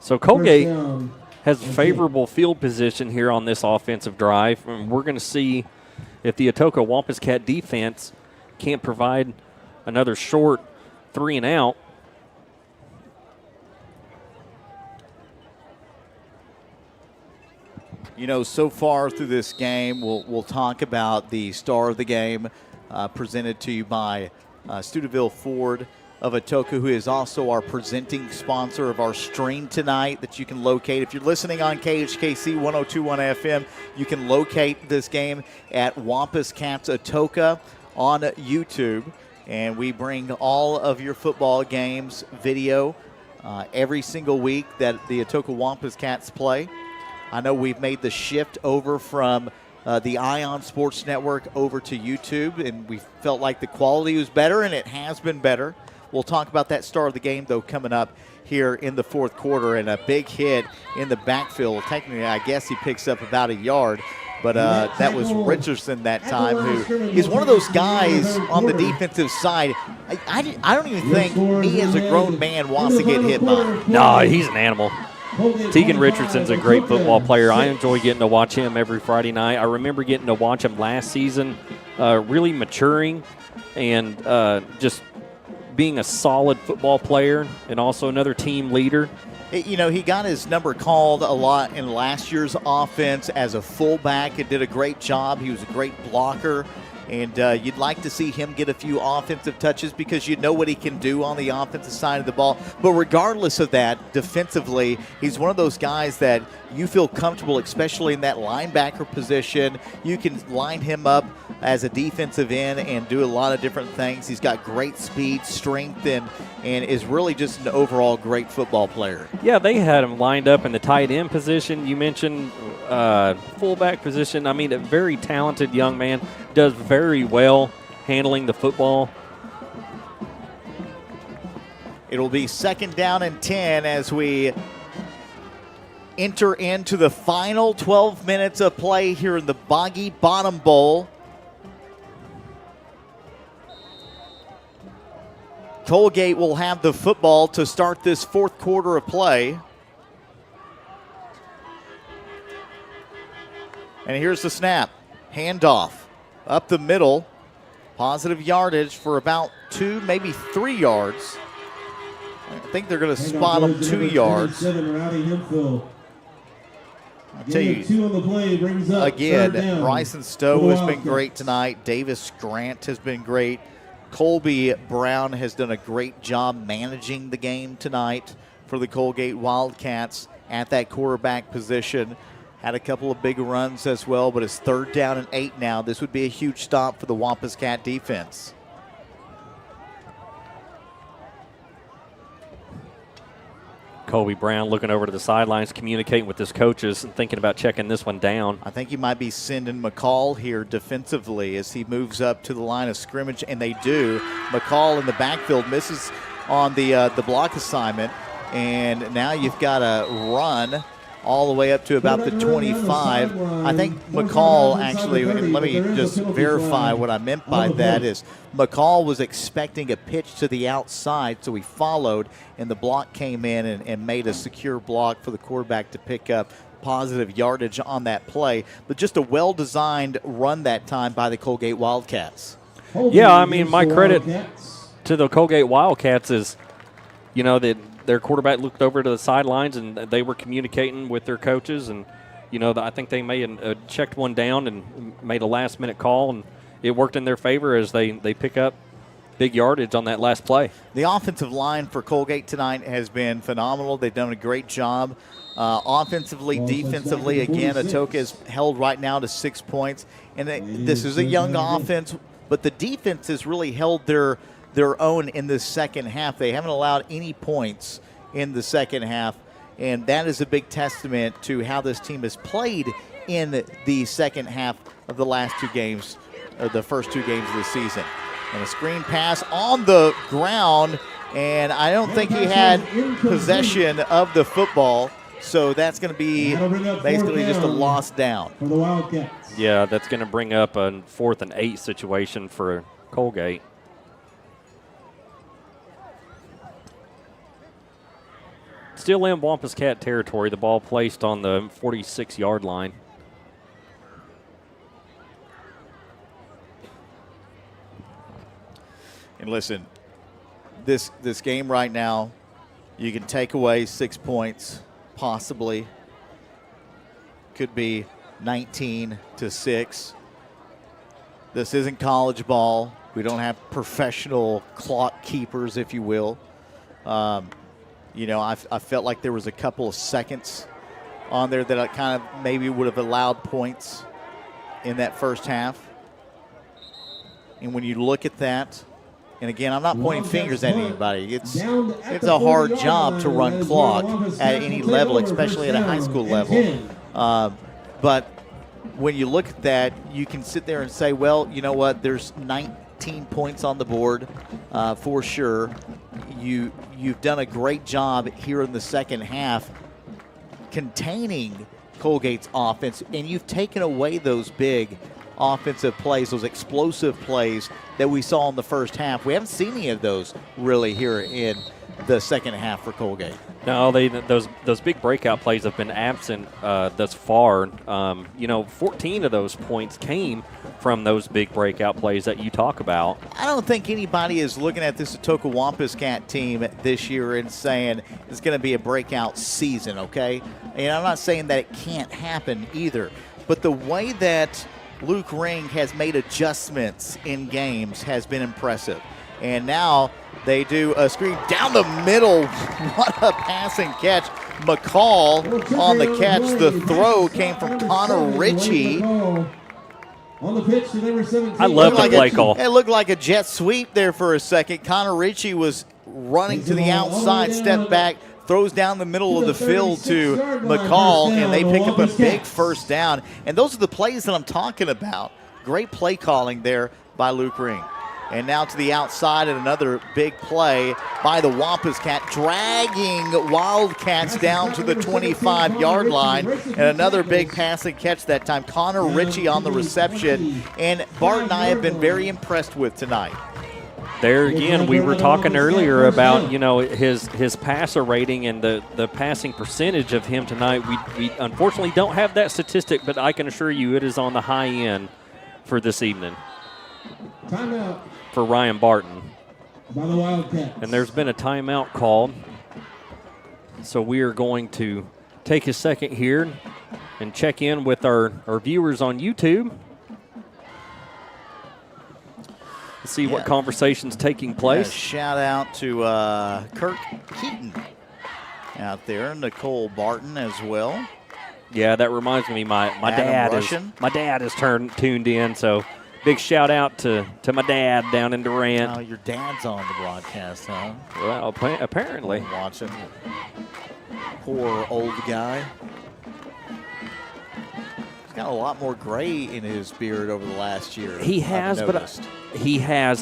So Coalgate has favorable field position here on this offensive drive, and we're going to see if the Atoka Wampus Cat defense can't provide another short 3 and out. You know, so far through this game, we'll talk about the star of the game presented to you by Studeville Ford of Atoka, who is also our presenting sponsor of our stream tonight that you can locate. If you're listening on KHKC 102.1 FM, you can locate this game at Wampus Cats Atoka on YouTube. And we bring all of your football games video every single week that the Atoka Wampus Cats play. I know we've made the shift over from the Ion Sports Network over to YouTube, and we felt like the quality was better, and it has been better. We'll talk about that star of the game, though, coming up here in the 4th quarter, and a big hit in the backfield. Technically, I guess he picks up about a yard, but that was Richardson that time, who is one of those guys on the defensive side. I don't even think me as a grown man wants to get hit by. No, he's an animal. Tegan Richardson's a great football player. I enjoy getting to watch him every Friday night. I remember getting to watch him last season, really maturing and just being a solid football player and also another team leader. You know, he got his number called a lot in last year's offense as a fullback and did a great job. He was a great blocker. And you'd like to see him get a few offensive touches because you know what he can do on the offensive side of the ball. But regardless of that, defensively, he's one of those guys that you feel comfortable, especially in that linebacker position. You can line him up as a defensive end and do a lot of different things. He's got great speed, strength, and is really just an overall great football player. Yeah, they had him lined up in the tight end position. You mentioned fullback position. I mean, a very talented young man. Does very well handling the football. It'll be 2nd down and 10 as we enter into the final 12 minutes of play here in the Boggy Bottom Bowl. Coalgate will have the football to start this 4th quarter of play. And here's the snap. Handoff up the middle. Positive yardage for about 2, maybe 3 yards. I think they're going to spot him 2 yards. I'll tell you, again, Bryson Stowe has been great tonight. Davis Grant has been great. Colby Brown has done a great job managing the game tonight for the Coalgate Wildcats at that quarterback position. Had a couple of big runs as well, but it's 3rd down and 8 now. This would be a huge stop for the Wampus Cat defense. Colby Brown looking over to the sidelines, communicating with his coaches and thinking about checking this one down. I think he might be sending McCall here defensively as he moves up to the line of scrimmage, and they do. McCall in the backfield misses on the block assignment, and now you've got a run all the way up to about the 25. I think McCall actually, and let me just verify what I meant by that, is McCall was expecting a pitch to the outside, so he followed, and the block came in and made a secure block for the quarterback to pick up positive yardage on that play. But just a well-designed run that time by the Coalgate Wildcats. Yeah, I mean, my credit to the Coalgate Wildcats is, that their quarterback looked over to the sidelines and they were communicating with their coaches. And, I think they may have checked one down and made a last-minute call, and it worked in their favor as they pick up big yardage on that last play. The offensive line for Coalgate tonight has been phenomenal. They've done a great job. Offensively, defensively, again, Atoka is held right now to 6 points. And this is a young offense, but the defense has really held their own in the second half. They haven't allowed any points in the second half, and that is a big testament to how this team has played in the second half of the last two games, or the first two games of the season. And a screen pass on the ground, and I don't think he had possession of the football, so that's going to be basically just a lost down. For the Wildcats. Yeah, that's going to bring up a 4th and 8 situation for Coalgate. Still in Wampus Cat territory, the ball placed on the 46-yard line. And listen, this game right now, you can take away 6 points, possibly. Could be 19-6. This isn't college ball. We don't have professional clock keepers, if you will. I felt like there was a couple of seconds on there that I kind of maybe would have allowed points in that first half. And when you look at that, and again, I'm not pointing fingers at anybody. It's a hard job to run clock at any level, especially at a high school level. But when you look at that, you can sit there and say, well, you know what, there's 19 points on the board for sure. You've done a great job here in the second half containing Coalgate's offense, and you've taken away those big offensive plays, those explosive plays that we saw in the first half. We haven't seen any of those really here in the second half for Coalgate. No, those big breakout plays have been absent thus far. 14 of those points came from those big breakout plays that you talk about. I don't think anybody is looking at this Atoka Wampus Cat team this year and saying it's going to be a breakout season, okay? And I'm not saying that it can't happen either. But the way that Luke Ring has made adjustments in games has been impressive. And now they do a screen down the middle. What a passing catch. McCall on the catch. The throw came from Connor Ritchie. On the pitch to number 17. I love the play call. It looked like a jet sweep there for a second. Connor Ritchie was running to the outside, step back, throws down the middle of the field to McCall, and they pick up a big first down. And those are the plays that I'm talking about. Great play calling there by Luke Ring. And now to the outside, and another big play by the Wampus Cat, dragging Wildcats down to the 25-yard line. And another big passing catch that time. Connor Ritchie on the reception. And Bart and I have been very impressed with tonight. There again, we were talking earlier about, his passer rating and the passing percentage of him tonight. We unfortunately don't have that statistic, but I can assure you it is on the high end for this evening. Timeout for Ryan Barton. by the Wildcats. And there's been a timeout called. So we are going to take a second here and check in with our viewers on YouTube. See what conversation's taking place. Shout out to Kirk Keaton out there, Nicole Barton as well. Yeah, that reminds me, my dad is tuned in, so big shout out to my dad down in Durant. Oh, your dad's on the broadcast, huh? Well, apparently. Watching. Poor old guy. He's got a lot more gray in his beard over the last year. He has,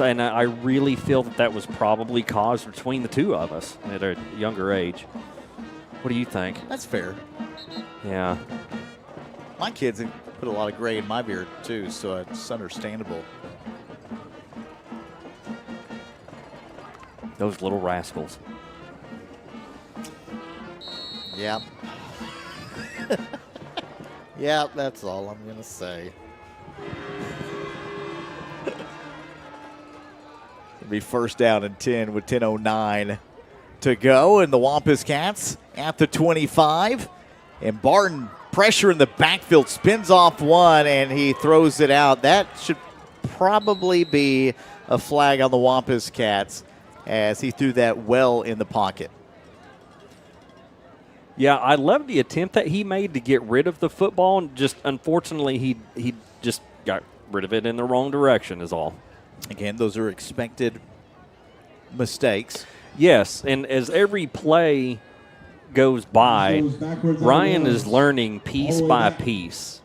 and I really feel that was probably caused between the two of us at a younger age. What do you think? That's fair. Yeah. My kids have put a lot of gray in my beard, too, so it's understandable. Those little rascals. Yep. Yep, that's all I'm going to say. It'll be first down and 10 with 10:09 to go. And the Wampus Cats at the 25. And Barton, pressure in the backfield, spins off one, and he throws it out. That should probably be a flag on the Wampus Cats as he threw that well in the pocket. Yeah, I love the attempt that he made to get rid of the football. And just unfortunately, he just got rid of it in the wrong direction is all. Again, those are expected mistakes. Yes, and as every play goes by, Ryan is learning piece by piece.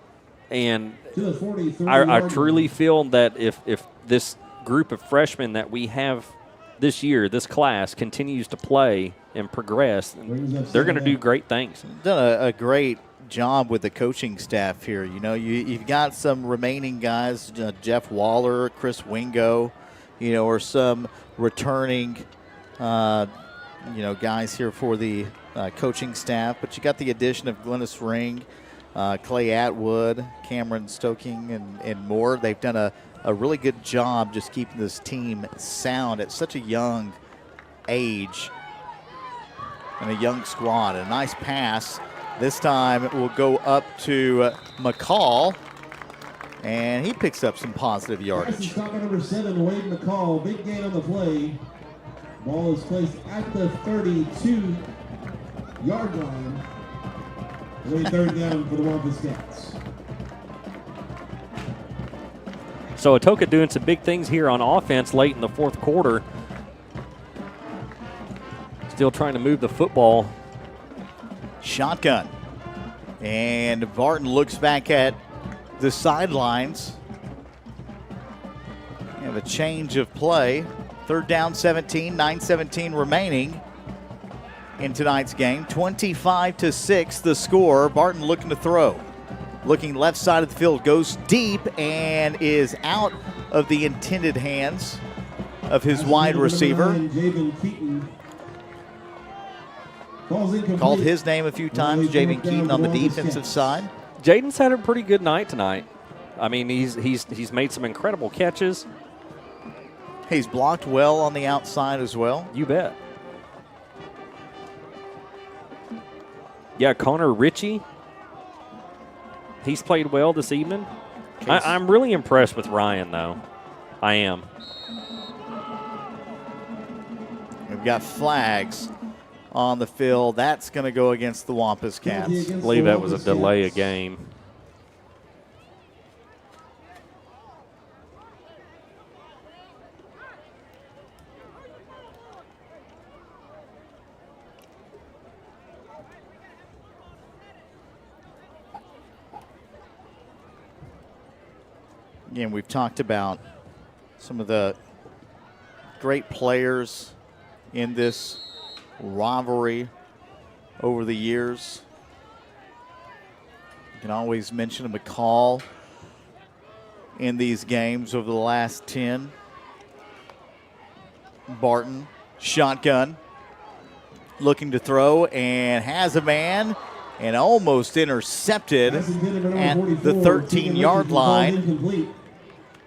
And I truly feel that if this group of freshmen that we have this year, this class, continues to play and progress, they're going to do great things. Done a great job with the coaching staff here. You know, you've got some remaining guys, Jeff Waller, Chris Wingo, you know, or some returning, guys here for the coaching staff. But you got the addition of Glennis Ring, Clay Atwood, Cameron Stoking, and more. They've done a really good job just keeping this team sound at such a young age and a young squad. A nice pass. This time it will go up to McCall, and he picks up some positive yardage. Soccer number 7, Wade McCall. Big gain on the play. Ball is placed at the 32-yard line. Third down for the Wampus Cats. So Atoka doing some big things here on offense late in the fourth quarter. Still trying to move the football. Shotgun. And Barton looks back at the sidelines. We have a change of play. Third down 17, 9:17 remaining in tonight's game. 25-6 the score. Barton looking to throw. Looking left side of the field, goes deep and is out of the intended hands of his wide receiver. Called his name a few times, Javen Keaton on the defensive side. Jaden's had a pretty good night tonight. I mean, he's made some incredible catches. He's blocked well on the outside as well. You bet. Yeah, Connor Ritchie. He's played well this evening. I'm really impressed with Ryan, though. I am. We've got flags on the field. That's going to go against the Wampus Cats. I believe that was a delay of game. Again, we've talked about some of the great players in this rivalry over the years. You can always mention a McCall in these games over the last 10. Barton, shotgun, looking to throw and has a man and almost intercepted at the 13-yard line.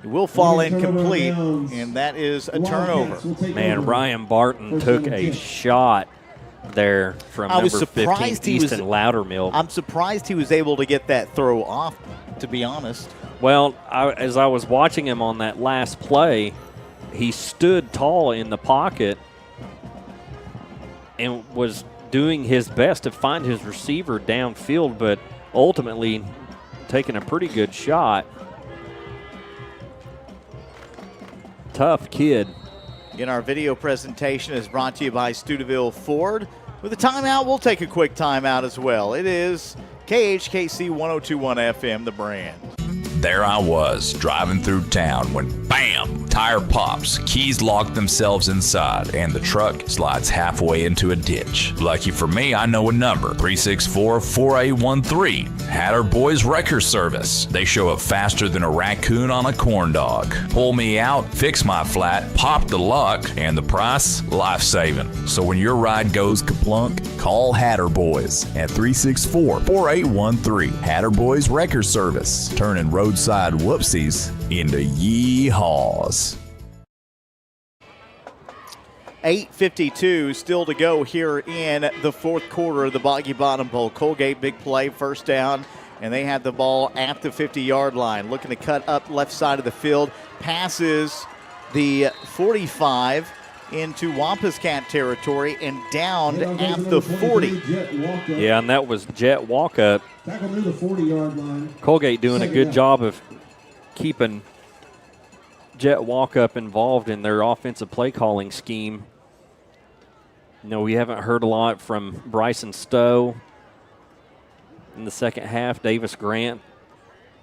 It will fall incomplete, and that is a turnover. Man, Ryan Barton took a shot there from number 15, Easton Loudermill. I'm surprised he was able to get that throw off, to be honest. Well, as I was watching him on that last play, he stood tall in the pocket and was doing his best to find his receiver downfield, but ultimately taking a pretty good shot. Tough kid. Again, our video presentation is brought to you by Stuteville Ford. With a timeout, we'll take a quick timeout as well. It is KHKC 102.1 FM, The Brand. There I was, driving through town when bam! Tire pops, keys lock themselves inside, and the truck slides halfway into a ditch. Lucky for me, I know a number, 364-4813. Hatter Boys Wrecker Service. They show up faster than a raccoon on a corn dog. Pull me out, fix my flat, pop the lock, and the price, life-saving. So when your ride goes kaplunk, call Hatter Boys at 364-4813. Hatter Boys Wrecker Service. Turning roadside whoopsies into yeehaws. 8:52 still to go here in the fourth quarter of the Boggy Bottom Bowl. Coalgate, big play, first down, and they had the ball at the 50-yard line. Looking to cut up left side of the field. Passes the 45 into Wampuscat territory and downed at the 40. Yeah, and that was jet walk-up. Tackle near the 40-yard line. Coalgate doing a good job of keeping jet walk-up involved in their offensive play calling scheme. We haven't heard a lot from Bryson Stowe in the second half. Davis Grant.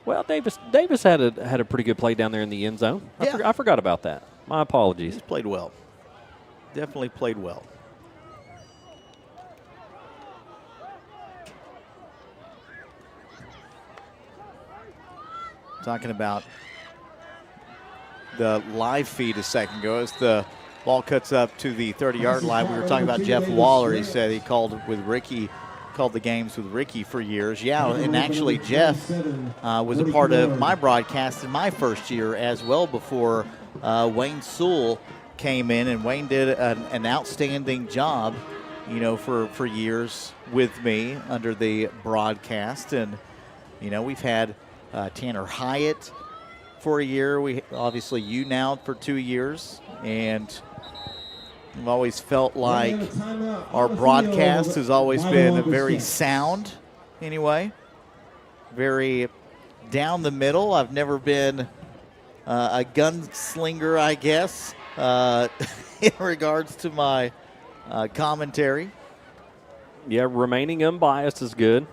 Well, Davis had a pretty good play down there in the end zone. Yeah. I forgot about that. My apologies. He's played well. Definitely played well. Talking about the live feed a second ago as the ball cuts up to the 30-yard line. We were talking about Jeff Waller. He said he called the games with Ricky for years. Yeah, and actually Jeff was a part of my broadcast in my first year as well before Wayne Sewell came in, and Wayne did an outstanding job, for years with me under the broadcast. And, we've had Tanner Hyatt for a year. We obviously you now for 2 years, and I've always felt like our broadcast has always been very sound anyway, very down the middle. I've never been a gunslinger, I guess, in regards to my commentary. Yeah, remaining unbiased is good.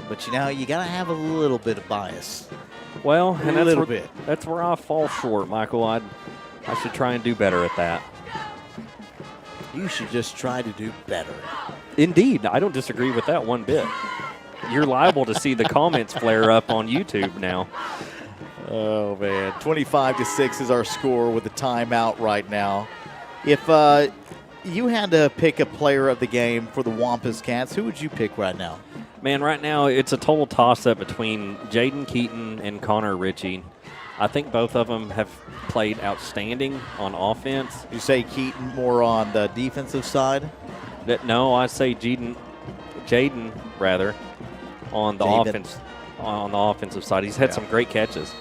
But, you got to have a little bit of bias. Well, and bit. That's where I fall short, Michael. I should try and do better at that. You should just try to do better. Indeed. I don't disagree with that one bit. You're liable to see the comments flare up on YouTube now. Oh, man. 25-6 is our score with a timeout right now. If you had to pick a player of the game for the Wampus Cats, who would you pick right now? Man, right now it's a total toss-up between Jaden Keaton and Connor Ritchie. I think both of them have played outstanding on offense. You say Keaton more on the defensive side? No, I say Jaden rather on the offense. On the offensive side, he's had some great catches.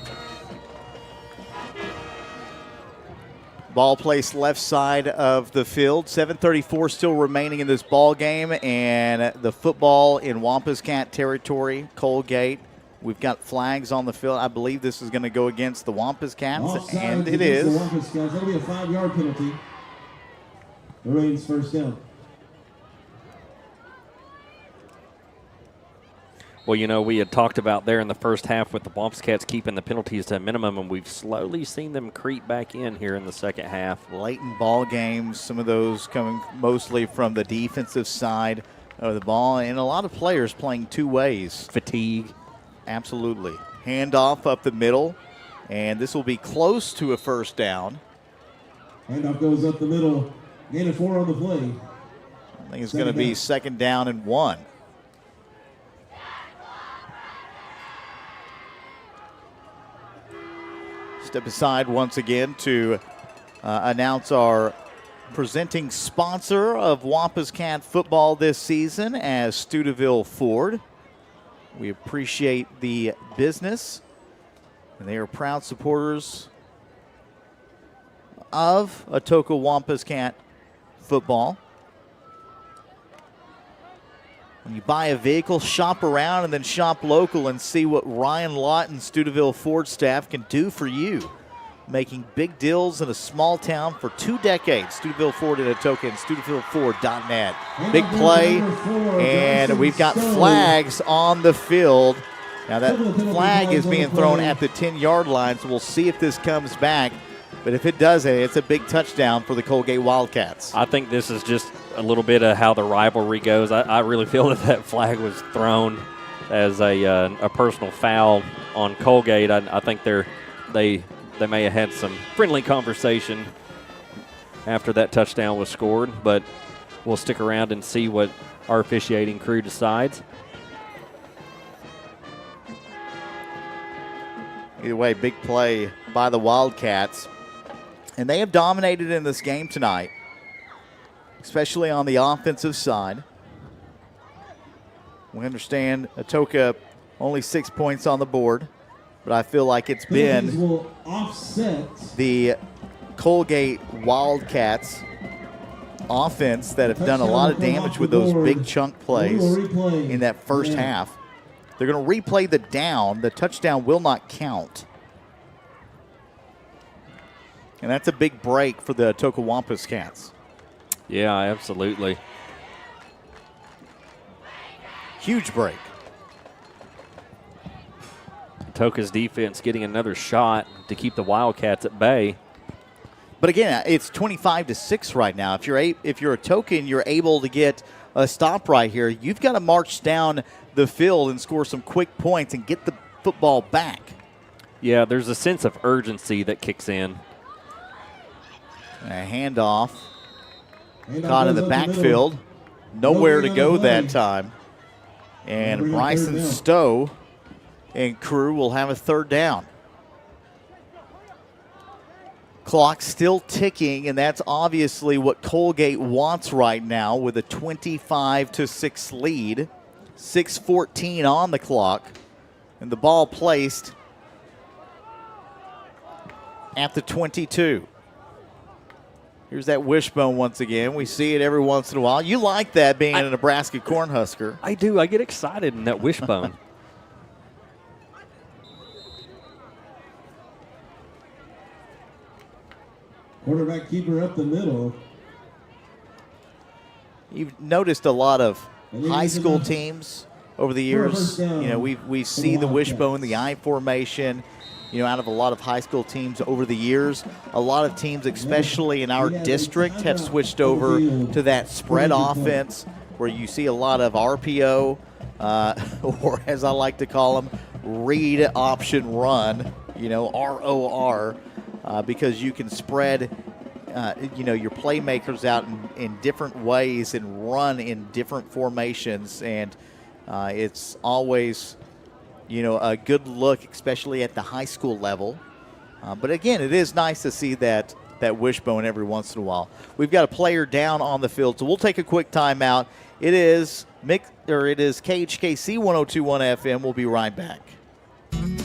Ball placed left side of the field. 7:34 still remaining in this ball game, and the football in Wampuscat territory, Coalgate. We've got flags on the field. I believe this is going to go against the Wampuscats, and it is. The Wampuscats. That'll be a 5-yard penalty. The Rains first down. Well, we had talked about there in the first half with the Wampuscats keeping the penalties to a minimum, and we've slowly seen them creep back in here in the second half. Late in ball games, some of those coming mostly from the defensive side of the ball, and a lot of players playing two ways. Fatigue. Absolutely. Handoff up the middle, and this will be close to a first down. Handoff goes up the middle. Gain of 4 on the play. I think it's going to be second down and 1. Step aside once again to announce our presenting sponsor of Wampuscat football this season as Stuteville Ford. We appreciate the business, and they are proud supporters of Atoka Wampuscat football. When you buy a vehicle, shop around and then shop local and see what Ryan Lott and Stuteville Ford staff can do for you. making big deals in a small town for 2 decades. Steubenville Ford in Atoka and SteubenvilleFord.net. Big play, and we've got flags on the field. Now that flag is being thrown at the 10-yard line, so we'll see if this comes back. But if it does, it's a big touchdown for the Coalgate Wildcats. I think this is just a little bit of how the rivalry goes. I really feel that flag was thrown as a personal foul on Coalgate. I think they may have had some friendly conversation after that touchdown was scored, but we'll stick around and see what our officiating crew decides. Either way, big play by the Wildcats. And they have dominated in this game tonight, especially on the offensive side. We understand Atoka only 6 points on the board, but I feel like it's been the Coalgate Wildcats offense that have done a lot of damage with those big chunk plays in that first half. They're going to replay the down. The touchdown will not count. And that's a big break for the Atoka Wampus Cats. Yeah, absolutely. Huge break. Atoka's defense getting another shot to keep the Wildcats at bay. But again, it's 25-6 right now. If you're Atoka and you're able to get a stop right here, you've got to march down the field and score some quick points and get the football back. Yeah, there's a sense of urgency that kicks in. A handoff. Caught in the backfield. Nowhere to go that time. And Bryson Stowe and crew will have a third down. Clock still ticking, and that's obviously what Coalgate wants right now with a 25-6 lead. 6:14 on the clock, and the ball placed at the 22. Here's that wishbone once again. We see it every once in a while. You like that being a Nebraska Cornhusker. I do. I get excited in that wishbone. Quarterback keeper up the middle. You've noticed a lot of high school teams over the years. You know, we see the wishbone, the I formation, you know, out of a lot of high school teams over the years. A lot of teams, especially in our district, have switched over to that spread offense where you see a lot of RPO, or as I like to call them, read option run, you know, ROR, because you can spread you know, your playmakers out in different ways and run in different formations, and it's always, you know, a good look, especially at the high school level. But again, it is nice to see that wishbone every once in a while. We've got a player down on the field, so we'll take a quick timeout. It is KHKC 102.1 FM. We'll be right back.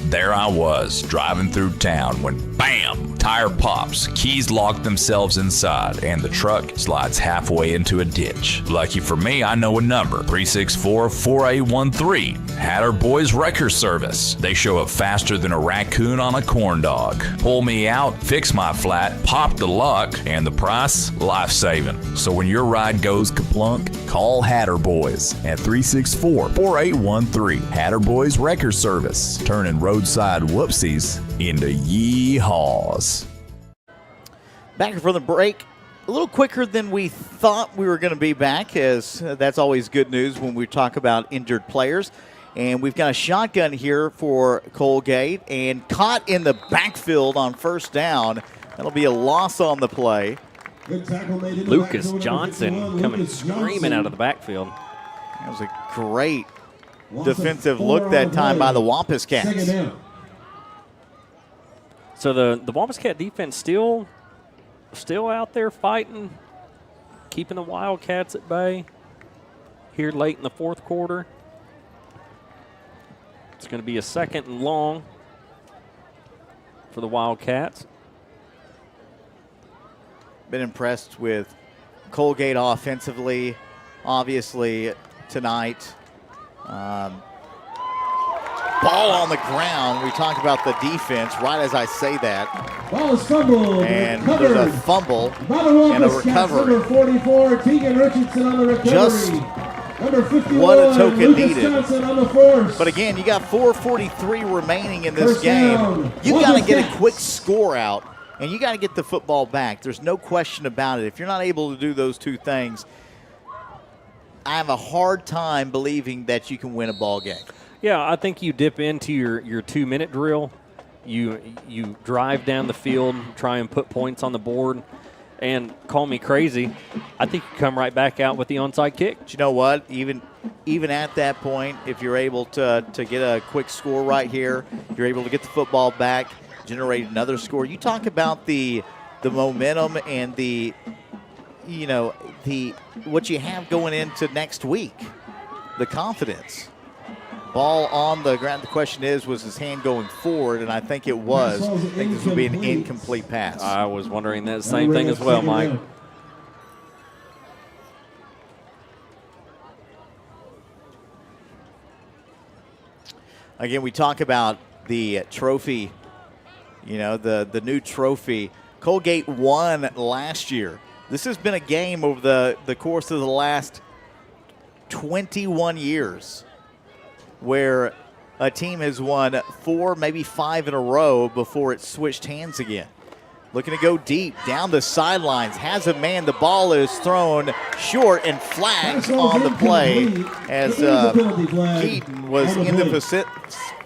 There I was, driving through town when, bam, tire pops, keys lock themselves inside, and the truck slides halfway into a ditch. Lucky for me, I know a number, 364-4813. Hatter Boys Wrecker Service. They show up faster than a raccoon on a corn dog. Pull me out, fix my flat, pop the luck, and the price, life-saving. So when your ride goes kaplunk, call Hatter Boys at 364-4813. Hatter Boys Wrecker Service. Turning roadside whoopsies into yeehaws. Back from the break, a little quicker than we thought we were going to be back, as that's always good news when we talk about injured players. And we've got a shotgun here for Coalgate, and caught in the backfield on first down. That'll be a loss on the play. Lucas Johnson coming screaming out of the backfield. That was a great defensive look that time by the Wampus Cats. So the Wampus Cat defense still out there fighting, keeping the Wildcats at bay here late in the fourth quarter. It's going to be a second and long for the Wildcats. Been impressed with Coalgate offensively, obviously, tonight. Ball on the ground. We talked about the defense right as I say that. Ball is fumbled. And there's a fumble and a recovery. Number 44, Tegan Richardson on the recovery. Just number 51, what Atoka Lucas needed. Johnson on the force. But again, you got 4:43 remaining in this First game. down. You One got to to get a catch. quick score out, and you got to get the football back. There's no question about it. If you're not able to do those two things, I have a hard time believing that you can win a ball game. Yeah, I think you dip into your 2-minute drill. You drive down the field, try and put points on the board, and call me crazy. I think you come right back out with the onside kick. But you know what? Even at that point, if you're able to get a quick score right here, you're able to get the football back, generate another score. You talk about the momentum and the what you have going into next week, the confidence. Ball on the ground. The question is, was his hand going forward? And I think it was. I think this would be an incomplete pass. I was wondering that same thing as well, Mike. Again, we talk about the trophy, the new trophy. Coalgate won last year. This has been a game over the course of the last 21 years where a team has won 4, maybe 5 in a row before it switched hands again. Looking to go deep down the sidelines, has a man. The ball is thrown short and flags on the play as Keaton was in the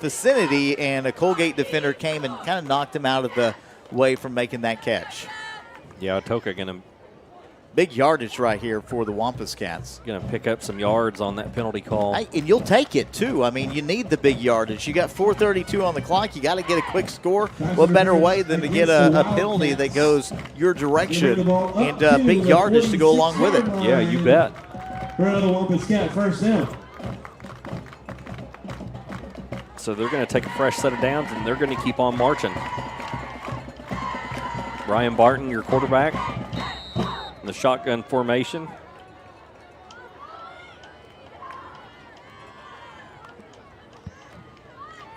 vicinity, and a Coalgate defender came and kind of knocked him out of the way from making that catch. Yeah, Atoka going to big yardage right here for the Wampus Cats. Going to pick up some yards on that penalty call. And you'll take it, too. I mean, you need the big yardage. You got 4:32 on the clock. You got to get a quick score. What better way than to get a penalty that goes your direction and big yardage to go along with it? Yeah, you bet. For another Wampus Cat, first down. So they're going to take a fresh set of downs, and they're going to keep on marching. Ryan Barton, your quarterback. The shotgun formation.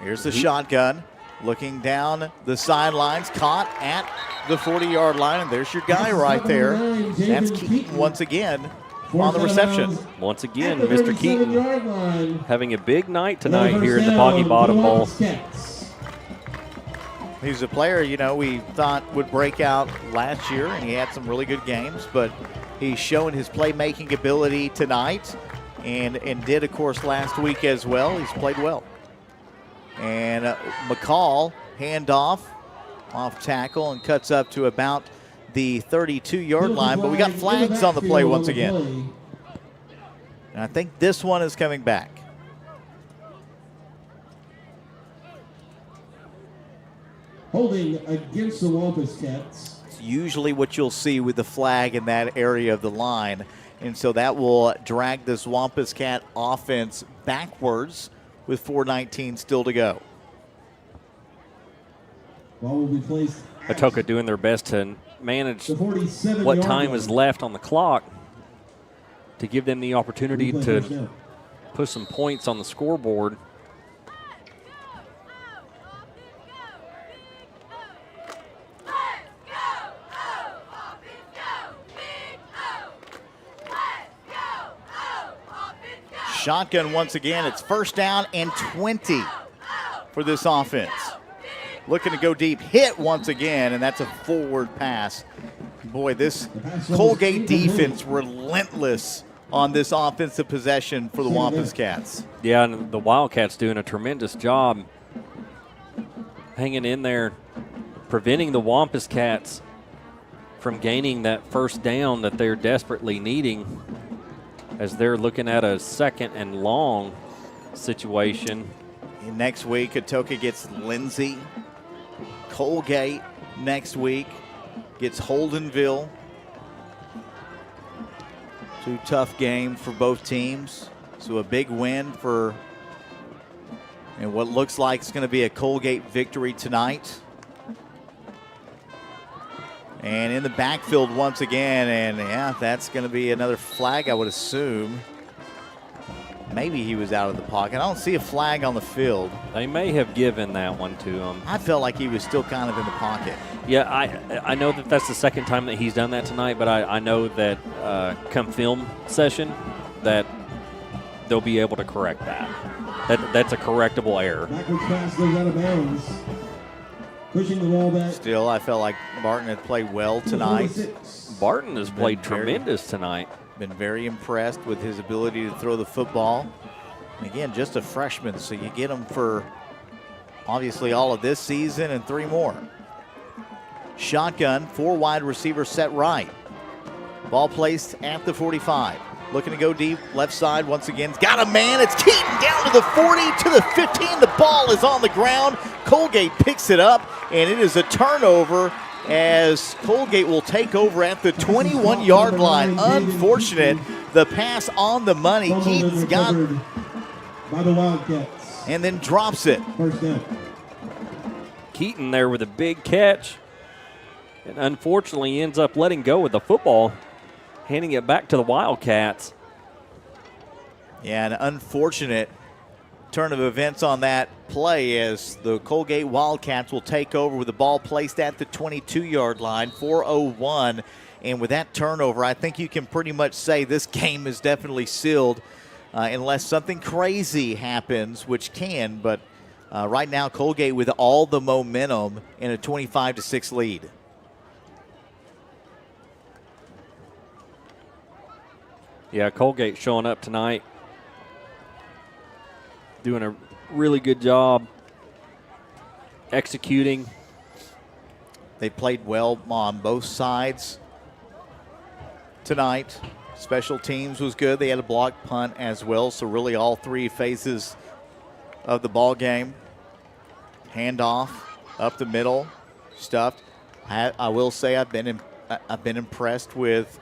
Here's the shotgun. Looking down the sidelines, caught at the 40-yard line, and there's your guy right there. That's Keaton once again on the reception. Once again, Mr. Keaton having a big night tonight here in the Boggy Bottom Bowl. He's a player, we thought would break out last year, and he had some really good games, but he's showing his playmaking ability tonight and did, of course, last week as well. He's played well. And McCall, handoff, off tackle, and cuts up to about the 32-yard line, but we got flags on the play once again. And I think this one is coming back. Holding against the Wampus Cats. It's usually what you'll see with the flag in that area of the line. And so that will drag this Wampus Cat offense backwards with 4:19 still to go. Ball will be placed. Atoka doing their best to manage The 47 what yard time line. is left on the clock to give them the opportunity to put some points on the scoreboard. Shotgun once again. It's first down and 20 for this offense. Looking to go deep. Hit once again, and that's a forward pass. Boy, this Coalgate defense relentless on this offensive possession for the Wampus Cats. Yeah, and the Wildcats doing a tremendous job hanging in there, preventing the Wampus Cats from gaining that first down that they're desperately needing, as they're looking at a second and long situation. And next week, Atoka gets Lindsay. Coalgate next week gets Holdenville. Two tough games for both teams. So a big win for and what looks like it's going to be a Coalgate victory tonight. And in the backfield once again, and yeah, that's going to be another flag, I would assume. maybe he was out of the pocket. I don't see a flag on the field. They may have given that one to him. I felt like he was still kind of in the pocket. Yeah, I know that that's the second time that he's done that tonight, but I know that come film session that they'll be able to correct that. That's a correctable error. Backwards pass goes out of bounds. Pushing the ball back. Still, I felt like Barton had played well tonight. Barton has played tremendous tonight. Been very impressed with his ability to throw the football. And again, just a freshman, so you get him for obviously all of this season and 3 more. Shotgun, 4 wide receivers set right. Ball placed at the 45. Looking to go deep, left side once again. Got a man, it's Keaton down to the 40, to the 15. The ball is on the ground. Coalgate picks it up, and it is a turnover as Coalgate will take over at the 21-yard line. Unfortunate, the pass on the money. Keaton's got it by the Wildcats. And then drops it. First down. Keaton there with a big catch, and unfortunately ends up letting go with the football, handing it back to the Wildcats. Yeah, an unfortunate turn of events on that play as the Coalgate Wildcats will take over with the ball placed at the 22-yard line, 4:01. And with that turnover, I think you can pretty much say this game is definitely sealed unless something crazy happens, which can. But right now, Coalgate with all the momentum in a 25-6 lead. Yeah, Coalgate showing up tonight, doing a really good job executing. They played well on both sides tonight. Special teams was good. They had a blocked punt as well, so really all 3 phases of the ball game. Handoff up the middle, stuffed. I will say I've been impressed with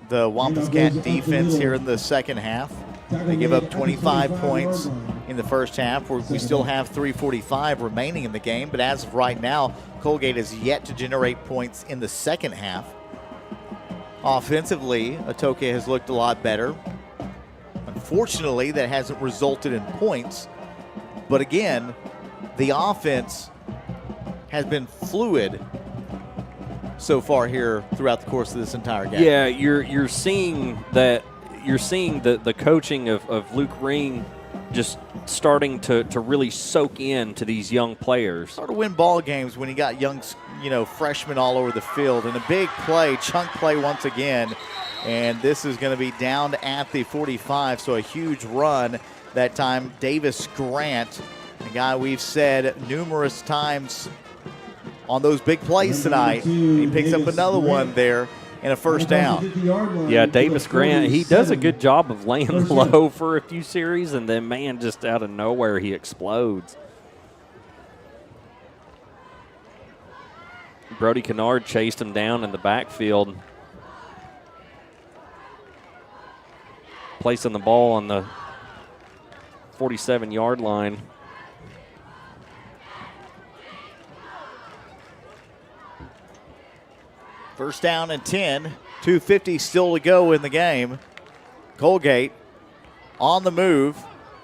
the Wampus Cat defense here in the second half. They give up 25 points in the first half. We still have 3:45 remaining in the game, but as of right now, Coalgate has yet to generate points in the second half. Offensively, Atoka has looked a lot better. Unfortunately, that hasn't resulted in points. But again, the offense has been fluid so far here throughout the course of this entire game. Yeah, you're seeing that. You're seeing the coaching of Luke Ring just starting to really soak in to these young players. Start to win ball games when you got young, freshmen all over the field. And a big play, chunk play once again. And this is going to be down at the 45, so a huge run that time. Davis Grant, a guy we've said numerous times on those big plays tonight. He picks up another one there and a first down. Yeah, Davis Grant, he does a good job of laying low for a few series, and then, man, just out of nowhere, he explodes. Brody Kennard chased him down in the backfield, placing the ball on the 47-yard line. First down and 10, 2:50 still to go in the game. Coalgate on the move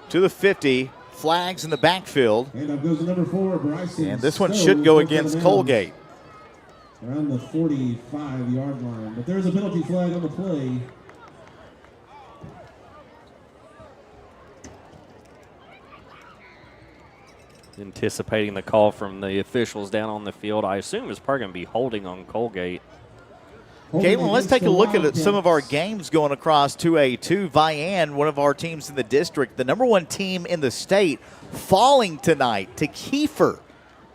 to the 50, flags in the backfield. And up goes number 4, Bryson. And this one should go against Coalgate. Around the 45-yard line, but there's a penalty flag on the play. Anticipating the call from the officials down on the field, I assume it's probably going to be holding on Coalgate. Caitlin, let's take a look at some of our games going across 2A2. Vian, one of our teams in the district, the number 1 team in the state, falling tonight to Kiefer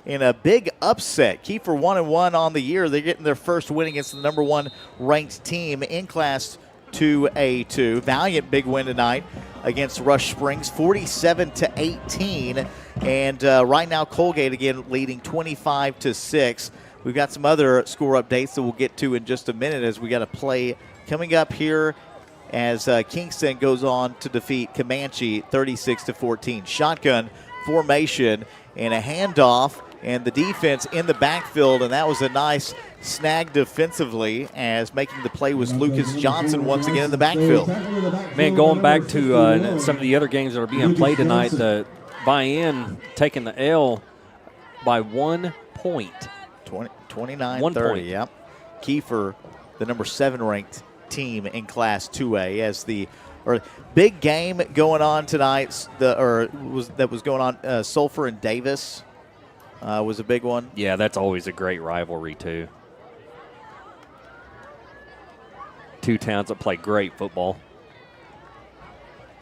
in a big upset. Kiefer 1-1 on the year. They're getting their first win against the number 1 ranked team in Class 2A2. Valiant big win tonight against Rush Springs, 47-18. And right now, Coalgate again leading 25-6. We've got some other score updates that we'll get to in just a minute as we got a play coming up here as Kingston goes on to defeat Comanche 36-14. Shotgun formation and a handoff and the defense in the backfield, and that was a nice snagged defensively, as making the play was Lucas Johnson once again in the backfield. Man, going back to some of the other games that are being played tonight, the Vian taking the L by 1 point. 29-30, yep. Kiefer, the number 7 ranked team in Class 2A, as the big game going on tonight. Sulphur and Davis was a big one. Yeah, that's always a great rivalry too. Two towns that play great football.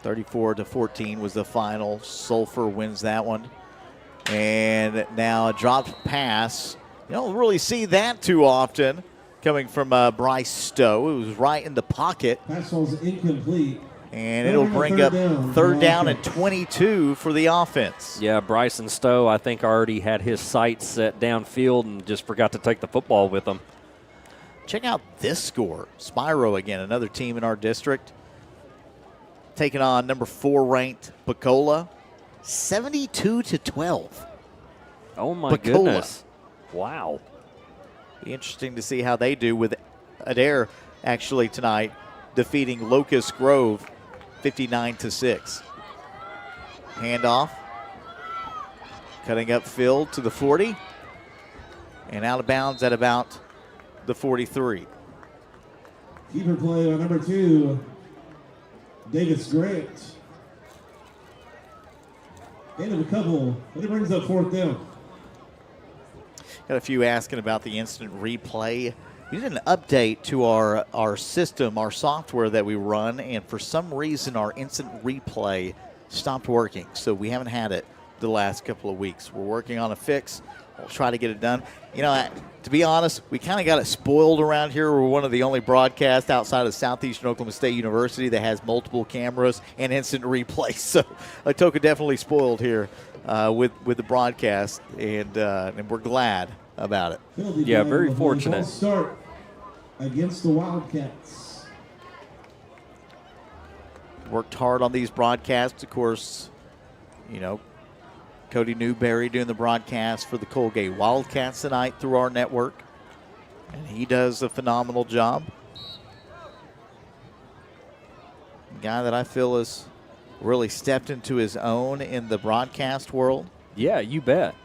34-14 was the final. Sulphur wins that one. And now a dropped pass. You don't really see that too often coming from Bryce Stowe. It was right in the pocket. Pass was incomplete. And it'll bring up third down and 22 for the offense. Yeah, Bryson Stowe, I think, already had his sights set downfield and just forgot to take the football with him. Check out this score. Spiro again, another team in our district, taking on number 4 ranked Pecola, 72-12. Oh my goodness! Wow. Be interesting to see how they do with Adair actually tonight defeating Locust Grove 59-6. Handoff, cutting upfield to the 40, and out of bounds at about the 43. Keeper play on number 2, Davis Grant. End of a couple, and it brings up 4th down. Got a few asking about the instant replay. We did an update to our system, our software that we run, and for some reason our instant replay stopped working. So we haven't had it the last couple of weeks. We're working on a fix. We'll try to get it done. You know, to be honest, we kind of got it spoiled around here. We're one of the only broadcasts outside of Southeastern Oklahoma State University that has multiple cameras and instant replay. So Atoka definitely spoiled here with the broadcast, and we're glad about it. Yeah, very fortunate. Start against the Wildcats. Worked hard on these broadcasts, of course. You know, Cody Newberry doing the broadcast for the Coalgate Wildcats tonight through our network, and he does a phenomenal job. A guy that I feel has really stepped into his own in the broadcast world. Yeah, you bet.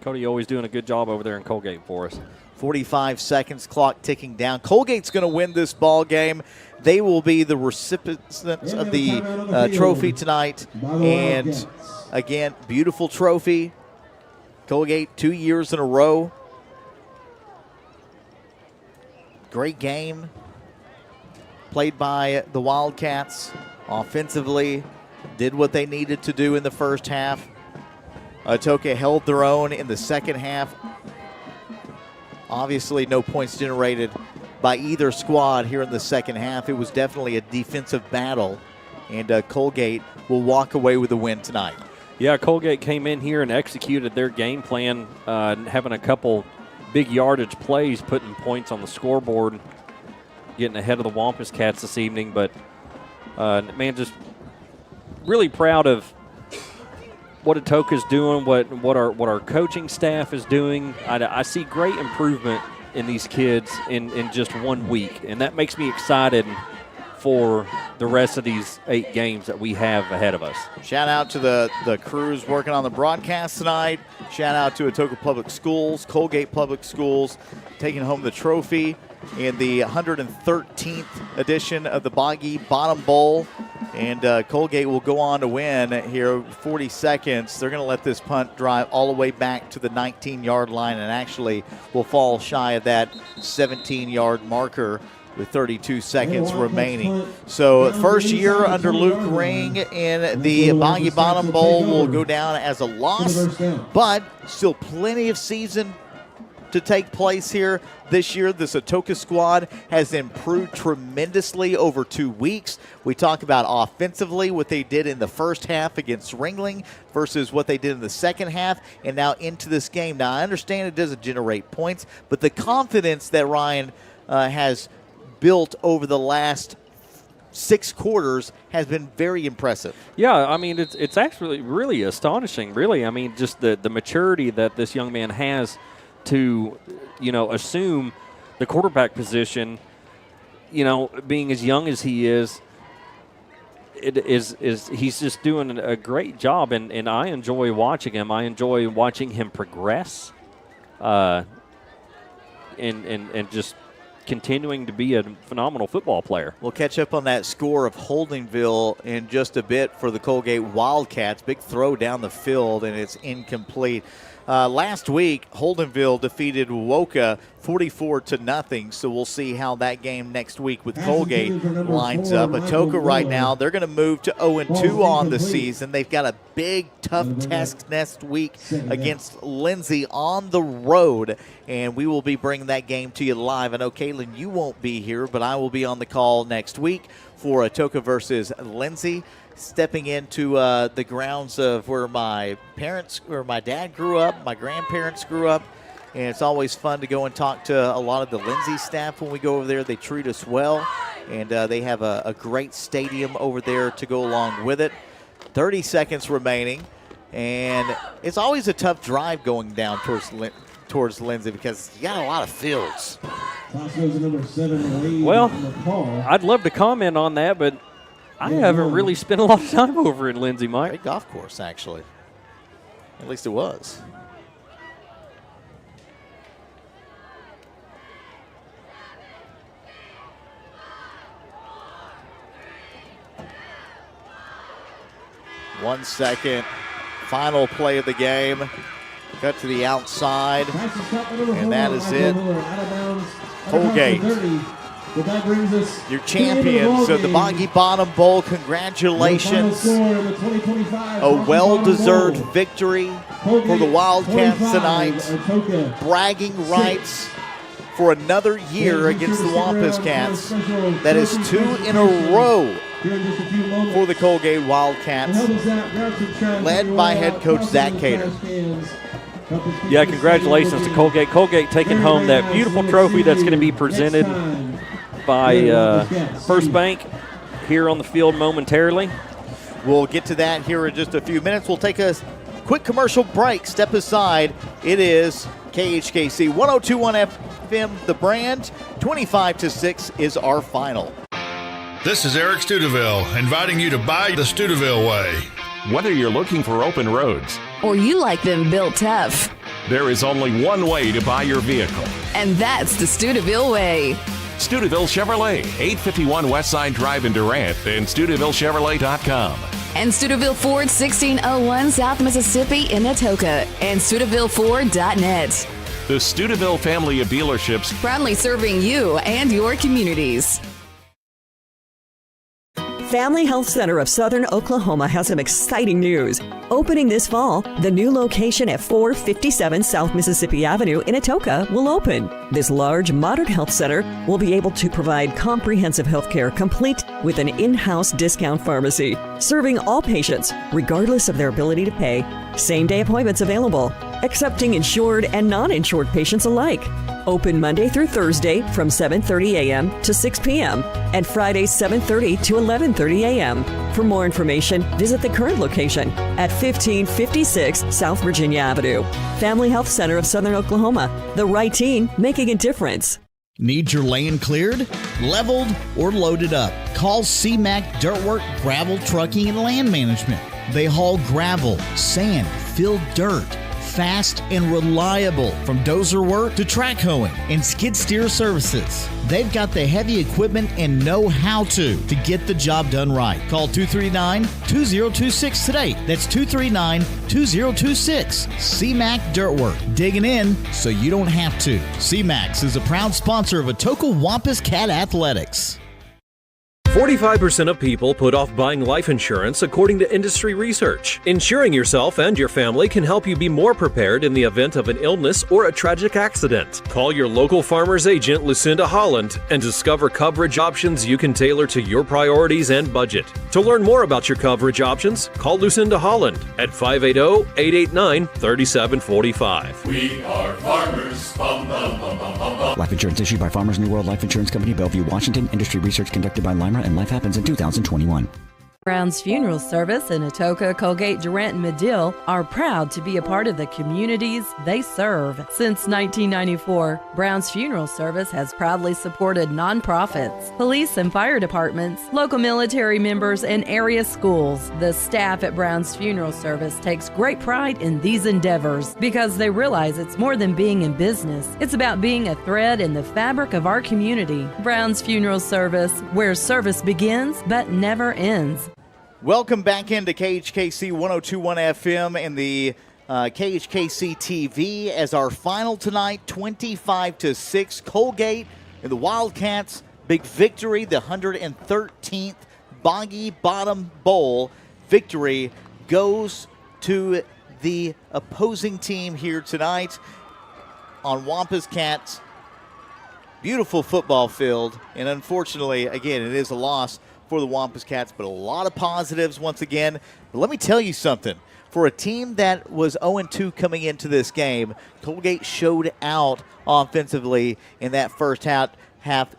Cody always doing a good job over there in Coalgate for us. 45 seconds, clock ticking down. Colgate's going to win this ball game. They will be the recipients of the trophy tonight. And again, beautiful trophy. Coalgate 2 years in a row. Great game played by the Wildcats. Offensively, did what they needed to do in the first half. Atoka held their own in the second half. Obviously, no points generated by either squad here in the second half. It was definitely a defensive battle, and Coalgate will walk away with a win tonight. Yeah, Coalgate came in here and executed their game plan, having a couple big yardage plays, putting points on the scoreboard, getting ahead of the Wampus Cats this evening. But, man, just really proud of what Atoka's doing, what our coaching staff is doing. I see great improvement in these kids in just 1 week, and that makes me excited for the rest of these 8 games that we have ahead of us. Shout out to the crews working on the broadcast tonight. Shout out to Atoka Public Schools, Coalgate Public Schools, taking home the trophy in the 113th edition of the Boggy Bottom Bowl. And Coalgate will go on to win here 40 seconds. They're going to let this punt drive all the way back to the 19-yard line and actually will fall shy of that 17-yard marker with 32 seconds remaining. So first year under Luke Ring in the Boggy Bottom Bowl will go down as a loss, but still plenty of season to take place here this year. This Atoka squad has improved tremendously over 2 weeks. We talk about offensively what they did in the first half against Ringling versus what they did in the second half and now into this game. Now, I understand it doesn't generate points, but the confidence that Ryan has built over the last 6 quarters has been very impressive. Yeah, I mean, it's actually really astonishing, really. I mean, just the maturity that this young man has to, assume the quarterback position, being as young as he is, he's just doing a great job, and I enjoy watching him. I enjoy watching him progress and just continuing to be a phenomenal football player. We'll catch up on that score of Holdenville in just a bit for the Coalgate Wildcats. Big throw down the field, and it's incomplete. Last week, Holdenville defeated Woka 44-0, so we'll see how that game next week with Coalgate lines up. Atoka right now, they're going to move to 0-2 on the season. They've got a big, tough test next week against Lindsay on the road, and we will be bringing that game to you live. I know, Caitlin, you won't be here, but I will be on the call next week for Atoka versus Lindsay. Stepping into the grounds of where my dad grew up, my grandparents grew up, and it's always fun to go and talk to a lot of the Lindsay staff when we go over there. They treat us well, and they have a great stadium over there to go along with it. 30 seconds remaining, and it's always a tough drive going down towards Lindsay because you got a lot of fields. Well, I'd love to comment on that, but I haven't really spent a lot of time over in Lindsay, Mike. Great golf course, actually. At least it was. One second. Final play of the game. Cut to the outside. And that is it. Coalgate, your champions of the Boggy Bottom Bowl. Congratulations. A well-deserved victory for the Wildcats tonight. Bragging rights for another year against the Wampus Cats. That is 2 in a row for the Coalgate Wildcats, led by head coach Zach Cater. Yeah, congratulations to Coalgate. Coalgate taking home that beautiful trophy that's going to be presented by First Bank here on the field momentarily. We'll get to that here in just a few minutes. We'll take a quick commercial break. Step aside. It is KHKC 102.1 FM, the brand. 25-6 is our final. This is Eric Studeville inviting you to buy the Studeville way. Whether you're looking for open roads or you like them built tough, there is only one way to buy your vehicle. And that's the Studeville way. Studeville Chevrolet, 851 Westside Drive in Durant, and StudevilleChevrolet.com. And Studeville Ford, 1601 South Mississippi in Atoka, and StudevilleFord.net. The Studeville family of dealerships, proudly serving you and your communities. Family Health Center of Southern Oklahoma has some exciting news. Opening this fall, the new location at 457 South Mississippi Avenue in Atoka will open. This large, modern health center will be able to provide comprehensive health care complete with an in-house discount pharmacy, serving all patients, regardless of their ability to pay. Same-day appointments available, accepting insured and non-insured patients alike. Open Monday through Thursday from 7:30 a.m. to 6 p.m. and Fridays 7:30 to 11:30 a.m. For more information, visit the current location at 1556 South Virginia Avenue. Family Health Center of Southern Oklahoma. The right team making a difference. Need your lane cleared, leveled, or loaded up? Call CMAC Dirtwork Gravel Trucking and Land Management. They haul gravel, sand, filled dirt, fast and reliable, from dozer work to track hoeing and skid steer services. They've got the heavy equipment and know how to get the job done right. Call 239-2026 today. That's 239-2026. CMAC Dirtwork, digging in so you don't have to. CMAX is a proud sponsor of Atoka Wampus Cat Athletics. 45% of people put off buying life insurance according to industry research. Insuring yourself and your family can help you be more prepared in the event of an illness or a tragic accident. Call your local farmer's agent, Lucinda Holland, and discover coverage options you can tailor to your priorities and budget. To learn more about your coverage options, call Lucinda Holland at 580-889-3745. We are farmers. Bum, bum, bum, bum, bum, bum. Life insurance issued by Farmers New World Life Insurance Company, Bellevue, Washington. Industry research conducted by Lime and life happens in 2021. Brown's Funeral Service in Atoka, Coalgate, Durant, and Medill are proud to be a part of the communities they serve. Since 1994, Brown's Funeral Service has proudly supported nonprofits, police and fire departments, local military members, and area schools. The staff at Brown's Funeral Service takes great pride in these endeavors because they realize it's more than being in business. It's about being a thread in the fabric of our community. Brown's Funeral Service, where service begins but never ends. Welcome back into KHKC 102.1 FM and the KHKC TV as our final tonight, 25-6. Coalgate and the Wildcats, big victory, the 113th Boggy Bottom Bowl victory goes to the opposing team here tonight on Wampus Cats. Beautiful football field, and unfortunately, again, it is a loss for the Wampus Cats, but a lot of positives once again. But let me tell you something. For a team that was 0-2 coming into this game, Coalgate showed out offensively in that first half,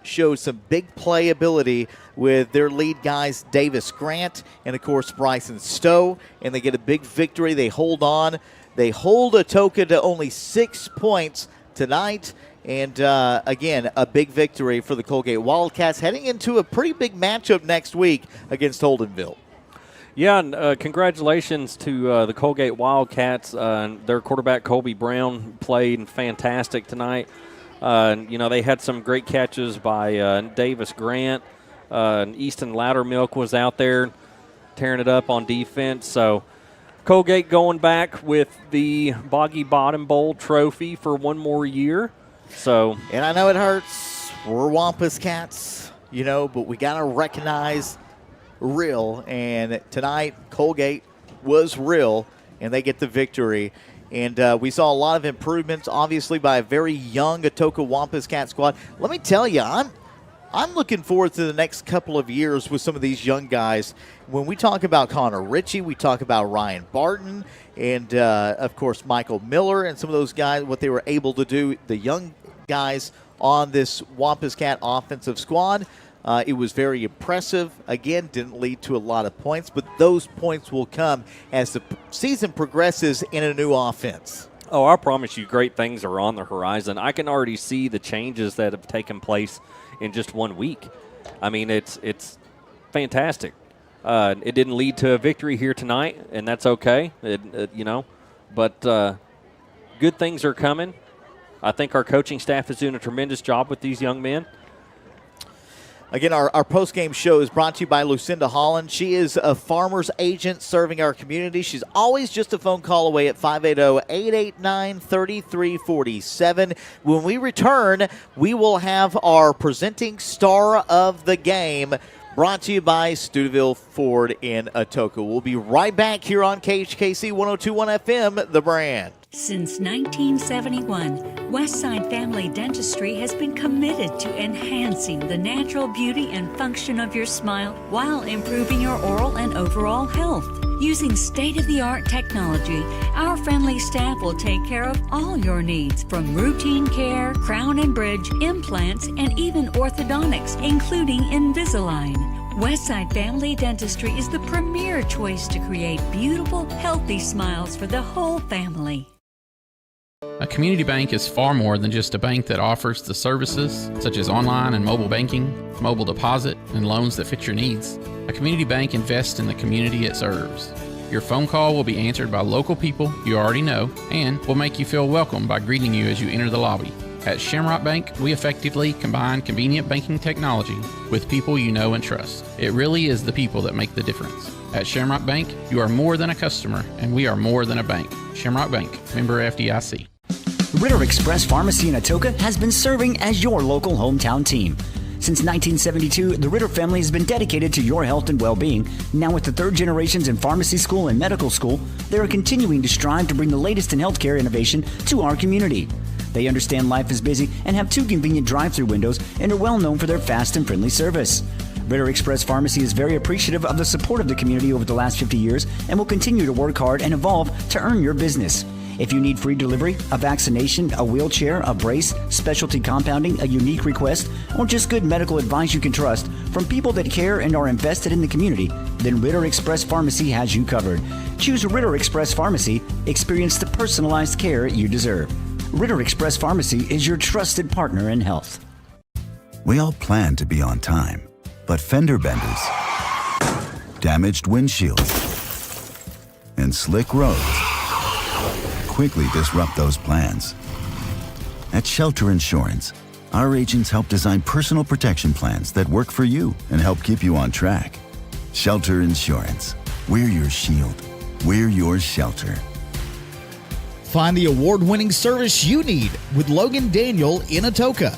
showed some big playability with their lead guys, Davis Grant and, of course, Bryson Stowe, and they get a big victory. They hold on. They hold Atoka to only 6 points tonight. And, again, a big victory for the Coalgate Wildcats heading into a pretty big matchup next week against Holdenville. Yeah, and congratulations to the Coalgate Wildcats. Their quarterback, Colby Brown, played fantastic tonight. They had some great catches by Davis Grant. Easton Loudermilk was out there tearing it up on defense. So Coalgate going back with the Boggy Bottom Bowl trophy for one more year. And I know it hurts. We're Wampus Cats, but we got to recognize real. And tonight, Coalgate was real, and they get the victory. And we saw a lot of improvements, obviously, by a very young Atoka Wampus Cat squad. Let me tell you, I'm looking forward to the next couple of years with some of these young guys. When we talk about Connor Ritchie, we talk about Ryan Barton, and, of course, Michael Miller and some of those guys, what they were able to do, the young guys on this Wampus Cat offensive squad. It was very impressive. Again, didn't lead to a lot of points, but those points will come as the season progresses in a new offense. Oh, I promise you, great things are on the horizon. I can already see the changes that have taken place in just 1 week. I mean, it's fantastic. It didn't lead to a victory here tonight, and that's okay, But good things are coming. I think our coaching staff is doing a tremendous job with these young men. Again, our post-game show is brought to you by Lucinda Holland. She is a farmer's agent serving our community. She's always just a phone call away at 580-889-3347. When we return, we will have our presenting star of the game, brought to you by Steubenville Ford in Atoka. We'll be right back here on KHKC 102.1 FM, The Brand. Since 1971, Westside Family Dentistry has been committed to enhancing the natural beauty and function of your smile while improving your oral and overall health. Using state-of-the-art technology, our friendly staff will take care of all your needs, from routine care, crown and bridge, implants, and even orthodontics, including Invisalign. Westside Family Dentistry is the premier choice to create beautiful, healthy smiles for the whole family. A community bank is far more than just a bank that offers the services such as online and mobile banking, mobile deposit, and loans that fit your needs. A community bank invests in the community it serves. Your phone call will be answered by local people you already know and will make you feel welcome by greeting you as you enter the lobby. At Shamrock Bank, we effectively combine convenient banking technology with people you know and trust. It really is the people that make the difference. At Shamrock Bank, you are more than a customer, and we are more than a bank. Shamrock Bank, member FDIC. Ritter Express Pharmacy in Atoka has been serving as your local hometown team. Since 1972, the Ritter family has been dedicated to your health and well-being. Now with the third generations in pharmacy school and medical school, they are continuing to strive to bring the latest in healthcare innovation to our community. They understand life is busy and have 2 convenient drive-through windows and are well known for their fast and friendly service. Ritter Express Pharmacy is very appreciative of the support of the community over the last 50 years and will continue to work hard and evolve to earn your business. If you need free delivery, a vaccination, a wheelchair, a brace, specialty compounding, a unique request, or just good medical advice you can trust from people that care and are invested in the community, then Ritter Express Pharmacy has you covered. Choose Ritter Express Pharmacy. Experience the personalized care you deserve. Ritter Express Pharmacy is your trusted partner in health. We all plan to be on time, but fender benders, damaged windshields, and slick roads quickly disrupt those plans. At Shelter Insurance, our agents help design personal protection plans that work for you and help keep you on track. Shelter Insurance. We're your shield. We're your shelter. Find the award-winning service you need with Logan Daniel in Atoka.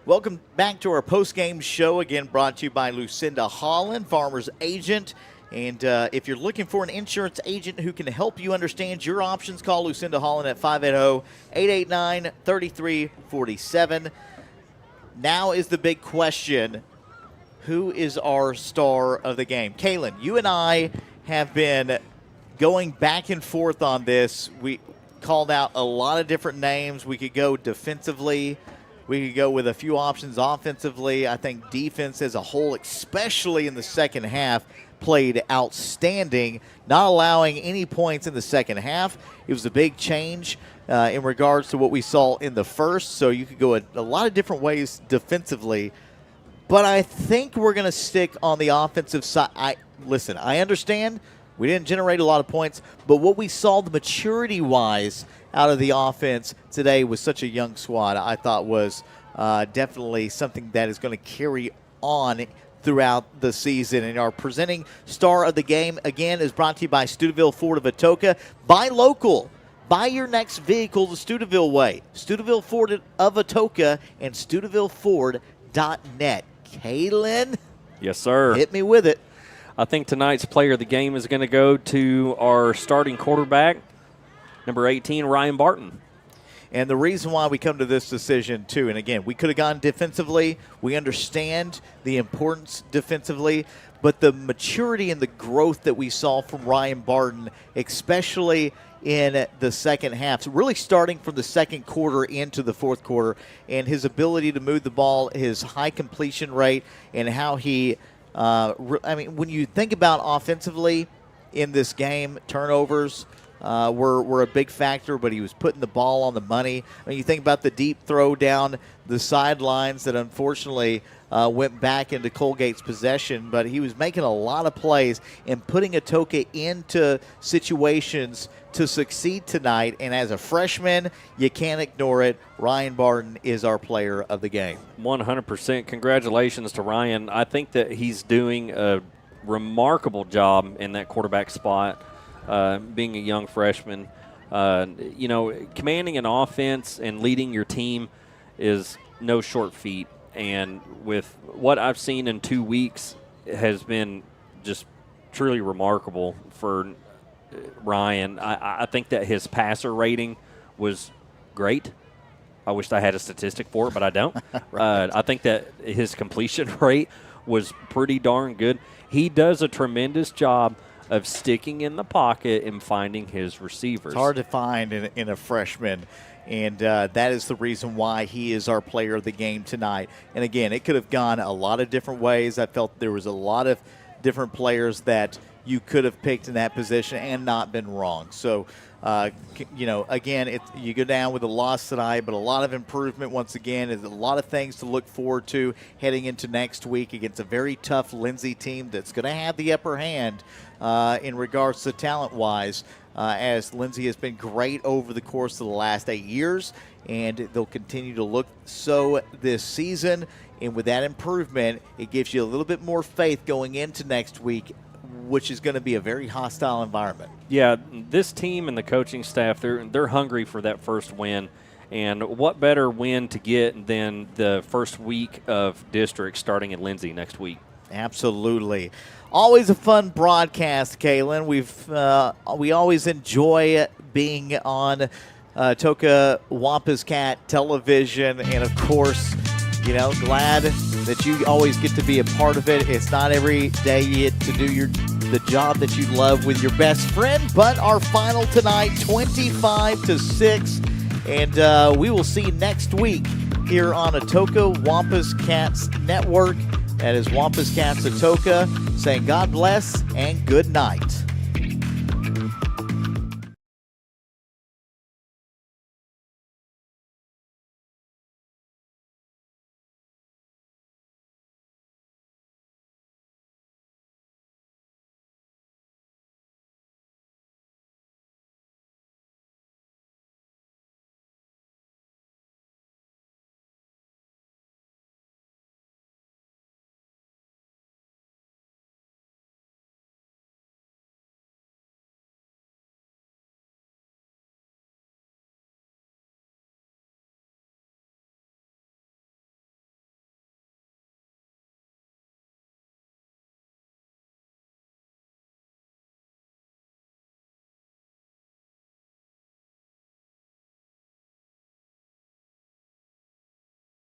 Welcome back to our post-game show, again brought to you by Lucinda Holland, Farmer's Agent. And if you're looking for an insurance agent who can help you understand your options, call Lucinda Holland at 580-889-3347. Now is the big question, who is our star of the game? Kaylin, you and I have been going back and forth on this. We called out a lot of different names. We could go defensively. We could go with a few options offensively. I think defense as a whole, especially in the second half, played outstanding, not allowing any points in the second half. It was a big change in regards to what we saw in the first, so you could go a lot of different ways defensively. But I think we're going to stick on the offensive side. I understand we didn't generate a lot of points, but what we saw the maturity-wise out of the offense today with such a young squad, I thought was definitely something that is going to carry on throughout the season. And our presenting star of the game, again, is brought to you by Steubenville Ford of Atoka. Buy local. Buy your next vehicle the Steubenville way. Steubenville Ford of Atoka and SteubenvilleFord.net. Kaylin? Yes, sir. Hit me with it. I think tonight's player of the game is going to go to our starting quarterback, number 18, Ryan Barton. And the reason why we come to this decision, too, and again, we could have gone defensively. We understand the importance defensively, but the maturity and the growth that we saw from Ryan Barton, especially in the second half, so really starting from the second quarter into the fourth quarter, and his ability to move the ball, his high completion rate, and how he when you think about offensively in this game, turnovers were a big factor, but he was putting the ball on the money. I mean, you think about the deep throw down the sidelines that unfortunately went back into Coalgate's possession, but he was making a lot of plays and putting Atoka into situations to succeed tonight. And as a freshman, you can't ignore it. Ryan Barton is our player of the game. 100%. Congratulations to Ryan. I think that he's doing a remarkable job in that quarterback spot, being a young freshman. Commanding an offense and leading your team is no short feat. And with what I've seen in 2 weeks has been just truly remarkable for Ryan. I think that his passer rating was great. I wish I had a statistic for it, but I don't. I think that his completion rate was pretty darn good. He does a tremendous job of sticking in the pocket and finding his receivers. It's hard to find in a freshman, and that is the reason why he is our player of the game tonight. And again, it could have gone a lot of different ways. I felt there was a lot of different players that you could have picked in that position and not been wrong. So, again, you go down with a loss tonight, but a lot of improvement once again. There's a lot of things to look forward to heading into next week against a very tough Lindsay team that's going to have the upper hand in regards to talent-wise, as Lindsay has been great over the course of the last 8 years, and they'll continue to look so this season. And with that improvement, it gives you a little bit more faith going into next week, which is going to be a very hostile environment. Yeah, this team and the coaching staff, they're hungry for that first win. And what better win to get than the first week of district starting in Lindsay next week? Absolutely. Always a fun broadcast, Kaylin. We always enjoy being on Atoka Wampus Cat television, and of course, glad that you always get to be a part of it. It's not every day you get to do your the job that you love with your best friend. But our final tonight, 25-6. And we will see you next week here on Atoka Wampus Cats Network. That is Wampus Cats Atoka saying God bless and good night.